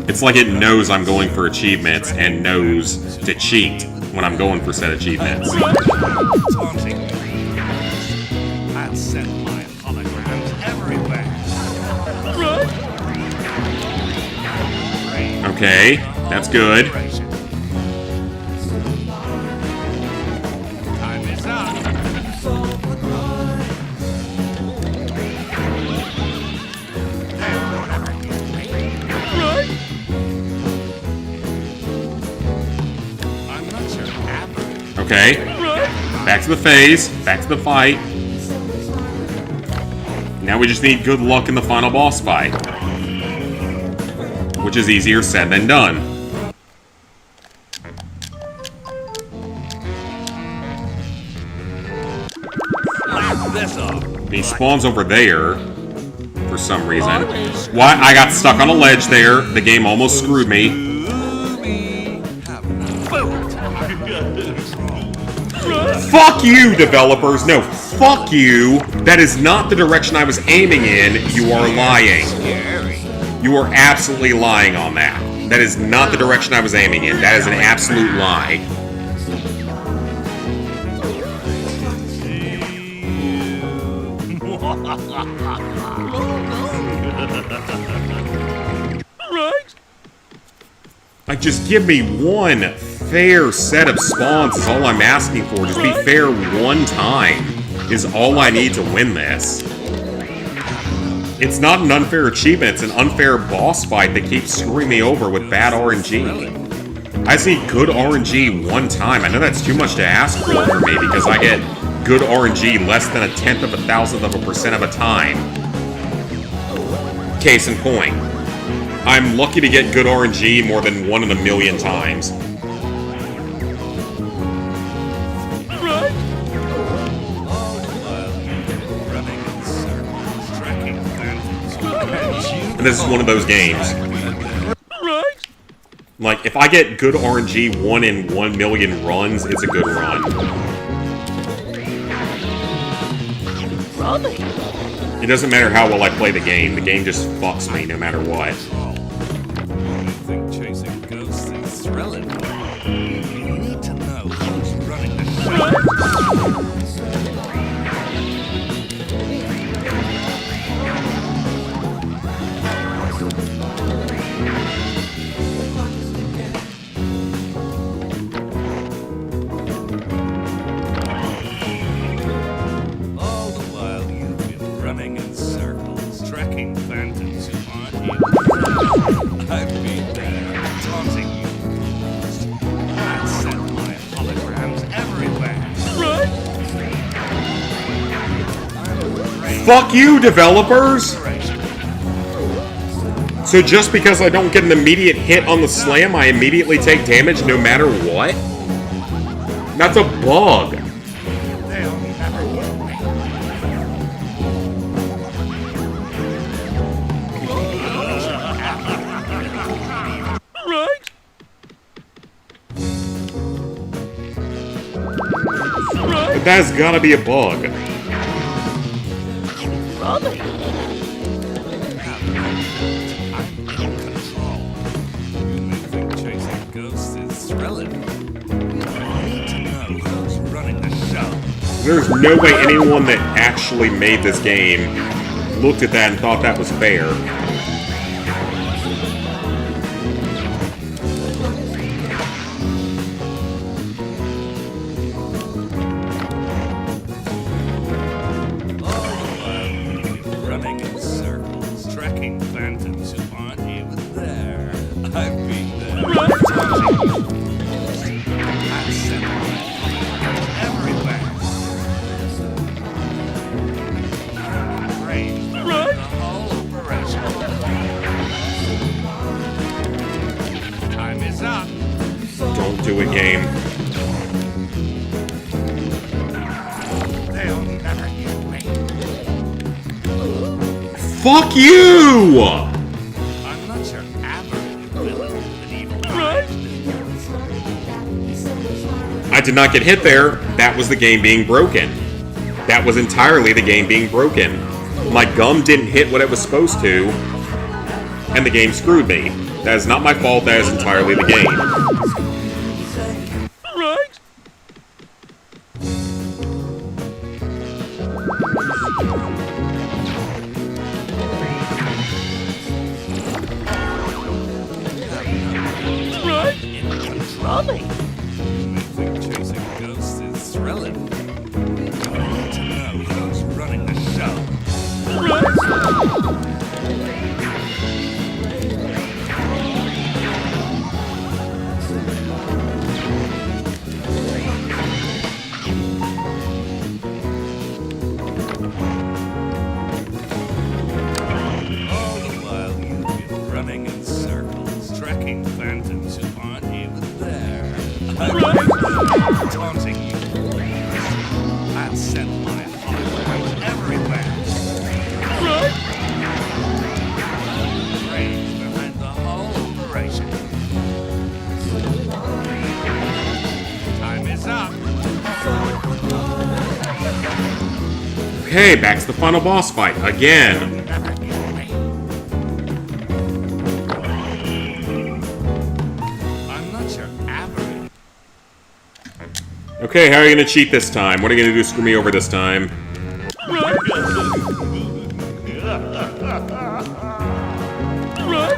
It's like it knows I'm going for achievements and knows to cheat when I'm going for said achievements. I'll send my holograms everywhere. Okay, that's good. Time is up. I'm not your average. Okay. Back to the phase. Back to the fight. Now we just need good luck in the final boss fight. Which is easier said than done. Laugh this off. He spawns over there for some reason. Why? I got stuck on a ledge there. The game almost screwed me. Fuck you, developers! No, fuck you! That is not the direction I was aiming in. You are lying. You are absolutely lying on that. That is not the direction I was aiming in. That is an absolute lie. Like, just give me one fair set of spawns is all I'm asking for. Just be fair one time is all I need to win this. It's not an unfair achievement, it's an unfair boss fight that keeps screwing me over with bad RNG. I see good RNG one time. I know that's too much to ask for me because I get good RNG less than 0.1% of a time. Case in point. I'm lucky to get good RNG more than 1 in a million times. And this is one of those games. Like, if I get good RNG 1 in 1 million runs, it's a good run. Rummy. It doesn't matter how well I play the game just fucks me no matter what. I think chasing ghosts is thrilling. You need to know who's running the show. All the while you've been running in circles, tracking phantoms who aren't even. I've been there, taunting you. I've sent my holograms everywhere. Fuck you, developers! So just because I don't get an immediate hit on the slam, I immediately take damage no matter what? That's a bug. They'll never get me. But that's gotta be a bug. Rummy. You may think chasing ghosts is thrilling. You need to know who's running the show. There's no way anyone that actually made this game looked at that and thought that was fair. Running in circles, tracking phantoms who aren't even there. I've been there. I've sent my holograms everywhere. Brains behind the whole operation. Time is up. Don't do it, game. They'll never get me. Fuck you! I'm not your average villain with an evil mind. I did not get hit there. That was the game being broken. That was entirely the game being broken. My gum didn't hit what it was supposed to, and the game screwed me. That is not my fault, that is entirely the game. Rummy. You may think chasing ghosts is thrilling. You need to know who's running the show. All the while you've been running in circles, tracking phantoms who aren't even there. I've been taunting you. I've sent my holograms everywhere. Brains behind the whole operation. Time is up. Okay, back to the final boss fight again. I'm not your average. Okay, how are you gonna cheat this time? What are you gonna do to screw me over this time?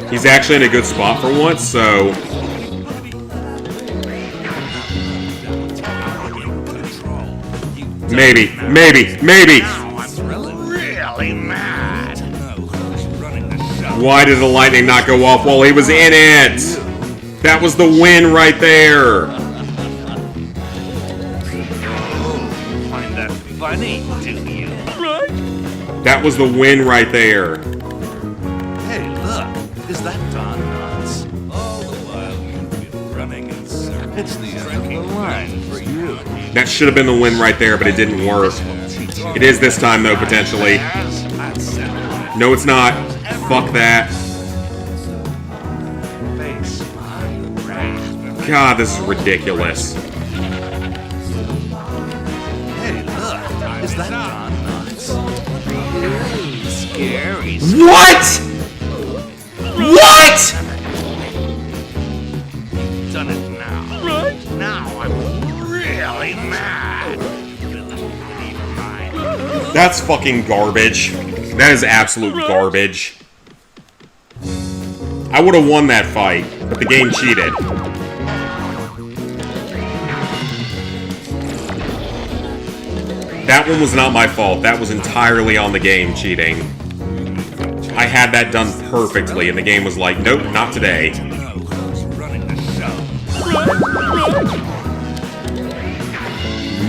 He's actually in a good spot for once, so... Maybe. Now I'm really mad. Why did the lightning not go off while he was in it? That was the win right there. Find that funny, do you? That was the win right there. Hey, look. Is that Don Knotts? All the while you've been running in circles. It's the end of the line for you. That should have been the win right there, but it didn't work. It is this time, though, potentially. No, it's not. Fuck that. God, this is ridiculous. Hey, look. Is that Don Knotts? What? What? Done it now. Right? Now I'm really mad. That's fucking garbage. That is absolute garbage. I would have won that fight, but the game cheated. That one was not my fault. That was entirely on the game cheating. I had that done perfectly, and the game was like, nope, not today.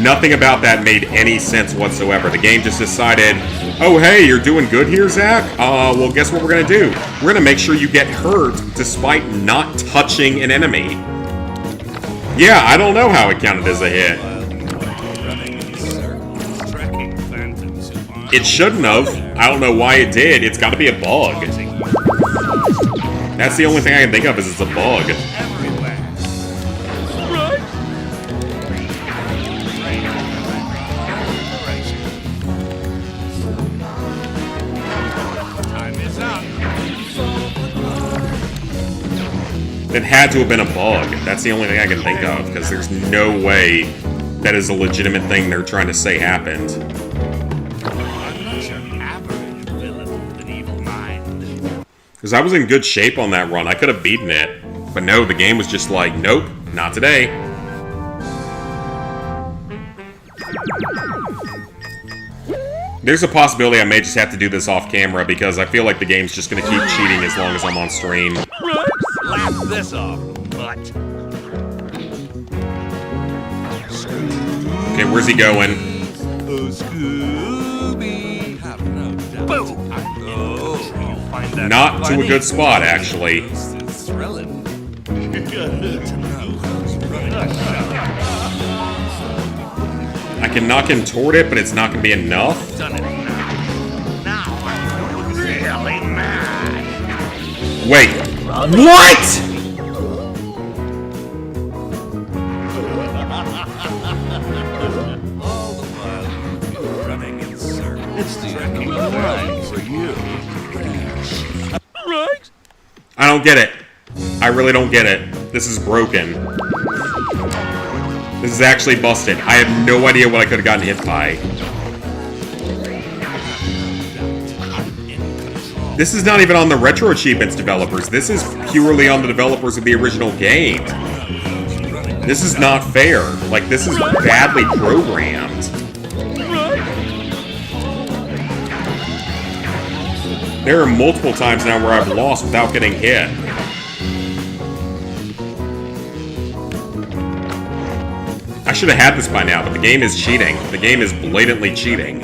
Nothing about that made any sense whatsoever. The game just decided, oh hey, you're doing good here, Zach? Well guess what we're gonna do? We're gonna make sure you get hurt despite not touching an enemy. Yeah, I don't know how it counted as a hit. It shouldn't have. I don't know why it did. It's gotta be a bug. That's the only thing I can think of is it's a bug. It had to have been a bug. That's the only thing I can think of, because there's no way that is a legitimate thing they're trying to say happened. Because I was in good shape on that run. I could have beaten it. But no, the game was just like, nope, not today. There's a possibility I may just have to do this off camera, because I feel like the game's just going to keep cheating as long as I'm on stream. Slap this off, butt. Okay, where's he going? Oh, Scooby. Have no doubt. Boo! Oh, you find that Not to a funny? good spot, actually. It's thrilling. Good to know who's running the show. I can knock him toward it, but it's not going to be enough. Done it now. Now I'm really mad. Wait. What?! All the while, you're running in circles. It's the tracking line for you. Right? I don't get it. I really don't get it. This is broken. This is actually busted. I have no idea what I could have gotten hit by. This is not even on the Retro Achievements developers. This is purely on the developers of the original game. This is not fair. Like, this is badly programmed. There are multiple times now where I've lost without getting hit. I should have had this by now, but the game is cheating. The game is blatantly cheating.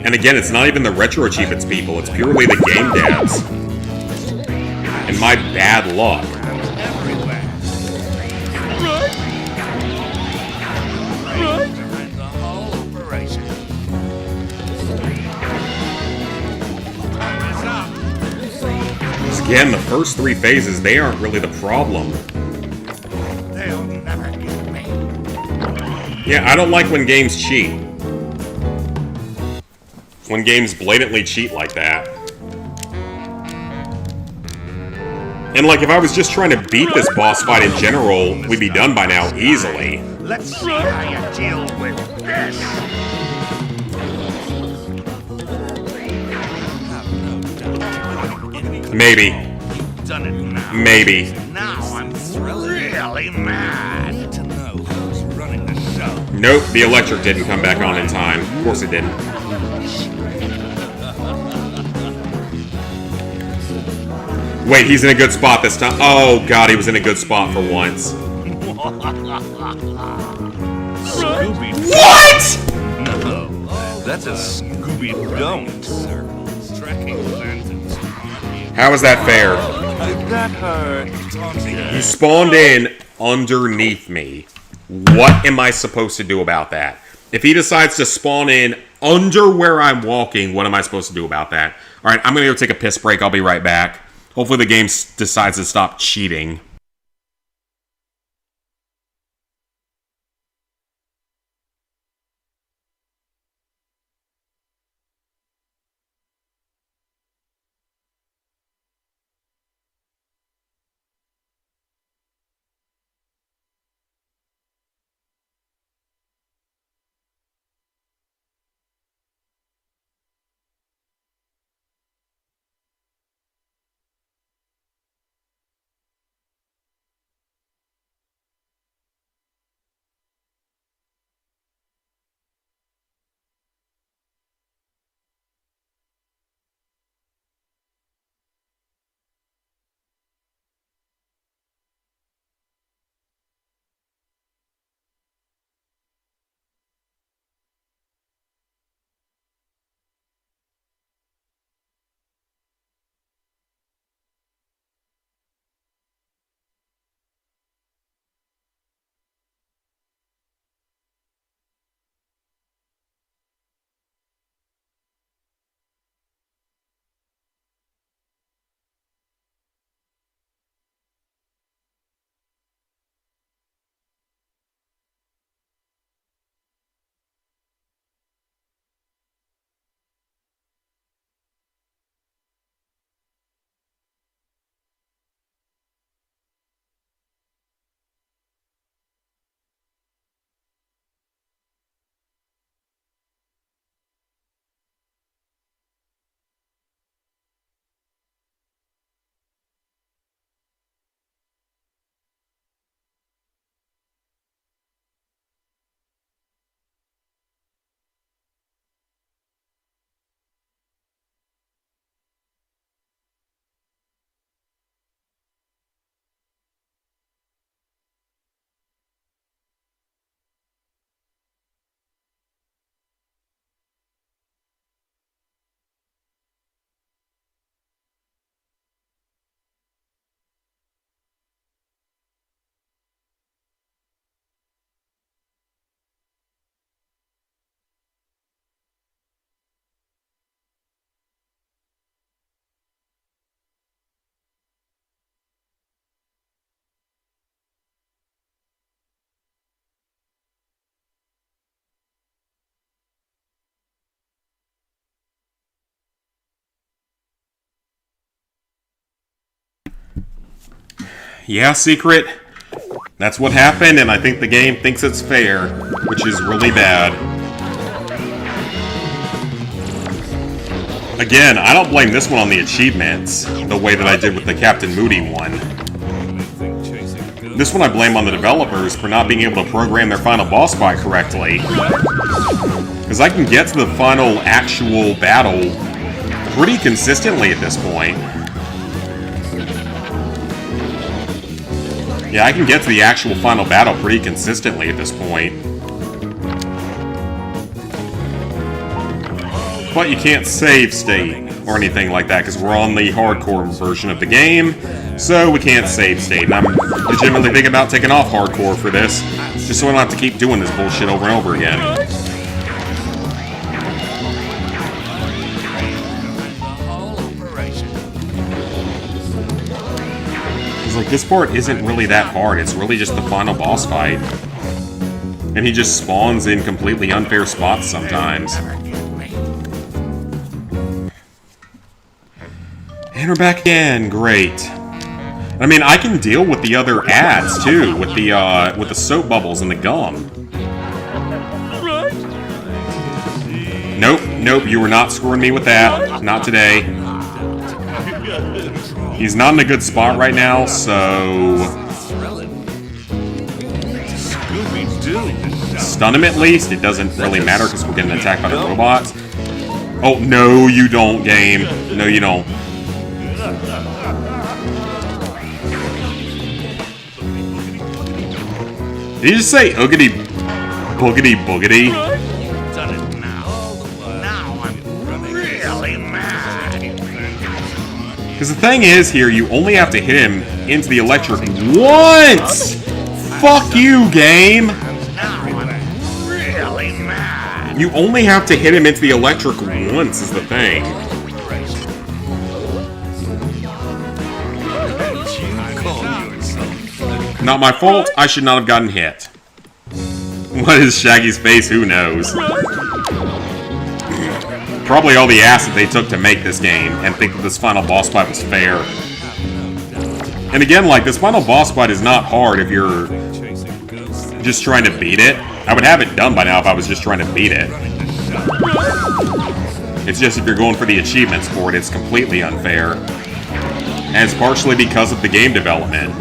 And again, it's not even the Retro Achievements people, it's purely the game devs. And my bad luck. Because again, the first three phases, they aren't really the problem. They'll never get me. Yeah, I don't like when games cheat. When games blatantly cheat like that. And like, if I was just trying to beat this boss fight in general, we'd be done by now easily. Let's see how you deal with this. Maybe. Done it now. Maybe. Now I'm really mad. To know who's running the show. Nope, the electric didn't come back on in time. Of course it didn't. Wait, he's in a good spot this time. Oh god, he was in a good spot for once. Scooby. What?! No, that's a Scooby don't. How is that fair? Did that hurt? You spawned in underneath me. What am I supposed to do about that? If he decides to spawn in under where I'm walking, what am I supposed to do about that? Alright, I'm gonna go take a piss break. I'll be right back. Hopefully the game decides to stop cheating. Yeah, Secret. That's what happened, and I think the game thinks it's fair, which is really bad. Again, I don't blame this one on the achievements, the way that I did with the Captain Moody one. This one I blame on the developers for not being able to program their final boss fight correctly. Because I can get to the final actual battle pretty consistently at this point. Yeah, I can get to the actual final battle pretty consistently at this point. But you can't save state or anything like that because we're on the hardcore version of the game, so we can't save state. And I'm legitimately thinking about taking off hardcore for this, just so I don't have to keep doing this bullshit over and over again. It's like, this part isn't really that hard, it's really just the final boss fight. And he just spawns in completely unfair spots sometimes. And we're back again, great. I mean, I can deal with the other ads too, with the soap bubbles and the gum. Nope, you were not screwing me with that. Not today. He's not in a good spot right now, so... Stun him at least. It doesn't really matter because we're getting attacked by the robots. Oh, no, you don't, game. No, you don't. Did you just say oogity boogity boogity? Done it now. Now I'm really mad. Because the thing is here, you only have to hit him into the electric once! Fuck you, game! Now I'm really mad. You only have to hit him into the electric once is the thing. Not my fault, I should not have gotten hit. What is Shaggy's face? Who knows? Probably all the acid they took to make this game, and think that this final boss fight was fair. And again, like, this final boss fight is not hard if you're just trying to beat it. I would have it done by now if I was just trying to beat it. It's just if you're going for the achievements for it, it's completely unfair. And it's partially because of the game development.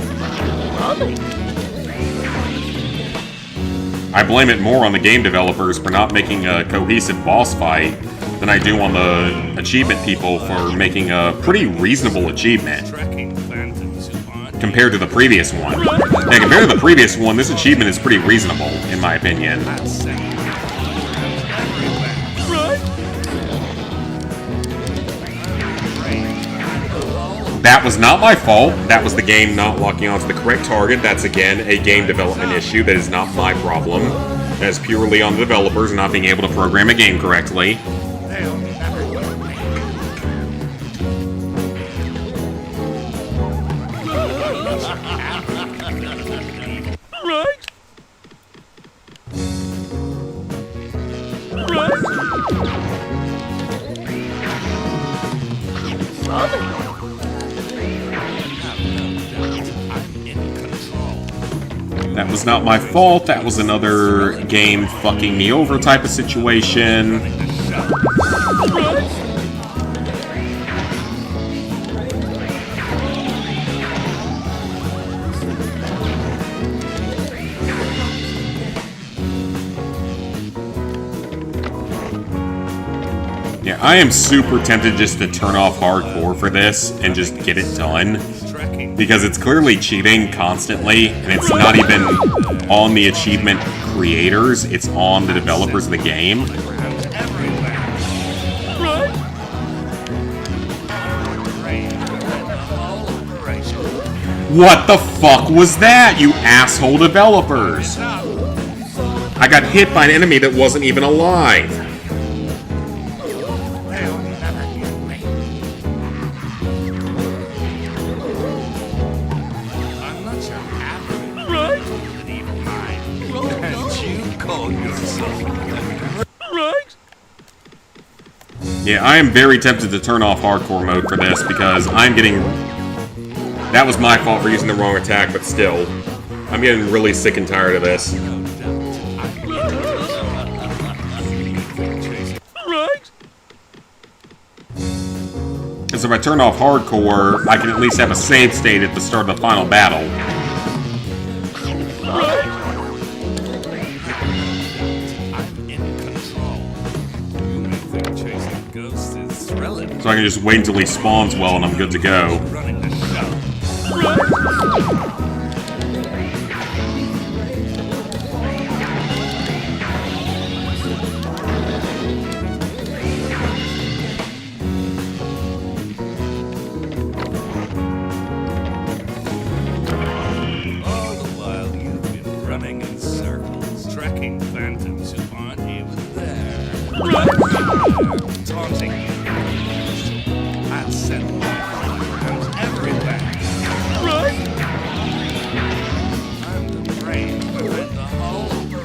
I blame it more on the game developers for not making a cohesive boss fight than I do on the achievement people for making a pretty reasonable achievement. Compared to the previous one. Yeah, compared to the previous one, this achievement is pretty reasonable, in my opinion. That was not my fault. That was the game not locking onto the correct target. That's, again, a game development issue. That is not my problem. That is purely on the developers not being able to program a game correctly. That was not my fault. That was another game fucking me over type of situation. Yeah, I am super tempted just to turn off hardcore for this and just get it done. Because it's clearly cheating constantly, and it's not even on the achievement creators, it's on the developers of the game. What the fuck was that, you asshole developers? I got hit by an enemy that wasn't even alive. Yeah, I am very tempted to turn off hardcore mode for this because I'm getting That was my fault for using the wrong attack, but still. I'm getting really sick and tired of this. Because if I turn off hardcore, I can at least have a save state at the start of the final battle. So I can just wait until he spawns well and I'm good to go.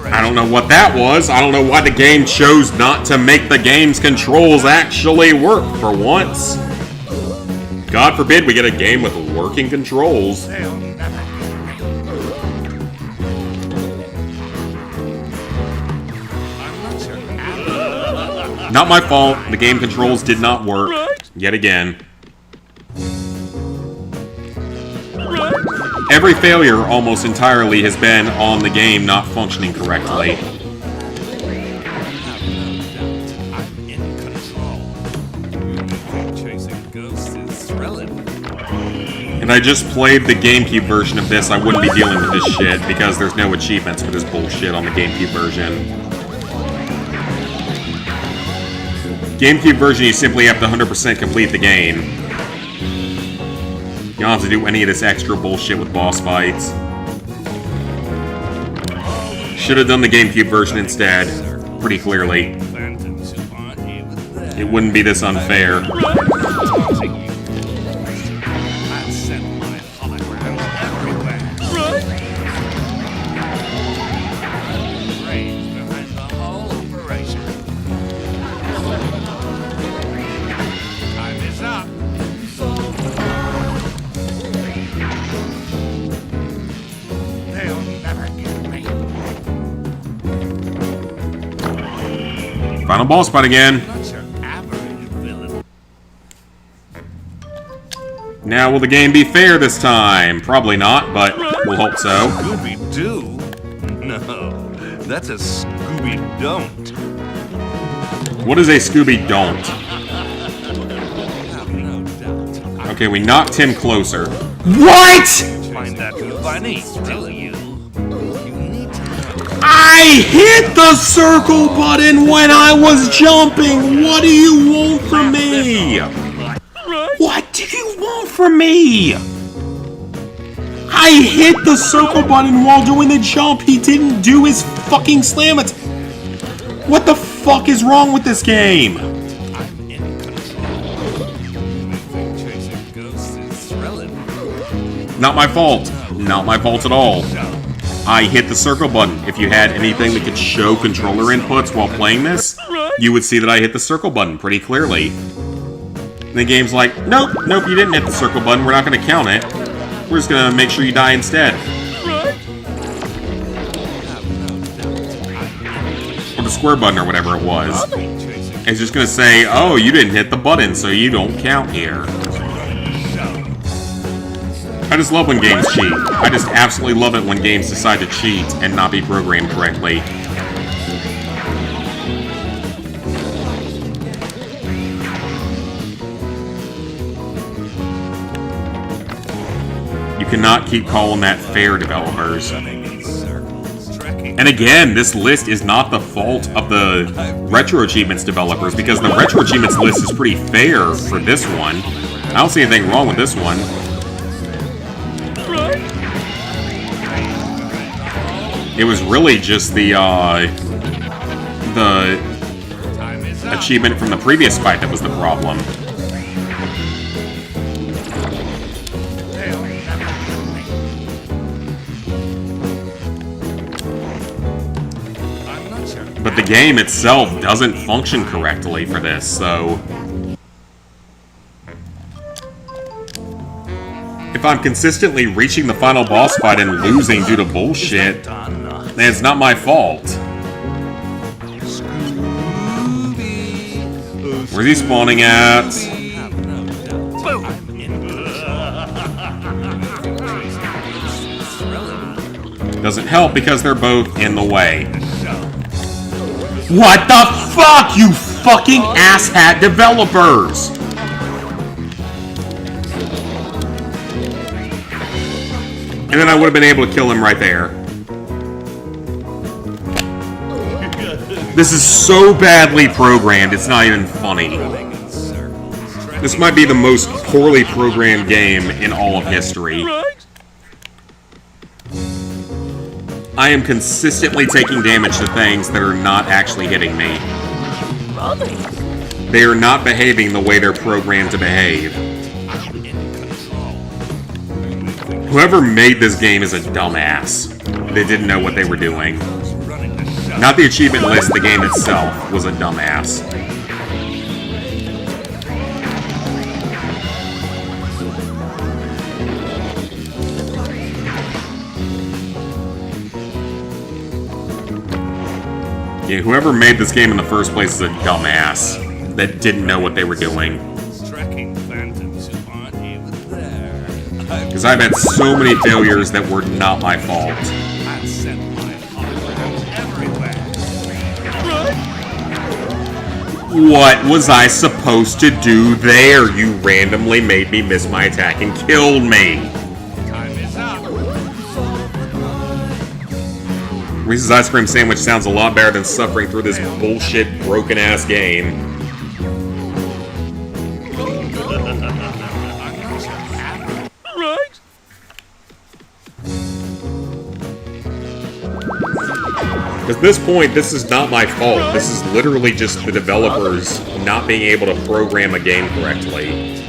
I don't know what that was. I don't know why the game chose not to make the game's controls actually work for once. God forbid we get a game with working controls. Not my fault. The game controls did not work. Yet again. Every failure almost entirely has been on the game not functioning correctly. If I just played the GameCube version of this, I wouldn't be dealing with this shit because there's no achievements for this bullshit on the GameCube version. GameCube version, you simply have to 100% complete the game. You don't have to do any of this extra bullshit with boss fights. Should have done the GameCube version instead, pretty clearly. It wouldn't be this unfair. Final boss fight again. Now, will the game be fair this time? Probably not, but we'll hope so. Scooby-Doo? No, that's a Scooby-Don't. What is a Scooby-Don't? Okay, we knocked him closer. What?! Find that funny, do you? I hit the circle button when I was jumping! What do you want from me? What do you want from me? I hit the circle button while doing the jump. He didn't do his fucking slam attack. What the fuck is wrong with this game? Not my fault. Not my fault at all. I hit the circle button. If you had anything that could show controller inputs while playing this, you would see that I hit the circle button pretty clearly. And the game's like, nope, you didn't hit the circle button. We're not going to count it. We're just going to make sure you die instead. Or the square button or whatever it was. It's just going to say, oh, you didn't hit the button, so you don't count here. I just love when games cheat. I just absolutely love it when games decide to cheat and not be programmed correctly. You cannot keep calling that fair, developers. And again, this list is not the fault of the Retro Achievements developers, because the Retro Achievements list is pretty fair for this one. I don't see anything wrong with this one. It was really just the achievement from the previous fight that was the problem. But the game itself doesn't function correctly for this, so... If If I'm consistently reaching the final boss fight and losing due to bullshit, then it's not my fault. Where's he spawning at? Doesn't help because they're both in the way. What the fuck, you fucking asshat developers! And then I would have been able to kill him right there. This is so badly programmed, it's not even funny. This might be the most poorly programmed game in all of history. I am consistently taking damage to things that are not actually hitting me. They are not behaving the way they're programmed to behave. Whoever made this game is a dumbass. They didn't know what they were doing. Not the achievement list, the game itself was a dumbass. Yeah, whoever made this game in the first place is a dumbass that didn't know what they were doing. Because I've had so many failures that were not my fault. What was I supposed to do there? You randomly made me miss my attack and killed me. Reese's Ice Cream Sandwich sounds a lot better than suffering through this bullshit, broken-ass game. At this point, this is not my fault. This is literally just the developers not being able to program a game correctly.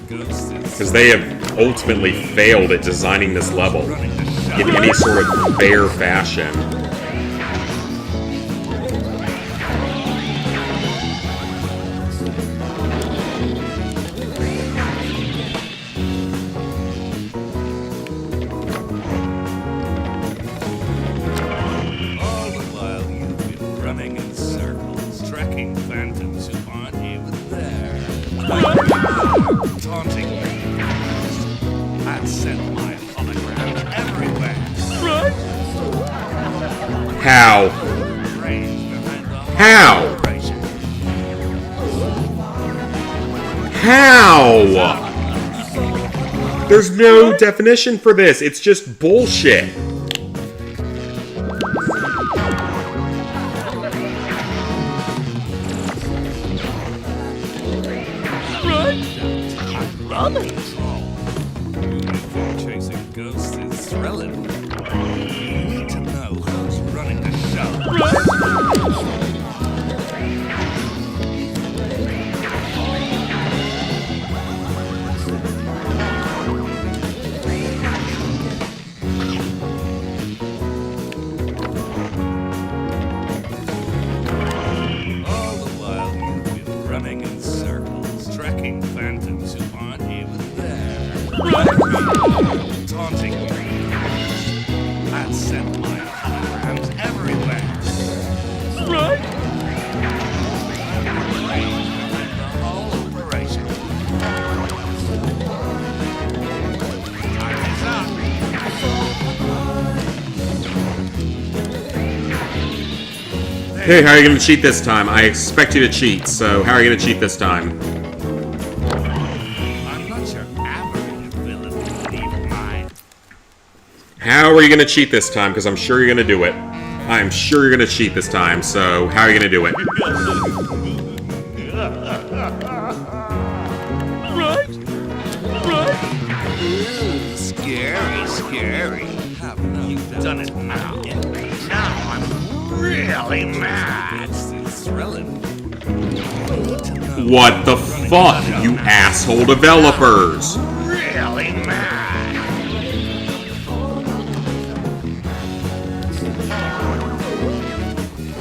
Because they have ultimately failed at designing this level in any sort of fair fashion. How? How? How? There's no definition for this. It's just bullshit. Chasing ghosts is thrilling. You need to know who's running the show. All the while you've been running in circles, tracking phantoms who aren't even there. Taunting you. I've sent my holograms everywhere. Right? The whole operation. Time is up. Hey, how are you going to cheat this time? I expect you to cheat, so how are you going to cheat this time? How are you going to cheat this time? Because I'm sure you're going to do it. I'm sure you're going to cheat this time, so how are you going to do it? Scary, scary. You've done it now. Now I'm really mad. It's thrilling. What the fuck, you asshole developers? Really mad.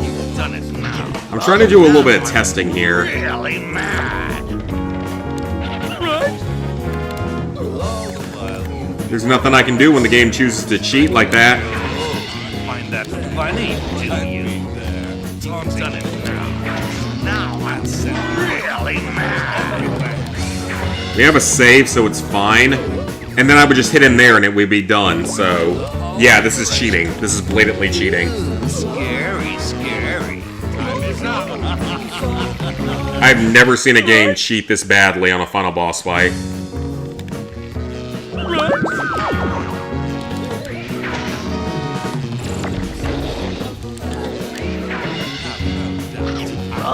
You've done it now. I'm trying to do a little bit of testing here. Really mad. There's nothing I can do when the game chooses to cheat like that. Find that funny, do you? Tom's done it now. Now that's really mad. We have a save, so it's fine. And then I would just hit him there and it would be done, so... Yeah, this is cheating. This is blatantly cheating. Scary, scary. Time is up. I've never seen a game cheat this badly on a final boss fight.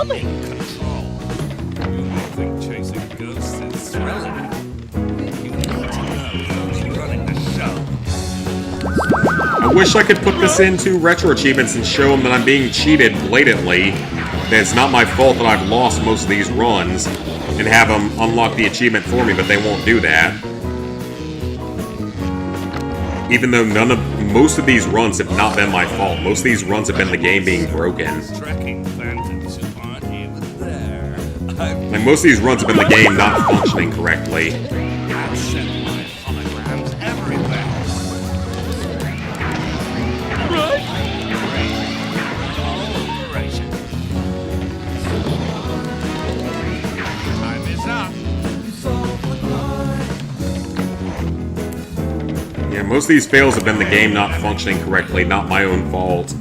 Control. You think chasing ghosts is thrilling? You need to know who's running the show. I wish I could put this into retro achievements and show them that I'm being cheated blatantly. That it's not my fault that I've lost most of these runs, and have them unlock the achievement for me, but they won't do that. Even though most of these runs have not been my fault. Most of these runs have been the game being broken. Tracking phantoms who aren't even there. Like, most of these runs have been the game not functioning correctly. I've sent my holograms everywhere. Operation. Time is up. Yeah, most of these fails have been the game not functioning correctly, not my own fault.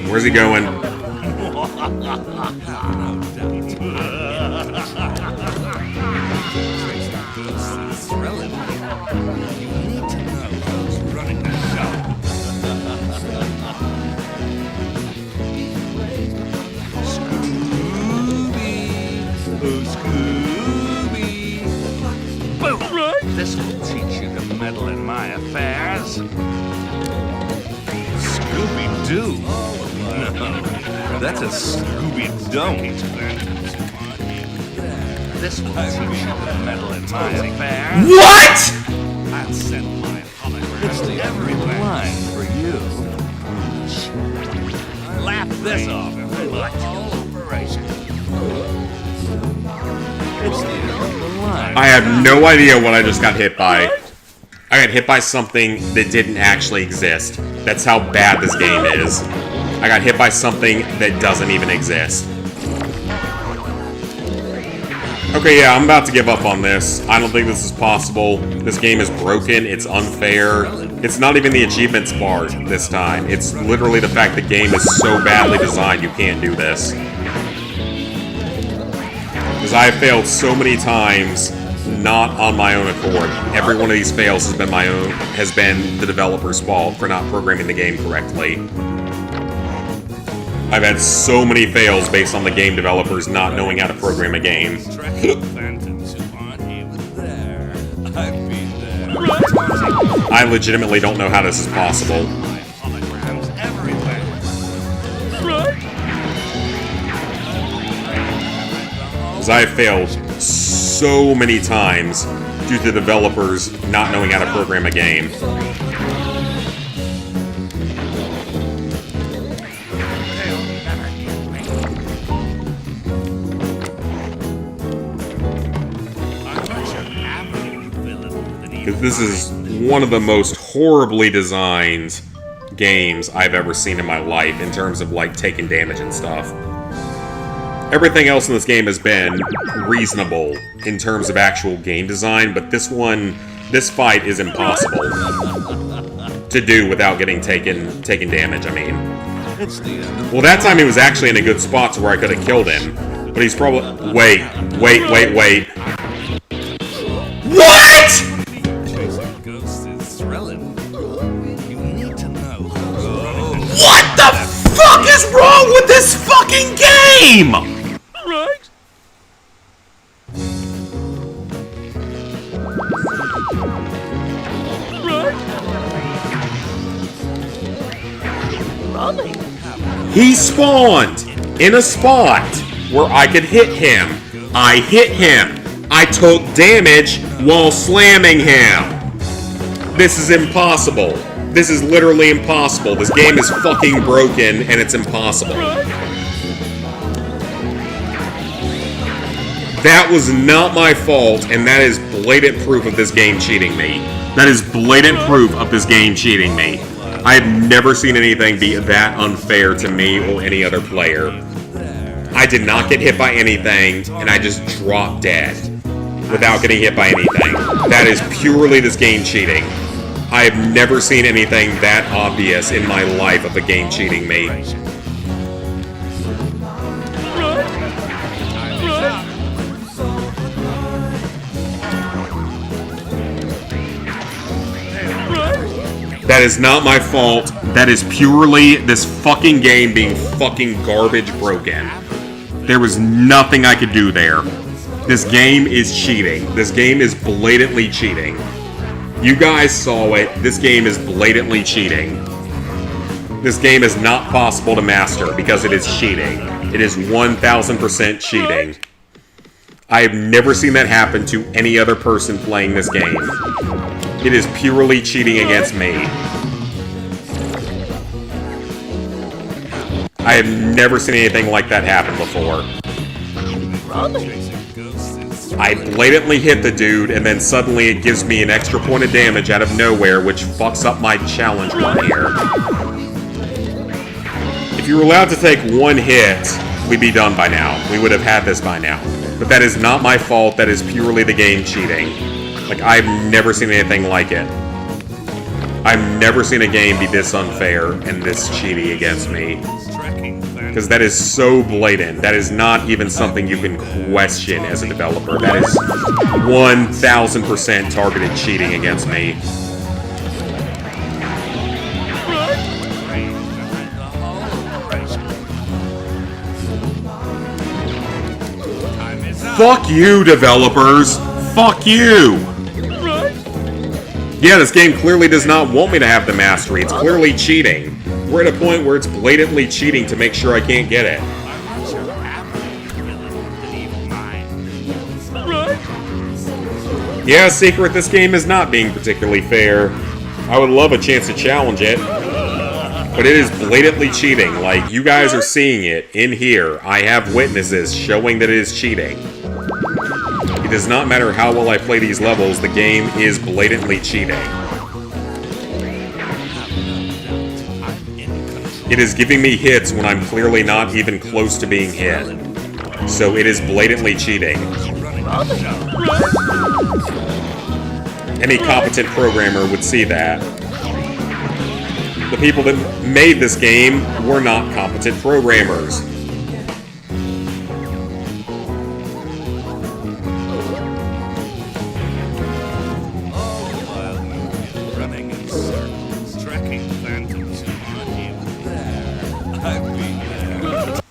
Where's he going? Thrilling. You need to know who's running the show. Scooby. Oh, Scooby. Boom. This will teach you to meddle in my affairs. Scooby-Doo. No, that's a Scooby-Don't. This will teach you to meddle in my affairs. What?! I'll send my holograms everywhere. Line for you. Laugh this off and relax the whole operation. It's the end of the line. I have no idea what I just got hit by. I got hit by something that didn't actually exist. That's how bad this game is. I got hit by something that doesn't even exist. Okay, yeah, I'm about to give up on this. I don't think this is possible. This game is broken. It's unfair. It's not even the achievements part this time. It's literally the fact the game is so badly designed you can't do this. Because I have failed so many times, not on my own accord. Every one of these fails has been the developer's fault for not programming the game correctly. I've had so many fails based on the game developers not knowing how to program a game. I legitimately don't know how this is possible. Because I have failed so many times due to developers not knowing how to program a game. This is one of the most horribly designed games I've ever seen in my life in terms of, like, taking damage and stuff. Everything else in this game has been reasonable in terms of actual game design, but this fight is impossible to do without getting taken damage, I mean. Well, that time he was actually in a good spot to where I could have killed him, but he's probably... Wait. What?! What the fuck is wrong with this fucking game?! Right? He spawned in a spot where I could hit him. I hit him. I took damage while slamming him. This is impossible. This is literally impossible. This game is fucking broken, and it's impossible. That was not my fault, and that is blatant proof of this game cheating me. That is blatant proof of this game cheating me. I have never seen anything be that unfair to me or any other player. I did not get hit by anything, and I just dropped dead without getting hit by anything. That is purely this game cheating. I have never seen anything that obvious in my life of the game cheating me. That is not my fault. That is purely this fucking game being fucking garbage broken. There was nothing I could do there. This game is cheating. This game is blatantly cheating. You guys saw it. This game is blatantly cheating. This game is not possible to master because it is cheating. It is 1000% cheating. I have never seen that happen to any other person playing this game. It is purely cheating against me. I have never seen anything like that happen before. I blatantly hit the dude, and then suddenly it gives me an extra point of damage out of nowhere, which fucks up my challenge run here. If you were allowed to take one hit, we'd be done by now. We would have had this by now. But that is not my fault. That is purely the game cheating. Like, I've never seen anything like it. I've never seen a game be this unfair and this cheaty against me. Because that is so blatant. That is not even something you can question as a developer. That is 1000% targeted cheating against me. Fuck you, developers! Fuck you! Yeah, this game clearly does not want me to have the mastery. It's clearly cheating. We're at a point where it's blatantly cheating to make sure I can't get it. Yeah, Secret, this game is not being particularly fair. I would love a chance to challenge it. But it is blatantly cheating. Like, you guys are seeing it in here. I have witnesses showing that it is cheating. It does not matter how well I play these levels, the game is blatantly cheating. It is giving me hits when I'm clearly not even close to being hit. So it is blatantly cheating. Any competent programmer would see that. The people that made this game were not competent programmers.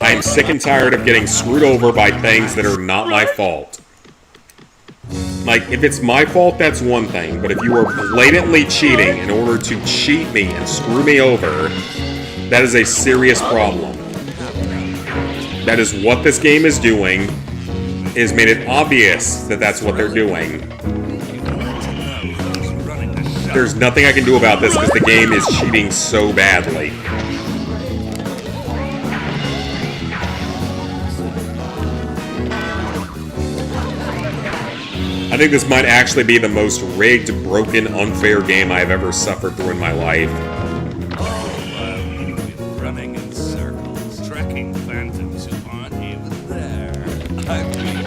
I am sick and tired of getting screwed over by things that are not my fault. Like, if it's my fault, that's one thing, but if you are blatantly cheating in order to cheat me and screw me over, that is a serious problem. That is what this game is doing, is made it obvious that that's what they're doing. There's nothing I can do about this because the game is cheating so badly. I think this might actually be the most rigged, broken, unfair game I've ever suffered through in my life. Running in circles, tracking phantoms who aren't even there. I've been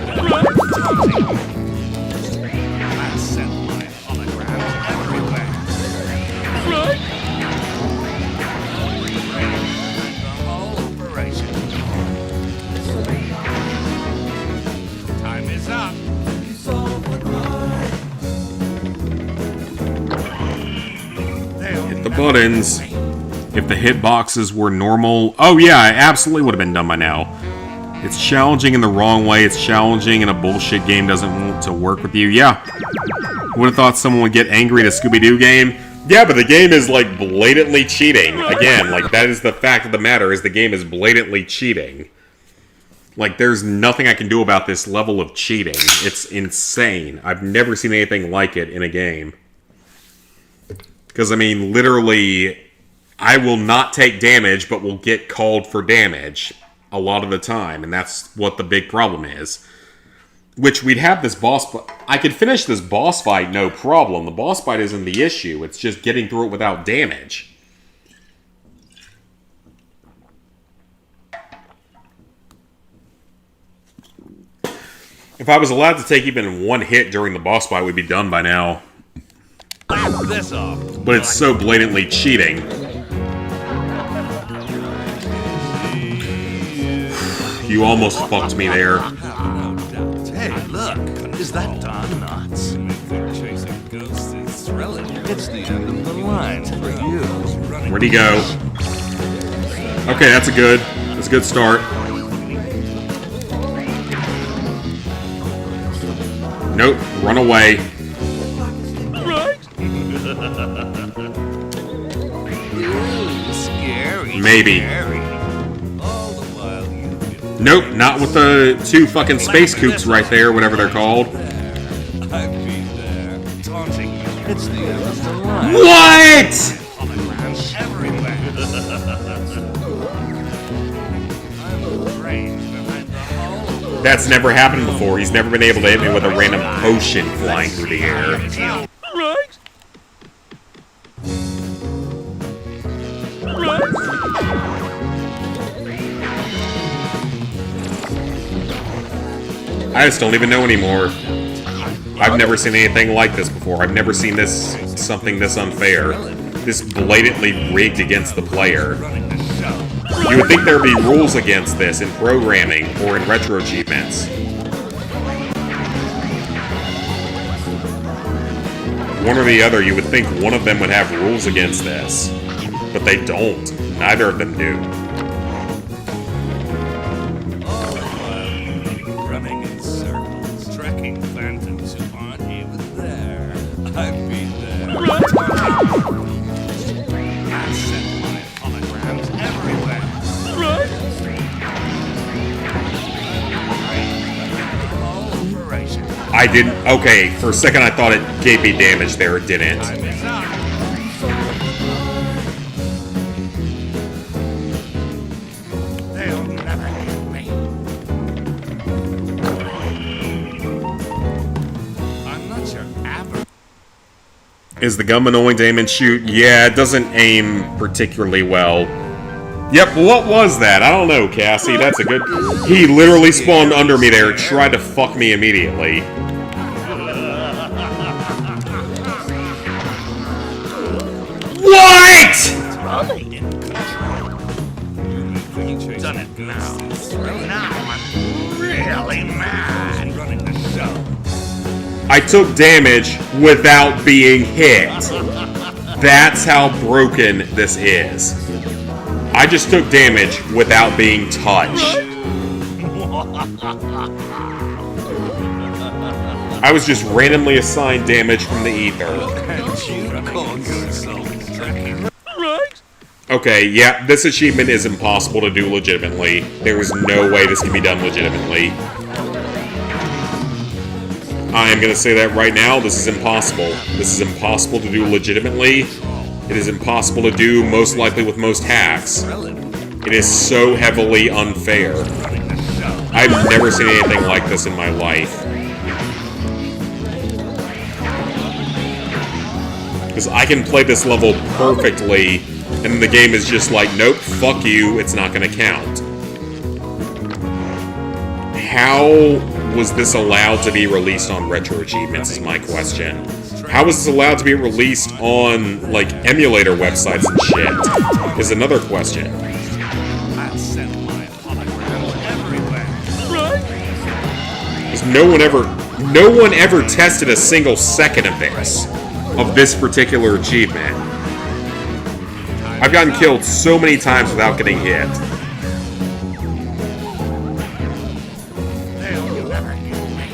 I sent my holograms everywhere. The whole operation. Time is up. Hit the buttons. If the hitboxes were normal... Oh yeah, it absolutely would have been done by now. It's challenging in the wrong way. It's challenging and a bullshit game doesn't want to work with you. Yeah. Would have thought someone would get angry at a Scooby-Doo game. Yeah, but the game is, like, blatantly cheating. Again, like, that is the fact of the matter, is the game is blatantly cheating. Like, there's nothing I can do about this level of cheating. It's insane. I've never seen anything like it in a game. Because, I mean, literally, I will not take damage, but will get called for damage a lot of the time. And that's what the big problem is. Which we'd have this boss fight. I could finish this boss fight, no problem. The boss fight isn't the issue. It's just getting through it without damage. If I was allowed to take even one hit during the boss fight, we'd be done by now. This off. But it's so blatantly cheating. You almost fucked me there. Hey, look, is that Don Knotts? Chasing ghosts is thrilling. It's the end of the line for you. Where'd he go? Okay, that's a good start. Nope, run away. Scary. Maybe. Scary. All the while you get Nope, not with the two fucking space kooks right there, whatever they're called. I've been there, taunting you. It's the end of the line. What? Holograms everywhere. I'm afraid behind the whole. That's never happened before. He's never been able to hit me with a random potion flying through the air. I just don't even know anymore. I've never seen anything like this before. I've never seen something this unfair. This blatantly rigged against the player. You would think there would be rules against this in programming or in retro achievements. One or the other, you would think one of them would have rules against this. But they don't. Neither of them do. Running in circles, tracking phantoms who aren't even there. I've been there. I sent my holograms everywhere. Operation. I didn't... Okay, for a second I thought it gave me damage there. It didn't. They'll never get me. I'm not your average. Is the gun annoying to aim and shoot? Yeah, it doesn't aim particularly well. Yep, what was that? I don't know, Cassie. That's a good... He literally spawned under me there and tried to fuck me immediately. What?! Done it now. Now I'm really mad. Running the show. I took damage without being hit. That's how broken this is. I just took damage without being touched. I was just randomly assigned damage from the ether. Okay, yeah, this achievement is impossible to do legitimately. There is no way this can be done legitimately. I am going to say that right now, this is impossible. This is impossible to do legitimately. It is impossible to do, most likely with most hacks. It is so heavily unfair. I've never seen anything like this in my life. Because I can play this level perfectly, and the game is just like, nope, fuck you, it's not going to count. How was this allowed to be released on retro achievements is my question. How was this allowed to be released on, like, emulator websites and shit? Is another question. I'll send my holograms everywhere. Because no one ever tested a single second of this particular achievement. I've gotten killed so many times without getting hit. They'll never get me.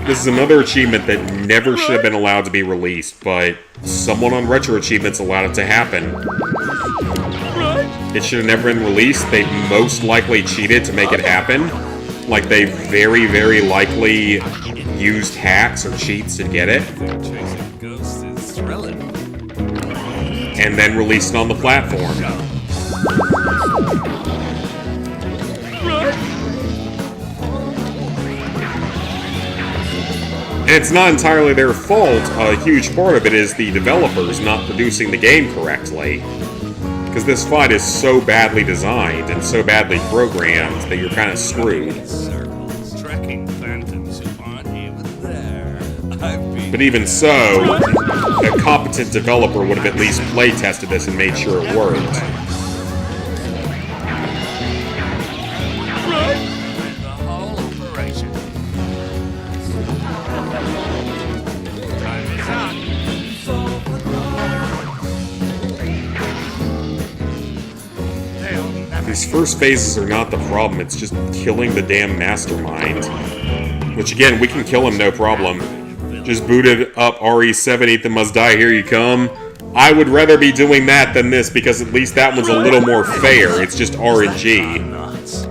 This is another achievement that never should have been allowed to be released, but someone on Retro Achievements allowed it to happen. It should have never been released. They most likely cheated to make it happen. Like, they very, very likely used hacks or cheats to get it, Chasing ghosts is thrilling. and then released it on the platform. And it's not entirely their fault. A huge part of it is the developers not producing the game correctly. Because this fight is so badly designed and so badly programmed that you're kind of screwed. Circles, tracking phantoms who aren't even there. I've been But even so, a competent developer would have at least play tested this and made sure it worked. the whole operation. Time is up. They'll never These first phases are not the problem, it's just killing the damn mastermind. Which again, we can kill him no problem. Just booted up RE7, Ethan Must Die, Here You Come. I would rather be doing that than this because at least that one's a little more fair. It's just RNG. Nuts.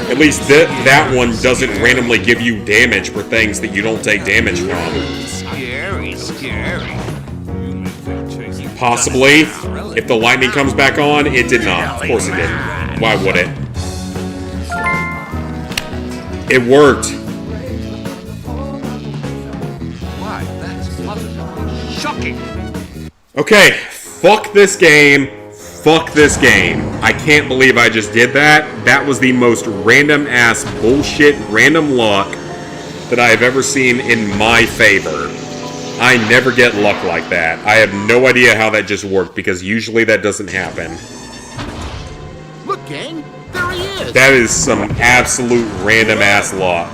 At least that one doesn't randomly give you damage for things that you don't take damage from. Scary, scary. You may think chasing Possibly, if the lightning comes back on, it did not. Of course it didn't. Why would it? It worked. Why, that's positively shocking. Okay, fuck this game. Fuck this game. I can't believe I just did that. That was the most random ass bullshit random luck that I have ever seen in my favor. I never get luck like that. I have no idea how that just worked because usually that doesn't happen. Look, gang, there he is. That is some absolute random ass luck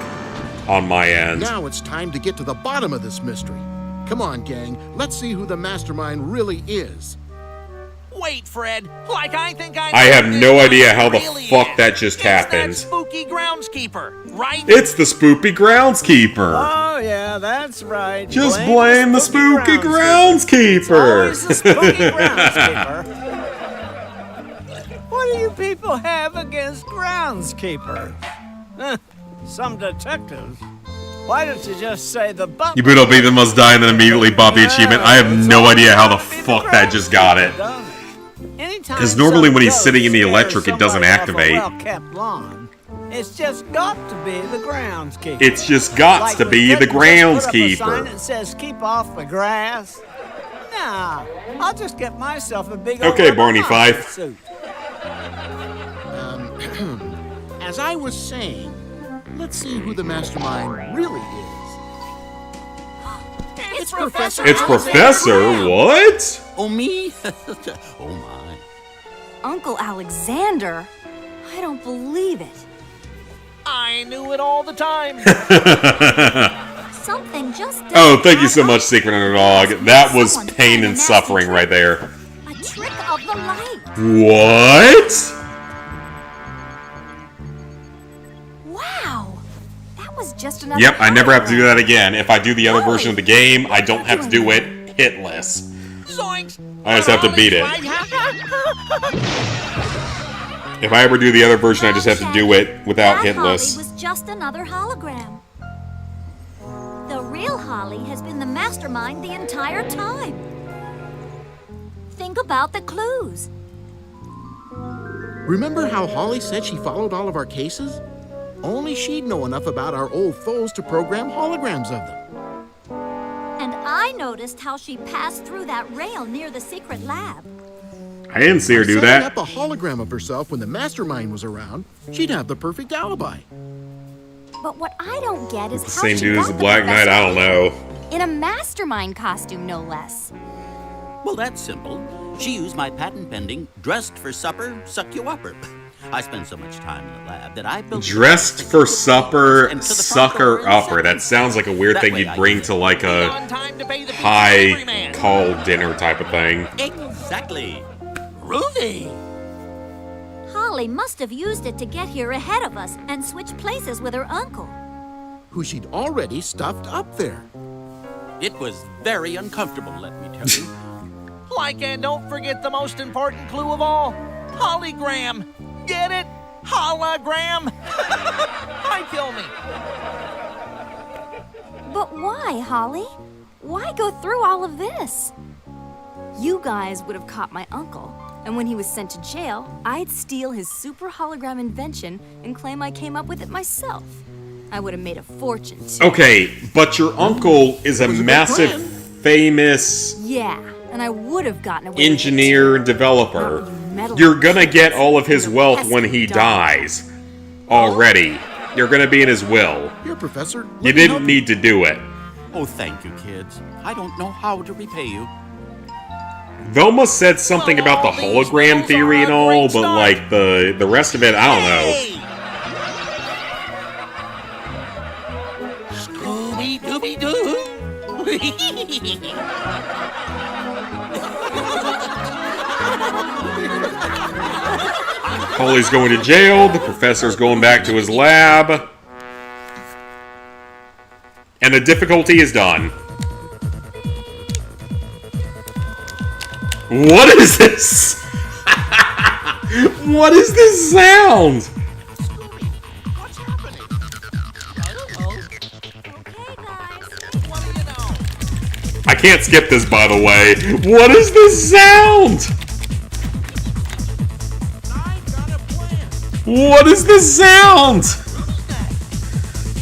on my end. Now it's time to get to the bottom of this mystery. Come on, gang, let's see who the mastermind really is. Wait, Fred. Like I think I I know have who no this idea guy how the really fuck is. that just It's that happened. spooky groundskeeper, right? It's the spoopy groundskeeper. Oh, yeah, that's right. Just blame the spooky groundskeeper. Always the spooky groundskeeper. What do you people have against groundskeepers? Huh, some detectives. Why don't you just say the butler? You boot up Ethan Must Die and then immediately bought the achievement. I have no idea how the fuck that just got it. Because normally when he's sitting in the electric, it doesn't activate. Well-kept lawn, it's just got to be the groundskeeper. It's just got to be the Put up a sign groundskeeper. that says "Keep off the grass." Nah, I'll just get myself a big. Okay, old Barney rubber Fife. suit. As I was saying, let's see who the mastermind really is. It's Professor It's Professor, what? Oh, me? Oh, my. Uncle Alexander? I don't believe it. I knew it all the time. Something just Oh, thank you so much, Secret Underdog. That was pain and suffering right there. A trick of the light. What? Wow. That was just another. Yep, I never have to do hologram. that again. If I do the other version of the game, I don't have to do it hitless. Zoinks! I just have to beat it. If I ever do the other version, I just have to do it without That Holly hitless. was just another hologram. The real Holly has been the mastermind the entire time. Think about the clues. Remember how Holly said she followed all of our cases? Only she'd know enough about our old foes to program holograms of them. And I noticed how she passed through that rail near the secret lab. I didn't see her do Setting that. up a hologram of herself when the mastermind was around, she'd have the perfect alibi. But what I don't get is how Same she dude as got the Black Knight, professor I don't know. In a mastermind costume, no less. Well, that's simple. She used my patent-pending dressed for supper, suck you upper. I spend so much time in the lab that I built... Dressed for supper, And to the front sucker door in upper. That seconds. sounds like a weird That thing way you'd I bring can- to like On a time to pay the pizza high everyman. call dinner type of thing. Exactly. Ruthie! Holly must have used it to get here ahead of us and switch places with her uncle. Who she'd already stuffed up there. It was very uncomfortable, let me tell you. Like, and don't forget the most important clue of all. Hologram. Get it? Hologram? Why kill me? But why, Holly? Why go through all of this? You guys would have caught my uncle, and when he was sent to jail, I'd steal his super hologram invention and claim I came up with it myself. I would have made a fortune, too. Okay, but your uncle is a massive, famous Yeah, and I would have gotten away engineer and developer. You're gonna get all of his wealth when he dies. Already. You're gonna be in his will. Here, Professor. You didn't need to do it. Oh, thank you, kids. I don't know how to repay you. Velma said something about the hologram theory and all, but like the rest of it, I don't know. Scooby Dooby Doo. Holly's going to jail, the professor's going back to his lab. And the difficulty is done. What is this? What is this sound? Scooby, what's happening? I don't know. Okay, guys. What do you know? I can't skip this, by the way. What is this sound? I've got a plan. What is this sound?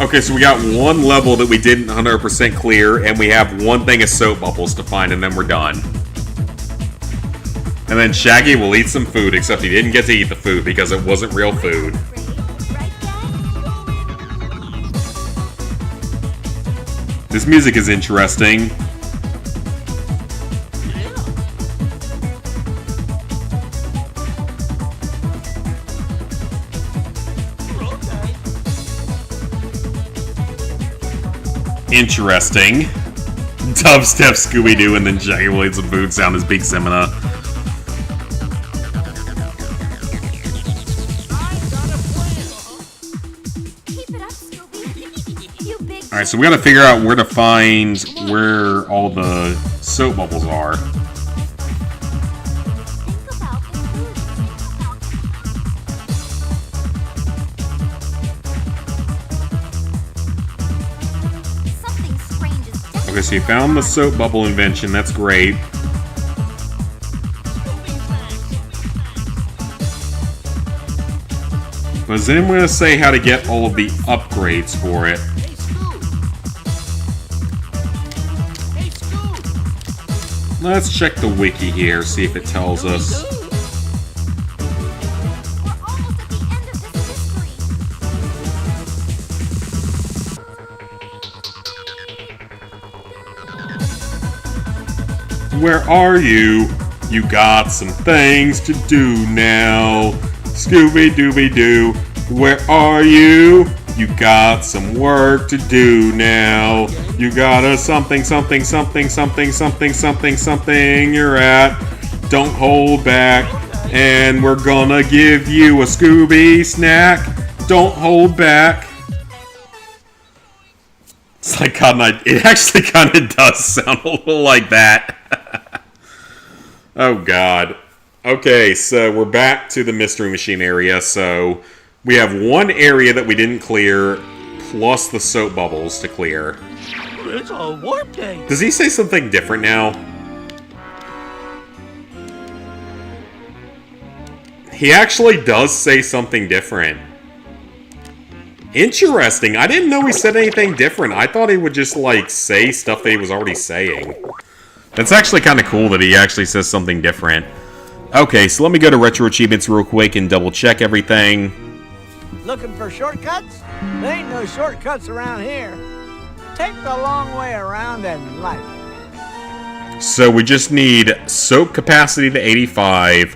Okay, so we got one level that we didn't 100% clear, and we have one thing of soap bubbles to find, and then we're done. And then Shaggy will eat some food, except he didn't get to eat the food because it wasn't real food. Right, gang? This music is interesting. Interesting. Dubstep Scooby-Doo, and then Shaggy will eat some food, sound as Big Semina. Keep it up, Scooby. You big. Alright, so we gotta figure out where to find where all the soap bubbles are. Think about the food. Something strange is definitely. Okay, so you found the soap bubble invention, that's great. But is anyone gonna say how to get all of the upgrades for it? Hey, Scoob. Hey, Scoob. Let's check the wiki here, see if it tells us. We're almost at the end of this mystery. Where are you? You got some things to do now. Scooby-Dooby-Doo, where are you? You got some work to do now. You got a something, something, something, something, something, something, something you're at. Don't hold back. And we're gonna give you a Scooby snack. Don't hold back. It's like it actually kind of does sound a little like that. Oh, God. Okay, so we're back to the Mystery Machine area. So we have one area that we didn't clear, plus the soap bubbles to clear. It's a warp gate. Does he say something different now? He actually does say something different. Interesting. I didn't know he said anything different. I thought he would just, like, say stuff that he was already saying. That's actually kind of cool that he actually says something different. Okay, so let me go to Retro Achievements real quick and double check everything. Looking for shortcuts? There ain't no shortcuts around here. Take the long way around and like it. So we just need soap capacity to 85,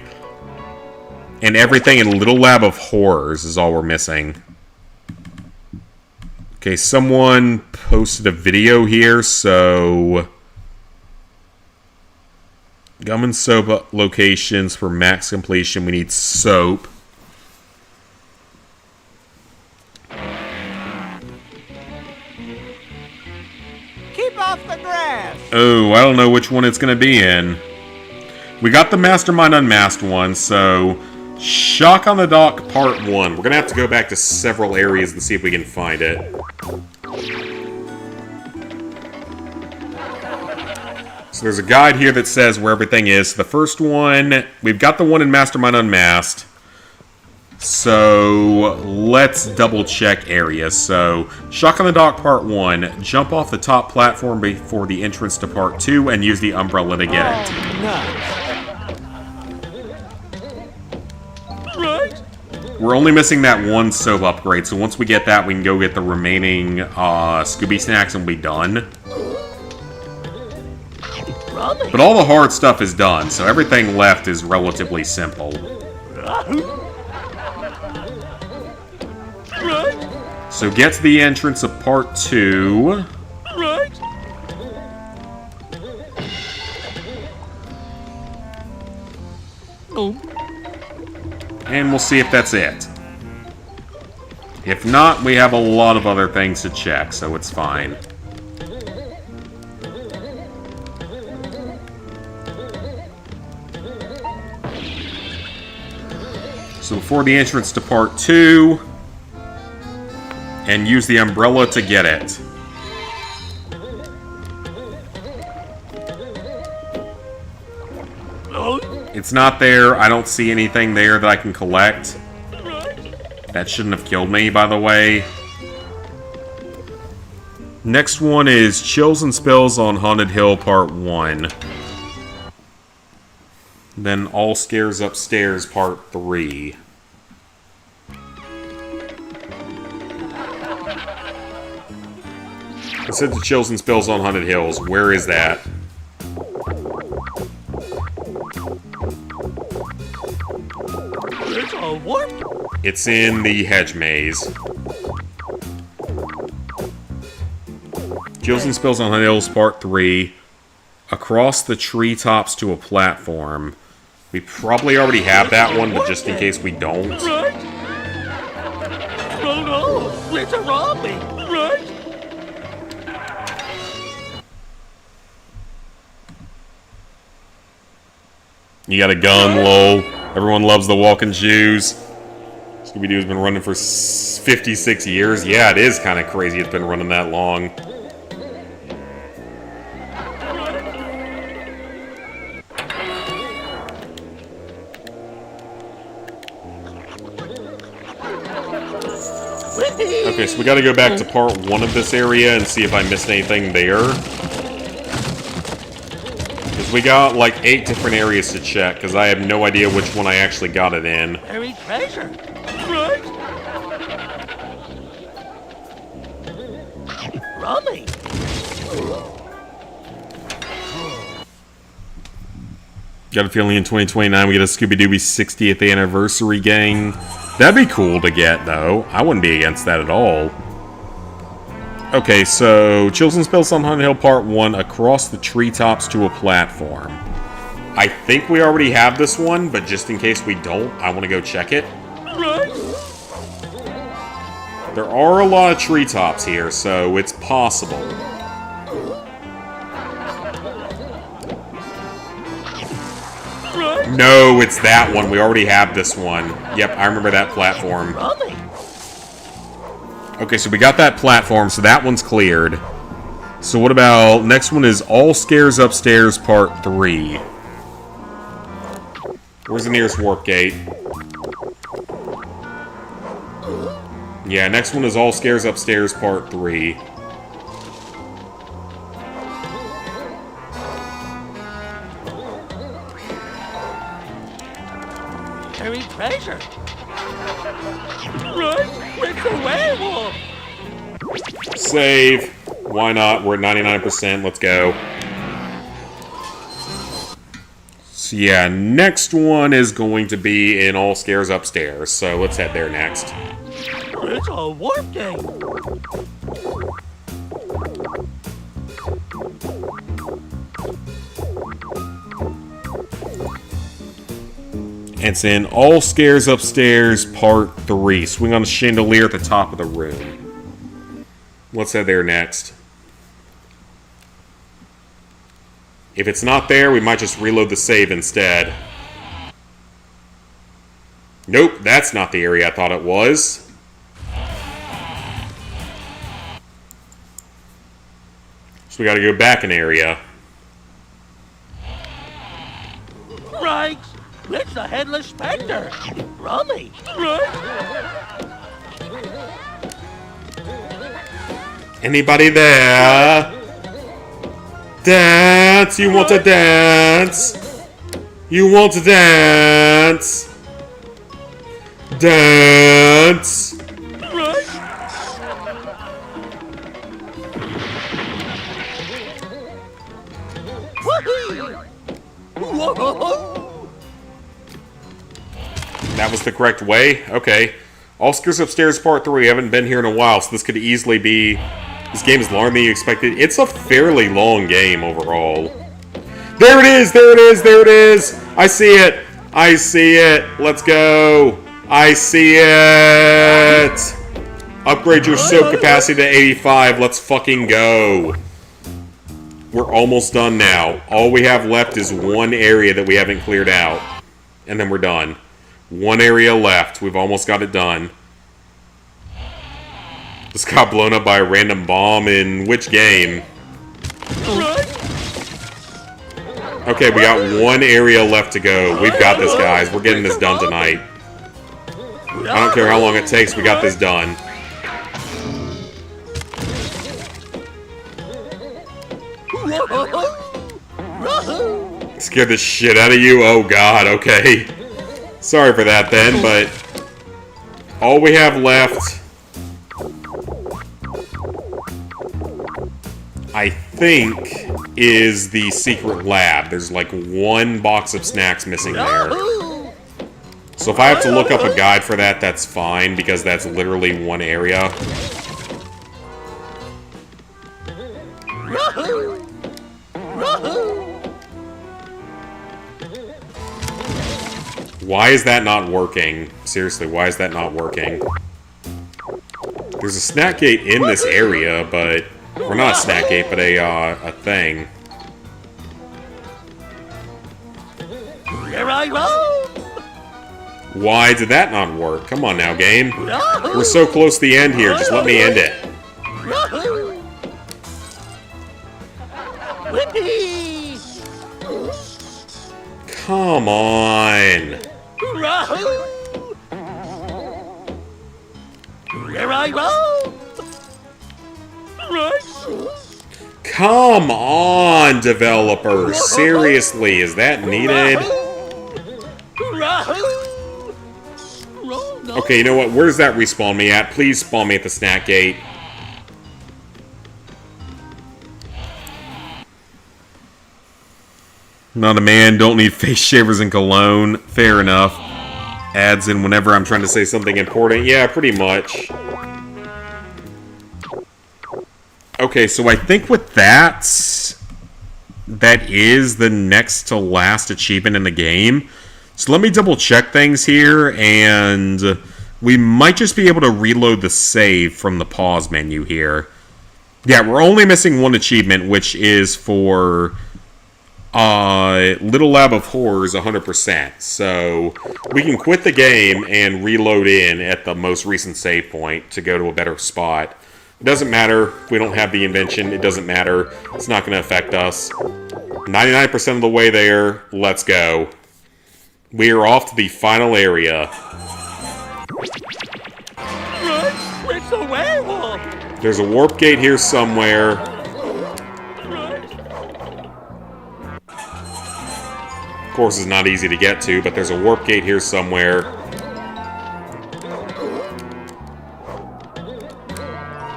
and everything in Little Lab of Horrors is all we're missing. Okay, someone posted a video here, so gum and soap locations for max completion. We need soap. Keep off the grass. Oh, I don't know which one it's going to be in. We got the Mastermind Unmasked one, so Shock on the Dock Part 1. We're gonna have to go back to several areas and see if we can find it. So there's a guide here that says where everything is. The first one, we've got the one in Mastermind Unmasked. So let's double check areas. So Shock on the Dock Part 1, jump off the top platform before the entrance to Part 2 and use the umbrella to get it. Right? We're only missing that one soap upgrade, so once we get that, we can go get the remaining Scooby snacks and we'll be done. But all the hard stuff is done, so everything left is relatively simple. Right? So get to the entrance of Part 2. Right? Oh. And we'll see if that's it. If not, we have a lot of other things to check, so it's fine. So before the entrance to Part 2, and use the umbrella to get it. It's not there. I don't see anything there that I can collect. That shouldn't have killed me, by the way. Next one is Chills and Spills on Haunted Hill Part 1. Then All Scares Upstairs Part 3. I said the Chills and Spills on Haunted Hills. Where is that? It's a what? It's in the hedge maze. Chills and Spills on Haunted Hills Part 3. Across the treetops to a platform. We probably already have that one, but just in case we don't. Right? Oh no! It's a zombie! Right? You got a gun, lol. Everyone loves the walking shoes. Scooby-Doo's been running for 56 years. Yeah, it is kind of crazy it's been running that long. Okay, so we gotta go back to Part 1 of this area and see if I missed anything there. Because we got like 8 different areas to check, because I have no idea which one I actually got it in. Buried treasure! Right? Rummy! Got a feeling in 2029 we get a Scooby-Dooby 60th anniversary gang. That'd be cool to get, though. I wouldn't be against that at all. Okay, so Chills and Spills on Haunted Hill Part 1, across the treetops to a platform. I think we already have this one, but just in case we don't, I want to go check it. Right? There are a lot of treetops here, so it's possible. Right? No, it's that one. We already have this one. Yep, I remember that platform. Rummy! Okay, so we got that platform, so that one's cleared. So what about... Next one is All Scares Upstairs Part 3. Where's the nearest warp gate? Yeah, next one is All Scares Upstairs Part 3. Buried treasure! Right? It's a werewolf! Save. Why not? We're at 99%. Let's go. So yeah, next one is going to be in All Scares Upstairs. So let's head there next. It's a warp gate! It's in All Scares Upstairs Part 3. Swing on the chandelier at the top of the room. Let's head there next. If it's not there, we might just reload the save instead. Nope, that's not the area I thought it was. So we gotta go back an area. Right! It's the Headless Spectre! Rummy! Right? Anybody there? Dance! You want to dance? You want to dance? Dance! Right? Woohoo! Whoa! That was the correct way? Okay. Oscars Upstairs Part 3. I haven't been here in a while, so this could easily be... This game is longer than you expected. It's a fairly long game overall. There it is! There it is! There it is! I see it! I see it! Let's go! I see it! Upgrade your soap capacity to 85. Let's fucking go. We're almost done now. All we have left is one area that we haven't cleared out. And then we're done. One area left. We've almost got it done. This got blown up by a random bomb in which game? Okay, we got one area left to go. We've got this, guys. We're getting this done tonight. I don't care how long it takes. We got this done. Scared the shit out of you? Oh god, okay. Sorry for that then, but all we have left, I think, is the secret lab. There's like one box of snacks missing there. So if I have to look up a guide for that, that's fine, because that's literally one area. Why is that not working? Seriously, why is that not working? There's a snack gate in this area, but... Or not a snack gate, but a thing. Here I roam! Why did that not work? Come on now, game. We're so close to the end here, just let me end it. Whippy! Come on. Here I roam! Come on, developers. Seriously, is that needed? Okay, you know what? Where's that respawn me at? Please spawn me at the snack gate. Not a man, don't need face shavers and cologne. Fair enough. Adds in whenever I'm trying to say something important. Yeah, pretty much. Okay, so I think with that is the next to last achievement in the game. So let me double check things here, and we might just be able to reload the save from the pause menu here. Yeah, we're only missing one achievement, which is for Little Lab of Horrors 100%. So we can quit the game and reload in at the most recent save point to go to a better spot. It doesn't matter if we don't have the invention. It doesn't matter. It's not going to affect us. 99% of the way there. Let's go. We are off to the final area. It's a werewolf! There's a warp gate here somewhere. Of course, it's not easy to get to, but there's a warp gate here somewhere.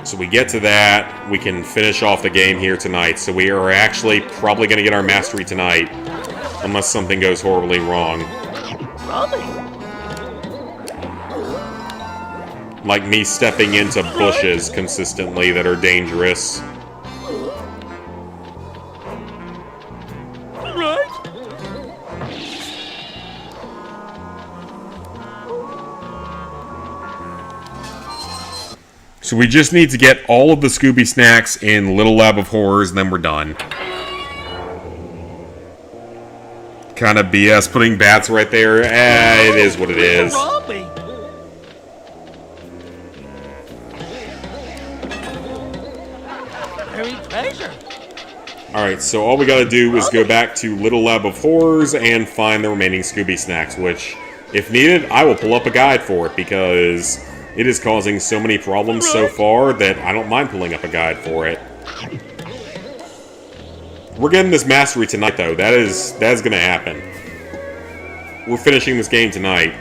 So we get to that, we can finish off the game here tonight. So we are actually probably going to get our mastery tonight. Unless something goes horribly wrong. Like me stepping into bushes consistently that are dangerous. So we just need to get all of the Scooby snacks in Little Lab of Horrors, and then we're done. Kind of BS putting bats right there. It is what it is. Robbie. Buried treasure. Alright, so all we gotta do is go back to Little Lab of Horrors and find the remaining Scooby snacks, which, if needed, I will pull up a guide for it, because it is causing so many problems so far that I don't mind pulling up a guide for it. We're getting this mastery tonight, though. That is gonna happen. We're finishing this game tonight.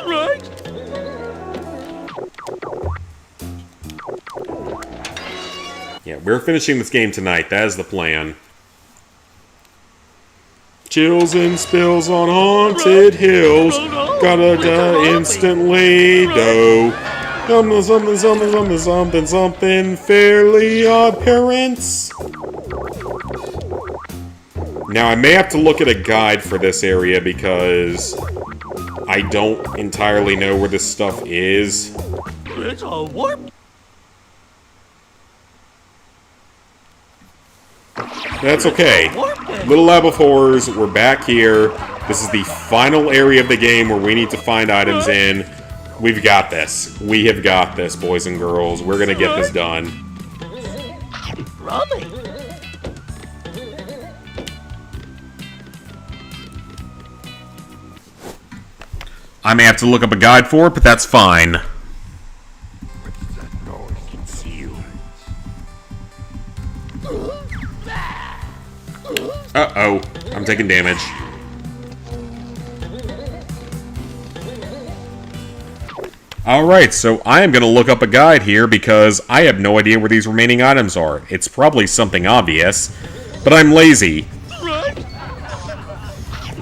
Right. Yeah, we're finishing this game tonight. That is the plan. Chills and spills on haunted hills. Gotta die instantly, though. Something, something, something, something, something, something. Fairly Odd Parents. Now, I may have to look at a guide for this area because I don't entirely know where this stuff is. It's a warp. That's okay. Little Lab of Horrors, we're back here. This is the final area of the game where we need to find items in. We've got this. We have got this, boys and girls. We're gonna get this done. Robbie. I may have to look up a guide for it, but that's fine. Uh-oh. I'm taking damage. Alright, so I am going to look up a guide here because I have no idea where these remaining items are. It's probably something obvious, but I'm lazy.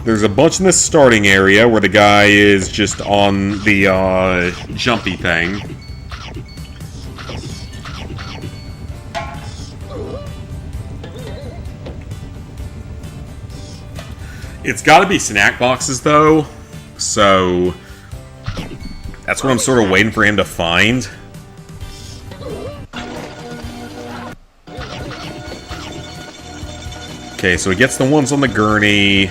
There's a bunch in this starting area where the guy is just on the jumpy thing. It's got to be snack boxes, though, so that's what I'm sort of waiting for him to find. Okay, so he gets the ones on the gurney.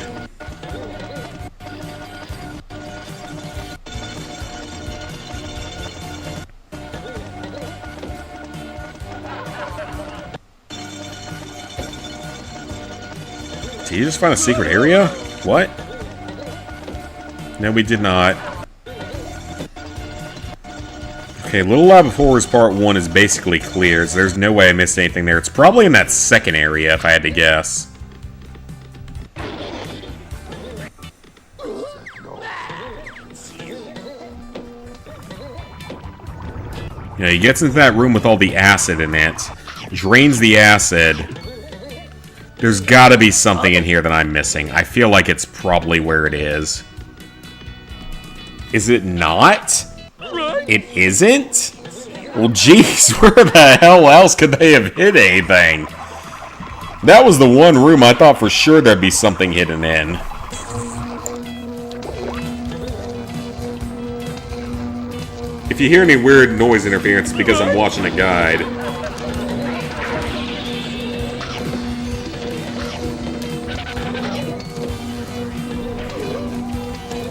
Did you just find a secret area? What? No, we did not. Okay, Little Lab of Horrors Part 1 is basically clear, so there's no way I missed anything there. It's probably in that second area, if I had to guess. Yeah, he gets into that room with all the acid in it, drains the acid. There's gotta be something in here that I'm missing. I feel like it's probably where it is. Is it not? It isn't? Well, geez, where the hell else could they have hid anything? That was the one room I thought for sure there'd be something hidden in. If you hear any weird noise interference, it's because I'm watching a guide.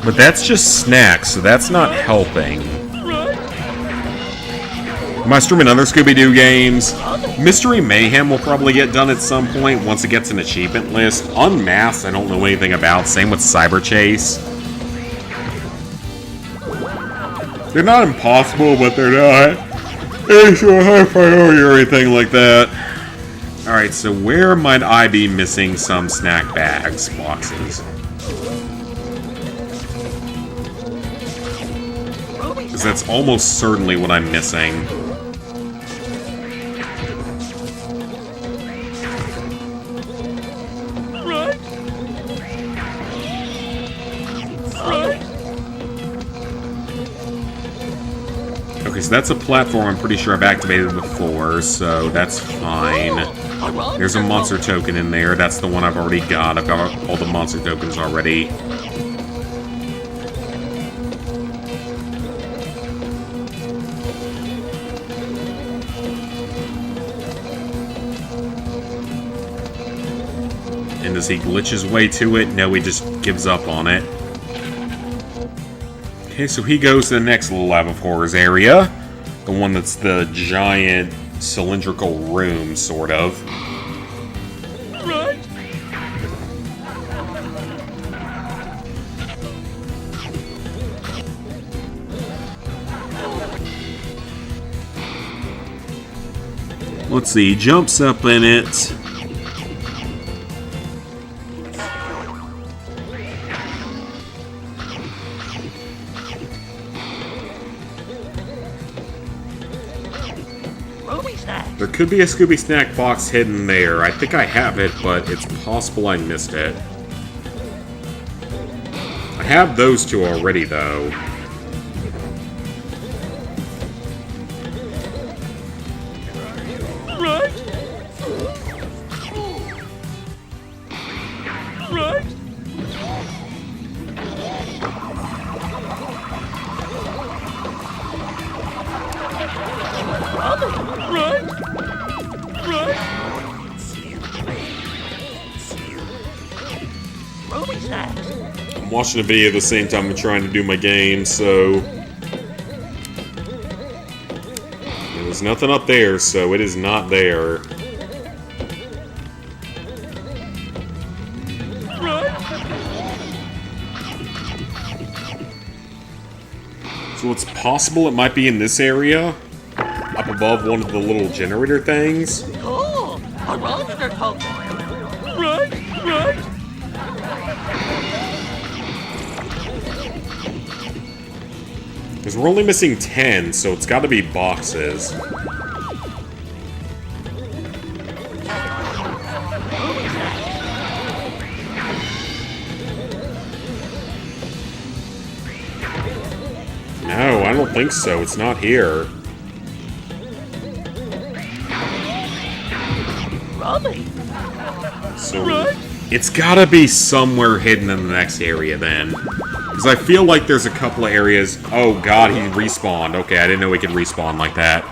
But that's just snacks, so that's not helping. Am I streaming other Scooby-Doo games? Mystery Mayhem will probably get done at some point once it gets an achievement list. Unmasked, I don't know anything about. Same with Cyber Chase. They're not impossible, but they're not extra high priority or anything like that. Alright, so where might I be missing some snack bags, boxes? Because that's almost certainly what I'm missing. Okay, so that's a platform I'm pretty sure I've activated before, so that's fine. There's a monster token in there. That's the one I've already got. I've got all the monster tokens already. And does he glitch his way to it? No, he just gives up on it. Okay, so he goes to the next Lab of Horrors area. The one that's the giant cylindrical room, sort of. Right? Let's see, he jumps up in it. There could be a Scooby snack box hidden there. I think I have it, but it's possible I missed it. I have those two already, though. Right? Right? Right? I'm watching a video at the same time I'm trying to do my game, so... There's nothing up there, so it is not there. So it's possible it might be in this area? Up above one of the little generator things? Oh, a monster token. Right? Right? Because we're only missing 10, so it's got to be boxes. No, I don't think so. It's not here. So, it's gotta be somewhere hidden in the next area then. Because I feel like there's a couple of areas... Oh god, he respawned. Okay, I didn't know he could respawn like that.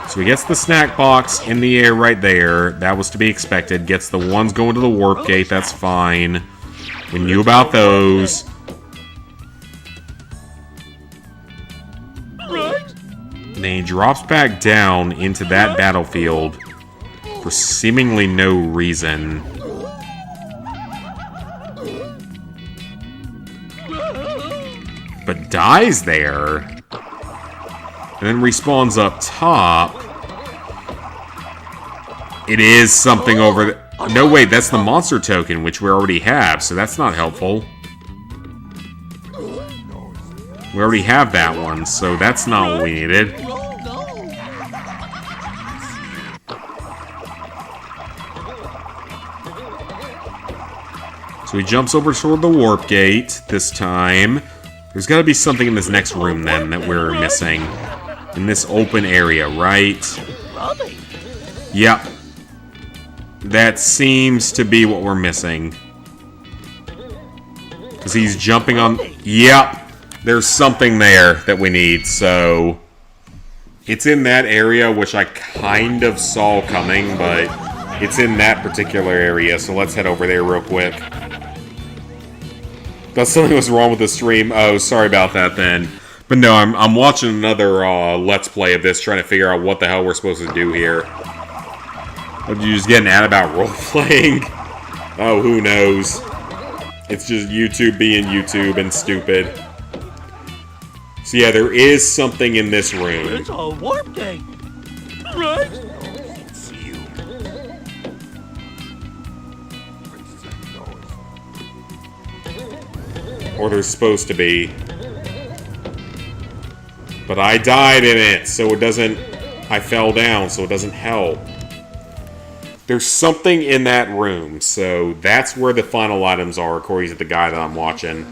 So he gets the snack box in the air right there. That was to be expected. Gets the ones going to the warp gate. That's fine. We knew about those. And then he drops back down into that battlefield for seemingly no reason. But dies there. And then respawns up top. It is something over there. No, wait, that's the monster token, which we already have, so that's not helpful. We already have that one, so that's not what we needed. So he jumps over toward the warp gate this time. There's got to be something in this next room, then, that we're missing. In this open area, right? Yep. That seems to be what we're missing. Because he's jumping on... Yep. There's something there that we need, so... It's in that area, which I kind of saw coming, but... It's in that particular area, so let's head over there real quick. Thought something was wrong with the stream. Oh, sorry about that then. But no, I'm watching another Let's Play of this, trying to figure out what the hell we're supposed to do here. Or did you just get an ad about role-playing? Oh, who knows? It's just YouTube being YouTube and stupid. So yeah, there is something in this room. It's a warp gate. Right? Or there's supposed to be. But I died in it, so it doesn't... I fell down, so it doesn't help. There's something in that room, so that's where the final items are, according to the guy that I'm watching.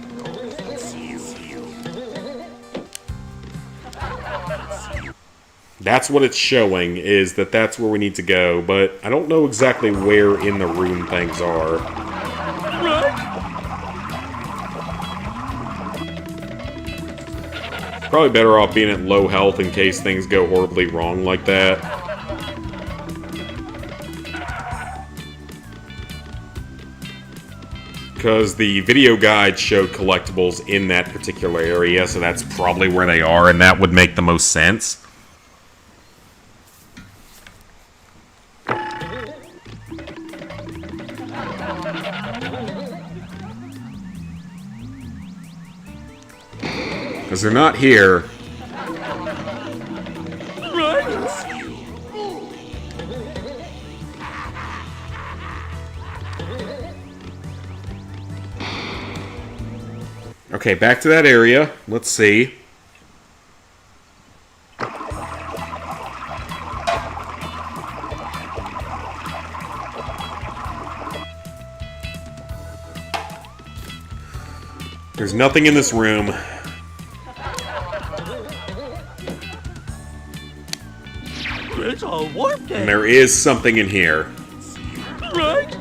That's what it's showing, is that that's where we need to go, but I don't know exactly where in the room things are. Probably better off being at low health in case things go horribly wrong like that. Because the video guide showed collectibles in that particular area, so that's probably where they are, and that would make the most sense. Because they're not here. Okay, back to that area. Let's see. There's nothing in this room. It's a warp day. And there is something in here. Right?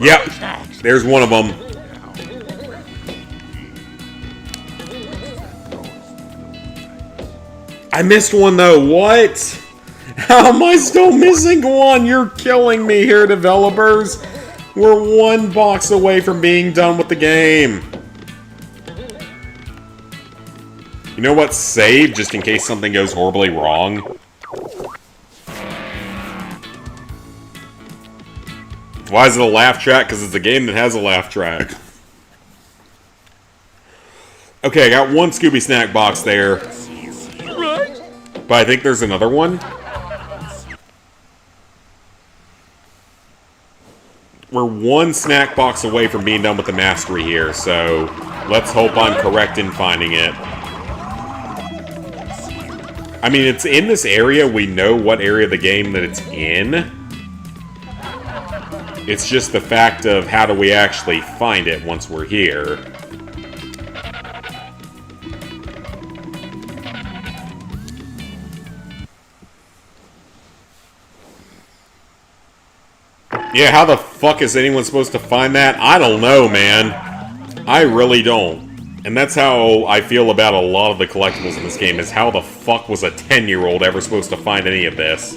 Yep, there's one of them. I missed one though, what? How am I still missing one? You're killing me here, developers. We're one box away from being done with the game. You know what? Save, just in case something goes horribly wrong. Why is it a laugh track? Because it's a game that has a laugh track. Okay, I got one Scooby snack box there. But I think there's another one. We're one snack box away from being done with the mastery here, so let's hope I'm correct in finding it. I mean, it's in this area. We know what area of the game that it's in. It's just the fact of how do we actually find it once we're here. Yeah, how the fuck is anyone supposed to find that? I don't know, man. I really don't. And that's how I feel about a lot of the collectibles in this game, is how the fuck was a 10-year-old ever supposed to find any of this?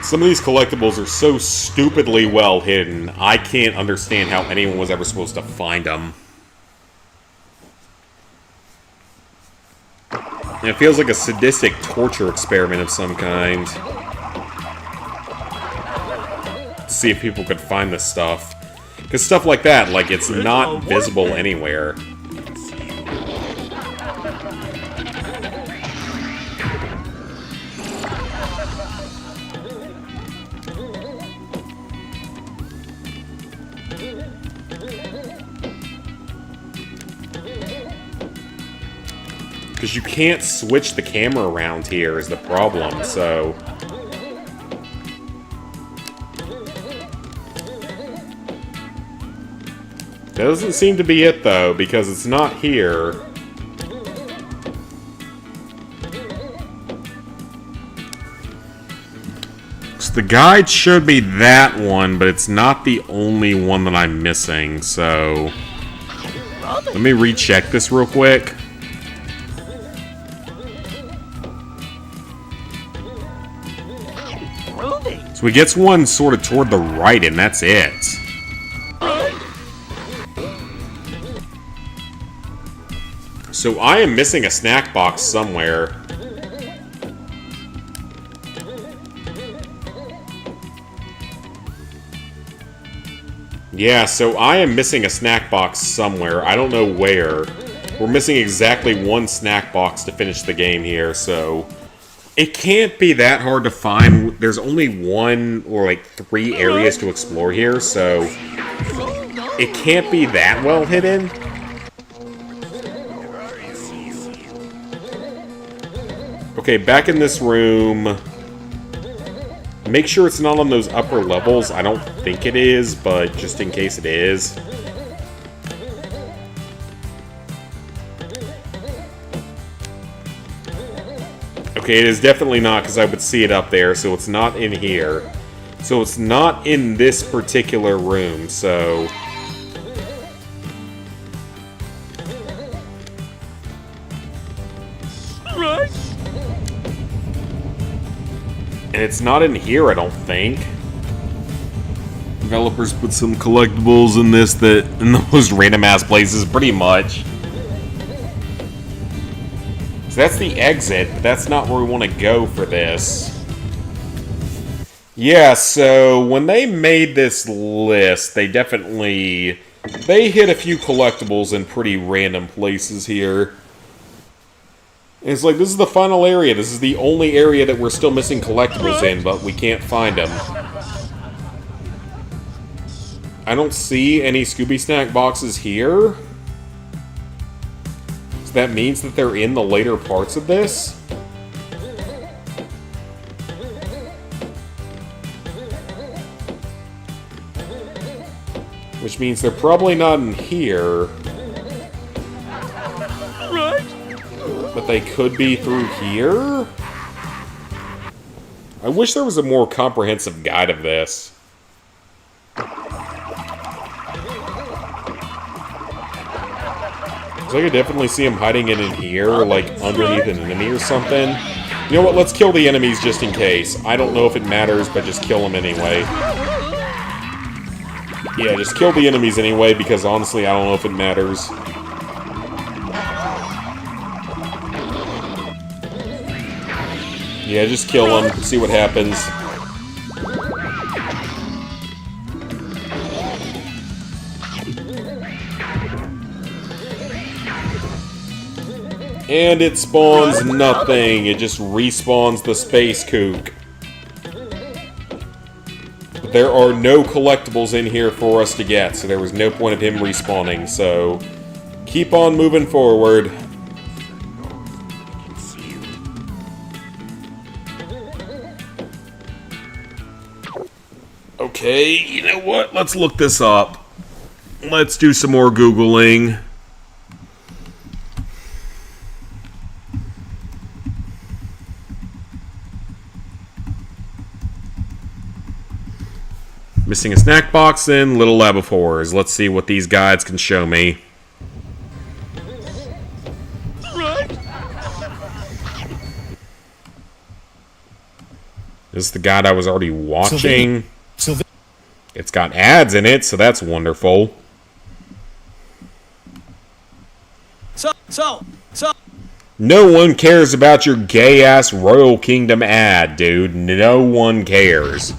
Some of these collectibles are so stupidly well hidden, I can't understand how anyone was ever supposed to find them. And it feels like a sadistic torture experiment of some kind. To see if people could find this stuff. Because stuff like that, like, it's not visible anywhere. Because you can't switch the camera around here is the problem, so... That doesn't seem to be it, though, because it's not here. So the guide showed me that one, but it's not the only one that I'm missing, so... Let me recheck this real quick. So he gets one sort of toward the right, and that's it. So I am missing a snack box somewhere. Yeah, so I am missing a snack box somewhere. I don't know where. We're missing exactly one snack box to finish the game here, so... It can't be that hard to find. There's only one or like 3 areas to explore here, so it can't be that well hidden. Okay, back in this room. Make sure it's not on those upper levels. I don't think it is, but just in case it is. Okay, it is definitely not, because I would see it up there, so it's not in here. So it's not in this particular room, so... And it's not in here, I don't think. Developers put some collectibles in this that in those random ass places, pretty much. So that's the exit, but that's not where we want to go for this. Yeah, so when they made this list, they hit a few collectibles in pretty random places here. And it's like, this is the final area. This is the only area that we're still missing collectibles in, but we can't find them. I don't see any Scooby snack boxes here. So that means that they're in the later parts of this? Which means they're probably not in here. Right. But they could be through here? I wish there was a more comprehensive guide of this. So I could definitely see him hiding it in here, like underneath an enemy or something. You know what, let's kill the enemies just in case. I don't know if it matters, but just kill them anyway. Yeah, just kill the enemies anyway, because honestly, I don't know if it matters. Yeah, just kill them, see what happens. And it spawns nothing, it just respawns the space kook. But there are no collectibles in here for us to get, so there was no point of him respawning, so keep on moving forward. Okay, you know what? Let's look this up. Let's do some more Googling. Missing a snack box and Little Lab of Horrors. Let's see what these guides can show me. Right. This is the guide I was already watching. It's got ads in it, so that's wonderful. No one cares about your gay-ass Royal Kingdom ad, dude. No one cares.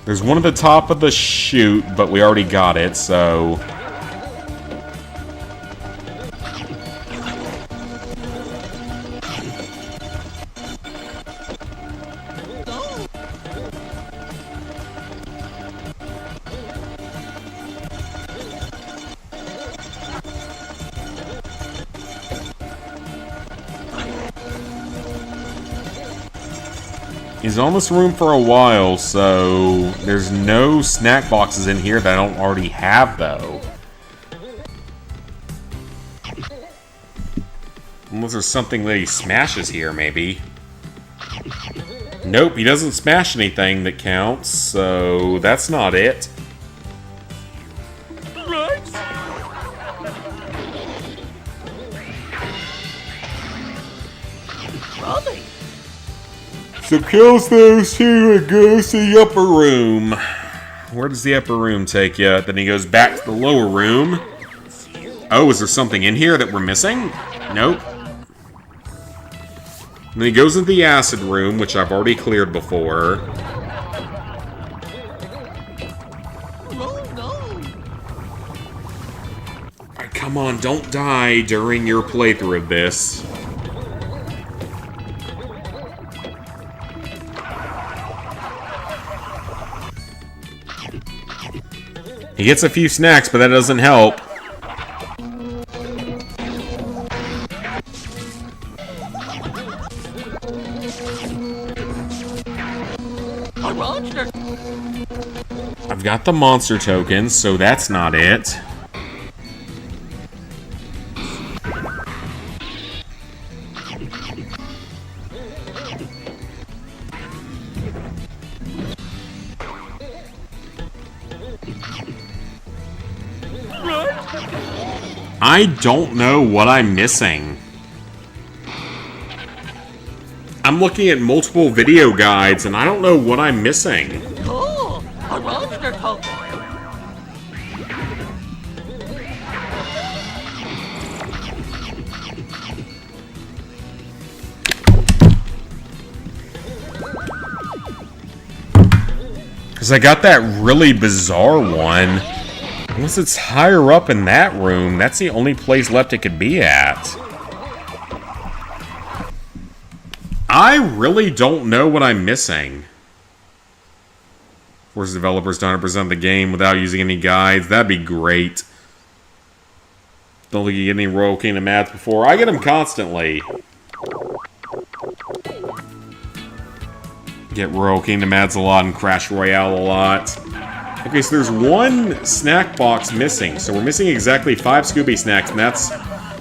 There's one at the top of the chute, but we already got it, so... He's on this room for a while, so there's no snack boxes in here that I don't already have, though. Unless there's something that he smashes here, maybe. Nope, he doesn't smash anything that counts, so that's not it. So kills those two and goes to the upper room. Where does the upper room take you? Then he goes back to the lower room. Oh, is there something in here that we're missing? Nope. And then he goes into the acid room, which I've already cleared before. Alright, come on, don't die during your playthrough of this. He gets a few snacks, but that doesn't help. I've got the monster tokens, so that's not it. I don't know what I'm missing. I'm looking at multiple video guides, and I don't know what I'm missing. Cool. A roadster token. Because I got that really bizarre one. Unless it's higher up in that room, that's the only place left it could be at. I really don't know what I'm missing. Force developers to 100% the game without using any guides. That'd be great. Don't think you get any Royal Kingdom ads before. I get them constantly. Get Royal Kingdom ads a lot and Crash Royale a lot. Okay, so there's one snack box missing. So we're missing exactly 5 Scooby snacks, and that's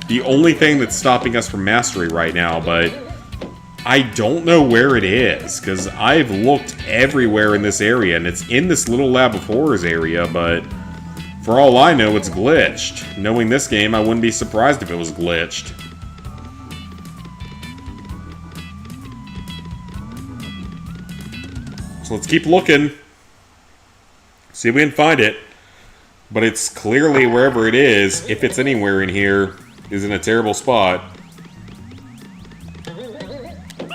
the only thing that's stopping us from mastery right now, but I don't know where it is, because I've looked everywhere in this area, and it's in this little Lab of Horrors area, but for all I know, it's glitched. Knowing this game, I wouldn't be surprised if it was glitched. So let's keep looking. See if we can find it. But it's clearly wherever it is, if it's anywhere in here, is in a terrible spot.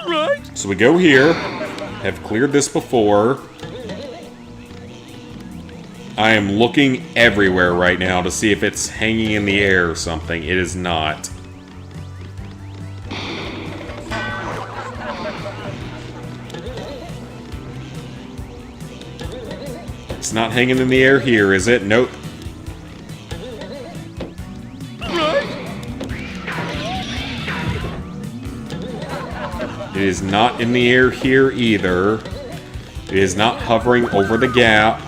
Right. So we go here. Have cleared this before. I am looking everywhere right now to see if it's hanging in the air or something. It is not. It's not hanging in the air here, is it? Nope. It is not in the air here either. It is not hovering over the gap.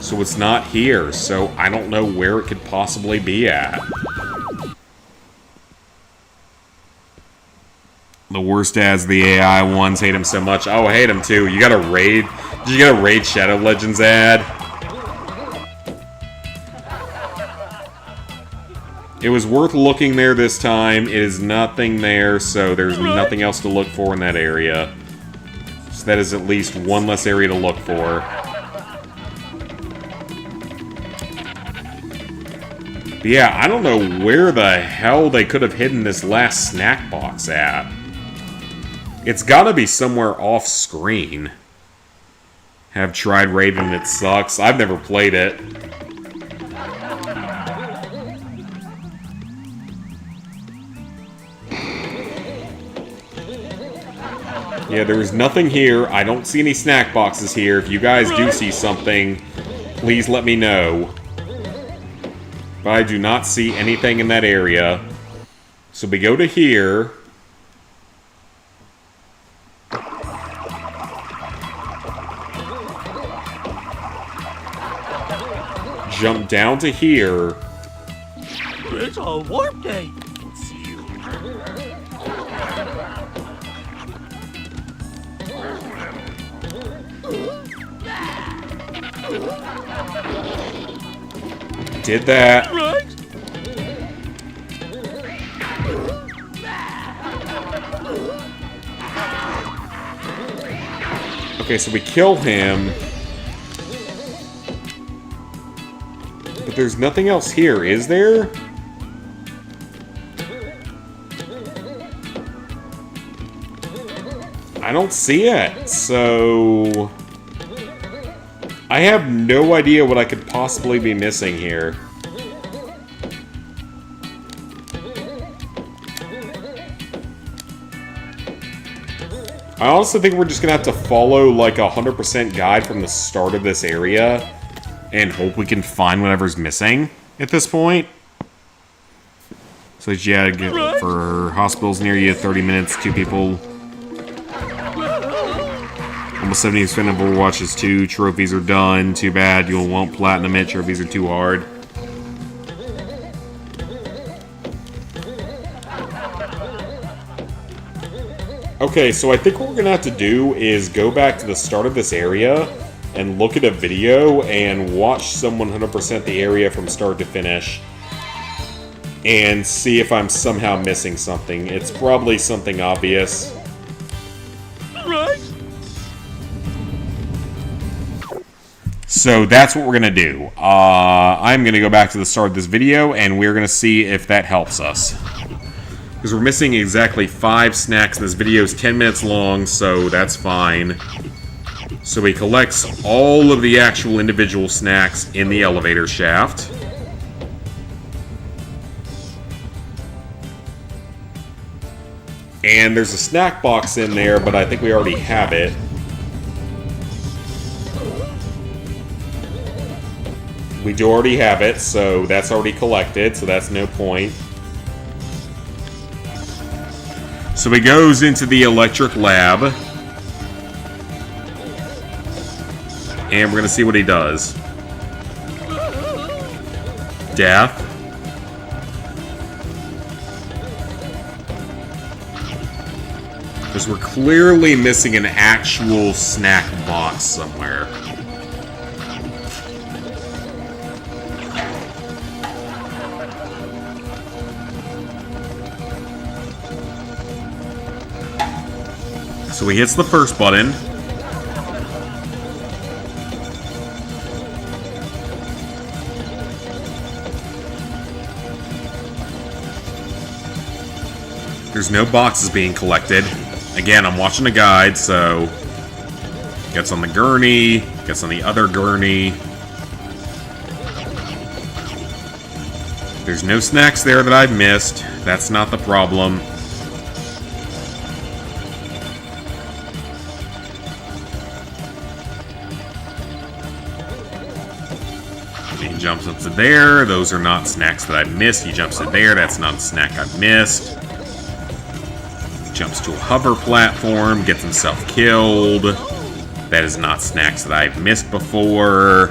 So it's not here, so I don't know where it could possibly be at. The worst ads, the AI ones, hate him so much. Oh, I hate him too. You got a raid? Did you get a raid Shadow Legends ad? It was worth looking there this time. It is nothing there, so there's nothing else to look for in that area. So that is at least one less area to look for. But yeah, I don't know where the hell they could have hidden this last snack box at. It's gotta be somewhere off screen. Have tried Raven, it sucks. I've never played it. Yeah, there's nothing here. I don't see any snack boxes here. If you guys do see something, please let me know. But I do not see anything in that area. So we go to here. Jump down to here. It's a warp gate. Did that. Right. Okay, so we kill him. But there's nothing else here, is there? I don't see it, so I have no idea what I could possibly be missing here. I honestly think we're just gonna have to follow like a 100% guide from the start of this area and hope we can find whatever's missing at this point. So yeah, for hospitals near you, 30 minutes, 2 people. Almost 70% of Overwatches 2 trophies are done. Too bad, you won't platinum it. Trophies are too hard. Okay, so I think what we're gonna have to do is go back to the start of this area and look at a video and watch someone 100% the area from start to finish. and see if I'm somehow missing something. It's probably something obvious. Right. So that's what we're going to do. I'm going to go back to the start of this video, and we're going to see if that helps us. Because we're missing exactly 5 snacks, and this video is 10 minutes long, so that's fine. So he collects all of the actual individual snacks in the elevator shaft. And there's a snack box in there, but I think we already have it. We do already have it, so that's already collected, so that's no point. So he goes into the electric lab. And we're going to see what he does. Death. Because we're clearly missing an actual snack box somewhere. So he hits the first button. There's no boxes being collected. Again, I'm watching a guide, so... Gets on the gurney, gets on the other gurney. There's no snacks there that I've missed. That's not the problem. He jumps up to there. Those are not snacks that I've missed. He jumps to there. That's not a snack I've missed. Jumps to a hover platform. Gets himself killed. That is not snacks that I've missed before.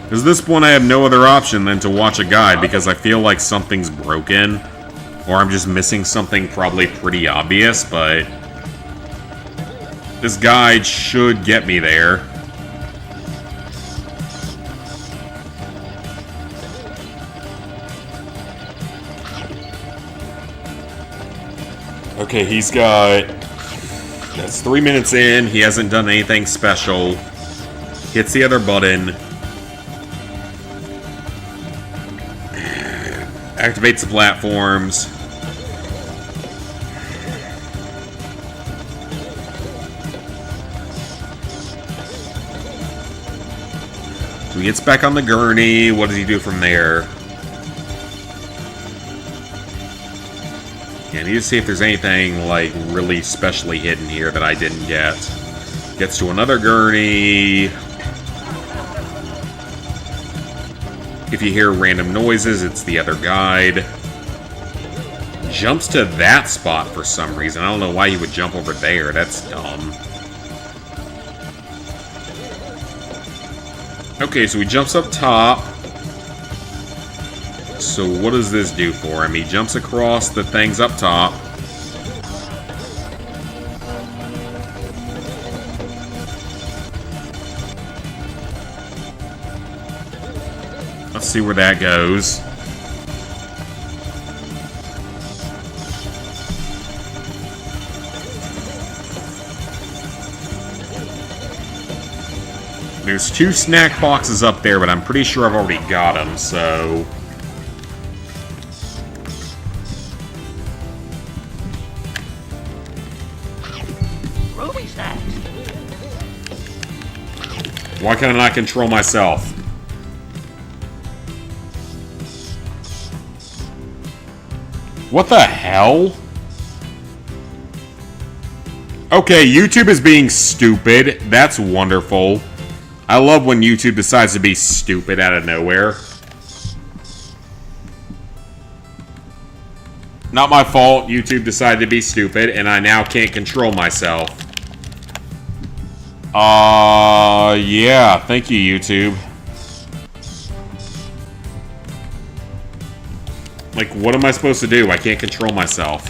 Because at this point I have no other option than to watch a guide because I feel like something's broken. Or I'm just missing something probably pretty obvious, but... This guide should get me there. Okay, he's got... That's 3 minutes in. He hasn't done anything special. Hits the other button. Activates the platforms. So he gets back on the gurney. What does he do from there? Yeah, I need to see if there's anything, like, really specially hidden here that I didn't get. Gets to another gurney. If you hear random noises, it's the other guide. Jumps to that spot for some reason. I don't know why he would jump over there. That's dumb. Okay, so he jumps up top. So what does this do for him? He jumps across the things up top. Let's see where that goes. There's 2 snack boxes up there, but I'm pretty sure I've already got them, so... Ruby snacks. Why can I not control myself? What the hell? Okay, YouTube is being stupid. That's wonderful. I love when YouTube decides to be stupid out of nowhere. Not my fault. YouTube decided to be stupid, and I now can't control myself. Yeah. Thank you, YouTube. Like, what am I supposed to do? I can't control myself.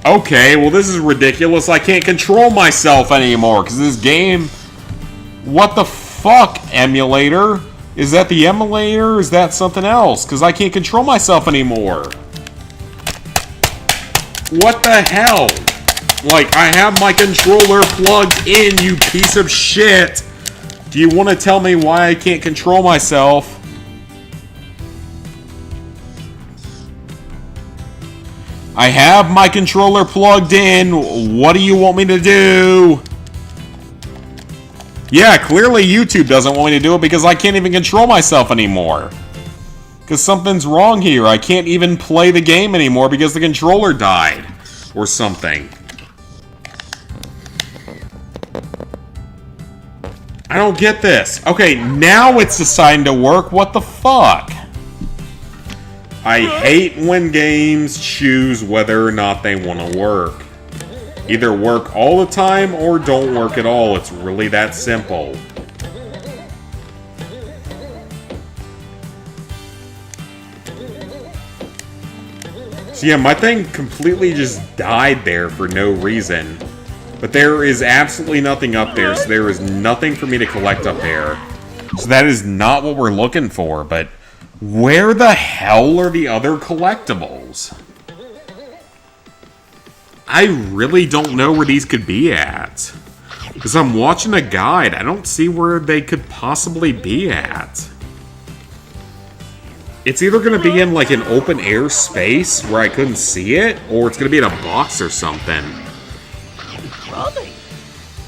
Okay, well this is ridiculous. I can't control myself anymore because this game What the fuck, emulator? Is that the emulator or is that something else? Because I can't control myself anymore. What the hell? Like, I have my controller plugged in, you piece of shit. Do you want to tell me why I can't control myself? I have my controller plugged in. What do you want me to do? Yeah, clearly YouTube doesn't want me to do it because I can't even control myself anymore. Because something's wrong here. I can't even play the game anymore because the controller died. Or something. I don't get this. Okay, now it's deciding to work. What the fuck? I hate when games choose whether or not they want to work. Either work all the time or don't work at all. It's really that simple. So yeah, my thing completely just died there for no reason. But there is absolutely nothing up there, so there is nothing for me to collect up there. So that is not what we're looking for, but where the hell are the other collectibles? I really don't know where these could be at. Because I'm watching a guide, I don't see where they could possibly be at. It's either going to be in like an open air space where I couldn't see it, or it's going to be in a box or something.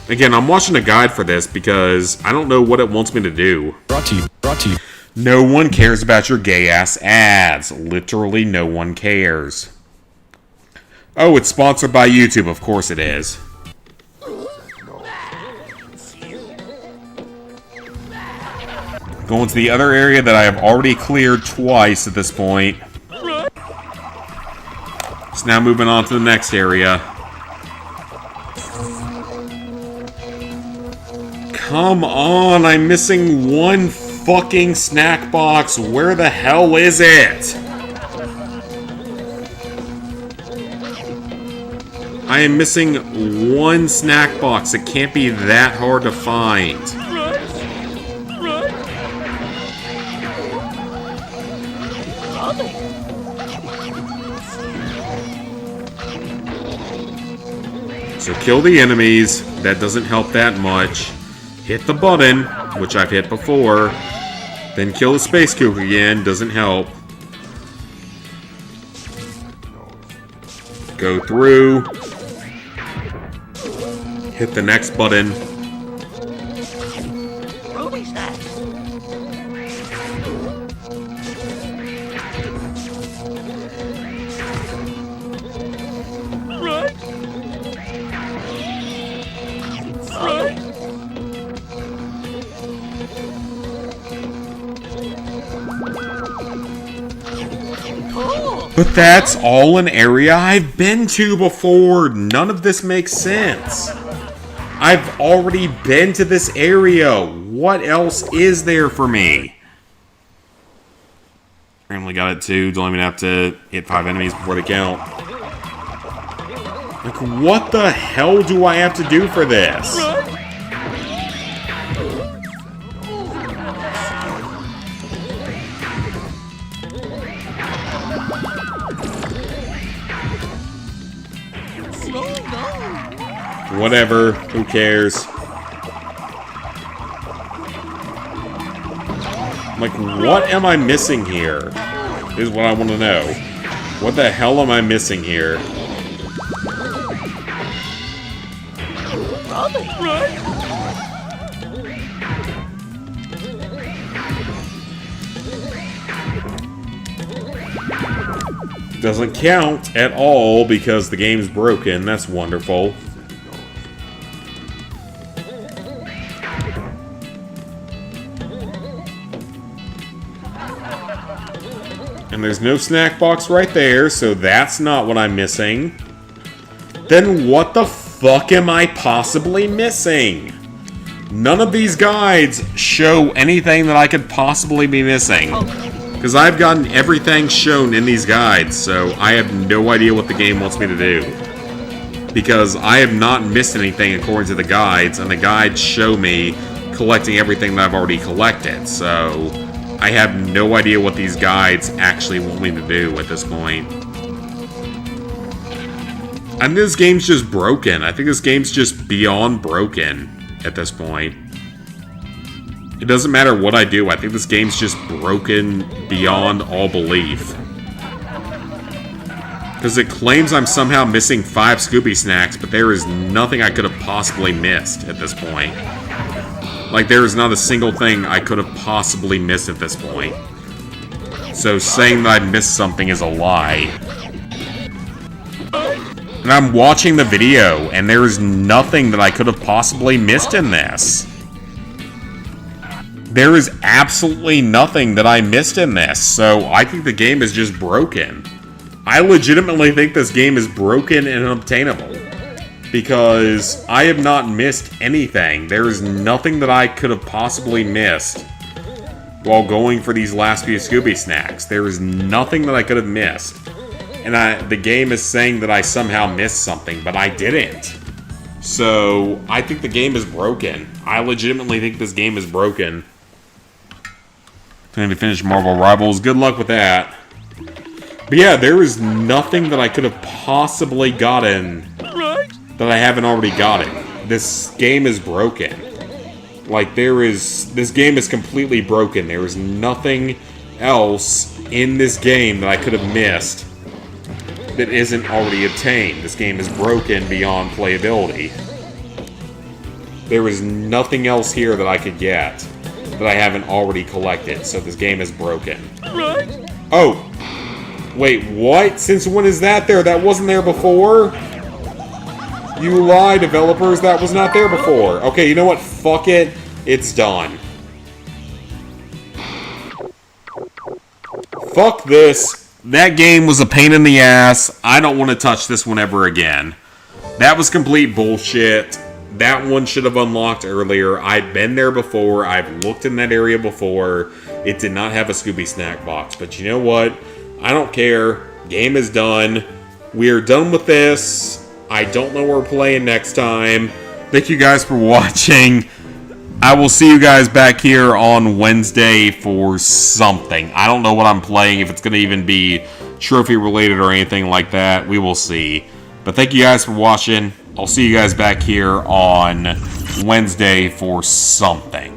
Again, I'm watching a guide for this because I don't know what it wants me to do. Brought to you. No one cares about your gay-ass ads. Literally no one cares. Oh, it's sponsored by YouTube. Of course it is. Going to the other area that I have already cleared twice at this point. So now moving on to the next area. Come on, I'm missing one fucking snack box. Where the hell is it? I am missing one snack box. It can't be that hard to find. So kill the enemies. That doesn't help that much. Hit the button, which I've hit before. Then kill the space kook again. Doesn't help. Go through. Hit the next button. But that's all an area I've been to before. None of this makes sense. I've already been to this area. What else is there for me? I only got it 2. Don't even have to hit 5 enemies before they count. Like, what the hell do I have to do for this? Whatever, who cares? Like, what am I missing here? Is what I want to know. What the hell am I missing here? Doesn't count at all because the game's broken. That's wonderful. And there's no snack box right there, so that's not what I'm missing. Then what the fuck am I possibly missing? None of these guides show anything that I could possibly be missing. Because I've gotten everything shown in these guides, so I have no idea what the game wants me to do. Because I have not missed anything according to the guides, and the guides show me collecting everything that I've already collected. So I have no idea what these guides actually want me to do at this point. And this game's just broken. I think this game's just beyond broken at this point. It doesn't matter what I do. I think this game's just broken beyond all belief. Because it claims I'm somehow missing 5 Scooby snacks, but there is nothing I could have possibly missed at this point. Like, there is not a single thing I could have possibly missed at this point. So saying that I missed something is a lie. And I'm watching the video, and there is nothing that I could have possibly missed in this. There is absolutely nothing that I missed in this, so I think the game is just broken. I legitimately think this game is broken and unobtainable. Because I have not missed anything. There is nothing that I could have possibly missed while going for these last few Scooby snacks. There is nothing that I could have missed. And the game is saying that I somehow missed something, but I didn't. So, I think the game is broken. I legitimately think this game is broken. Time to finish Marvel Rivals. Good luck with that. But yeah, there is nothing that I could have possibly gotten that I haven't already gotten. This game is broken. Like, this game is completely broken. There is nothing else in this game that I could have missed that isn't already obtained. This game is broken beyond playability. There is nothing else here that I could get that I haven't already collected, so this game is broken. Oh! Wait, what? Since when is that there? That wasn't there before? You lie, developers. That was not there before. Okay, you know what? Fuck it. It's done. Fuck this. That game was a pain in the ass. I don't want to touch this one ever again. That was complete bullshit. That one should have unlocked earlier. I've been there before. I've looked in that area before. It did not have a Scooby snack box. But you know what? I don't care. Game is done. We are done with this. I don't know what we're playing next time. Thank you guys for watching. I will see you guys back here on Wednesday for something. I don't know what I'm playing, if it's going to even be trophy related or anything like that. We will see. But thank you guys for watching. I'll see you guys back here on Wednesday for something.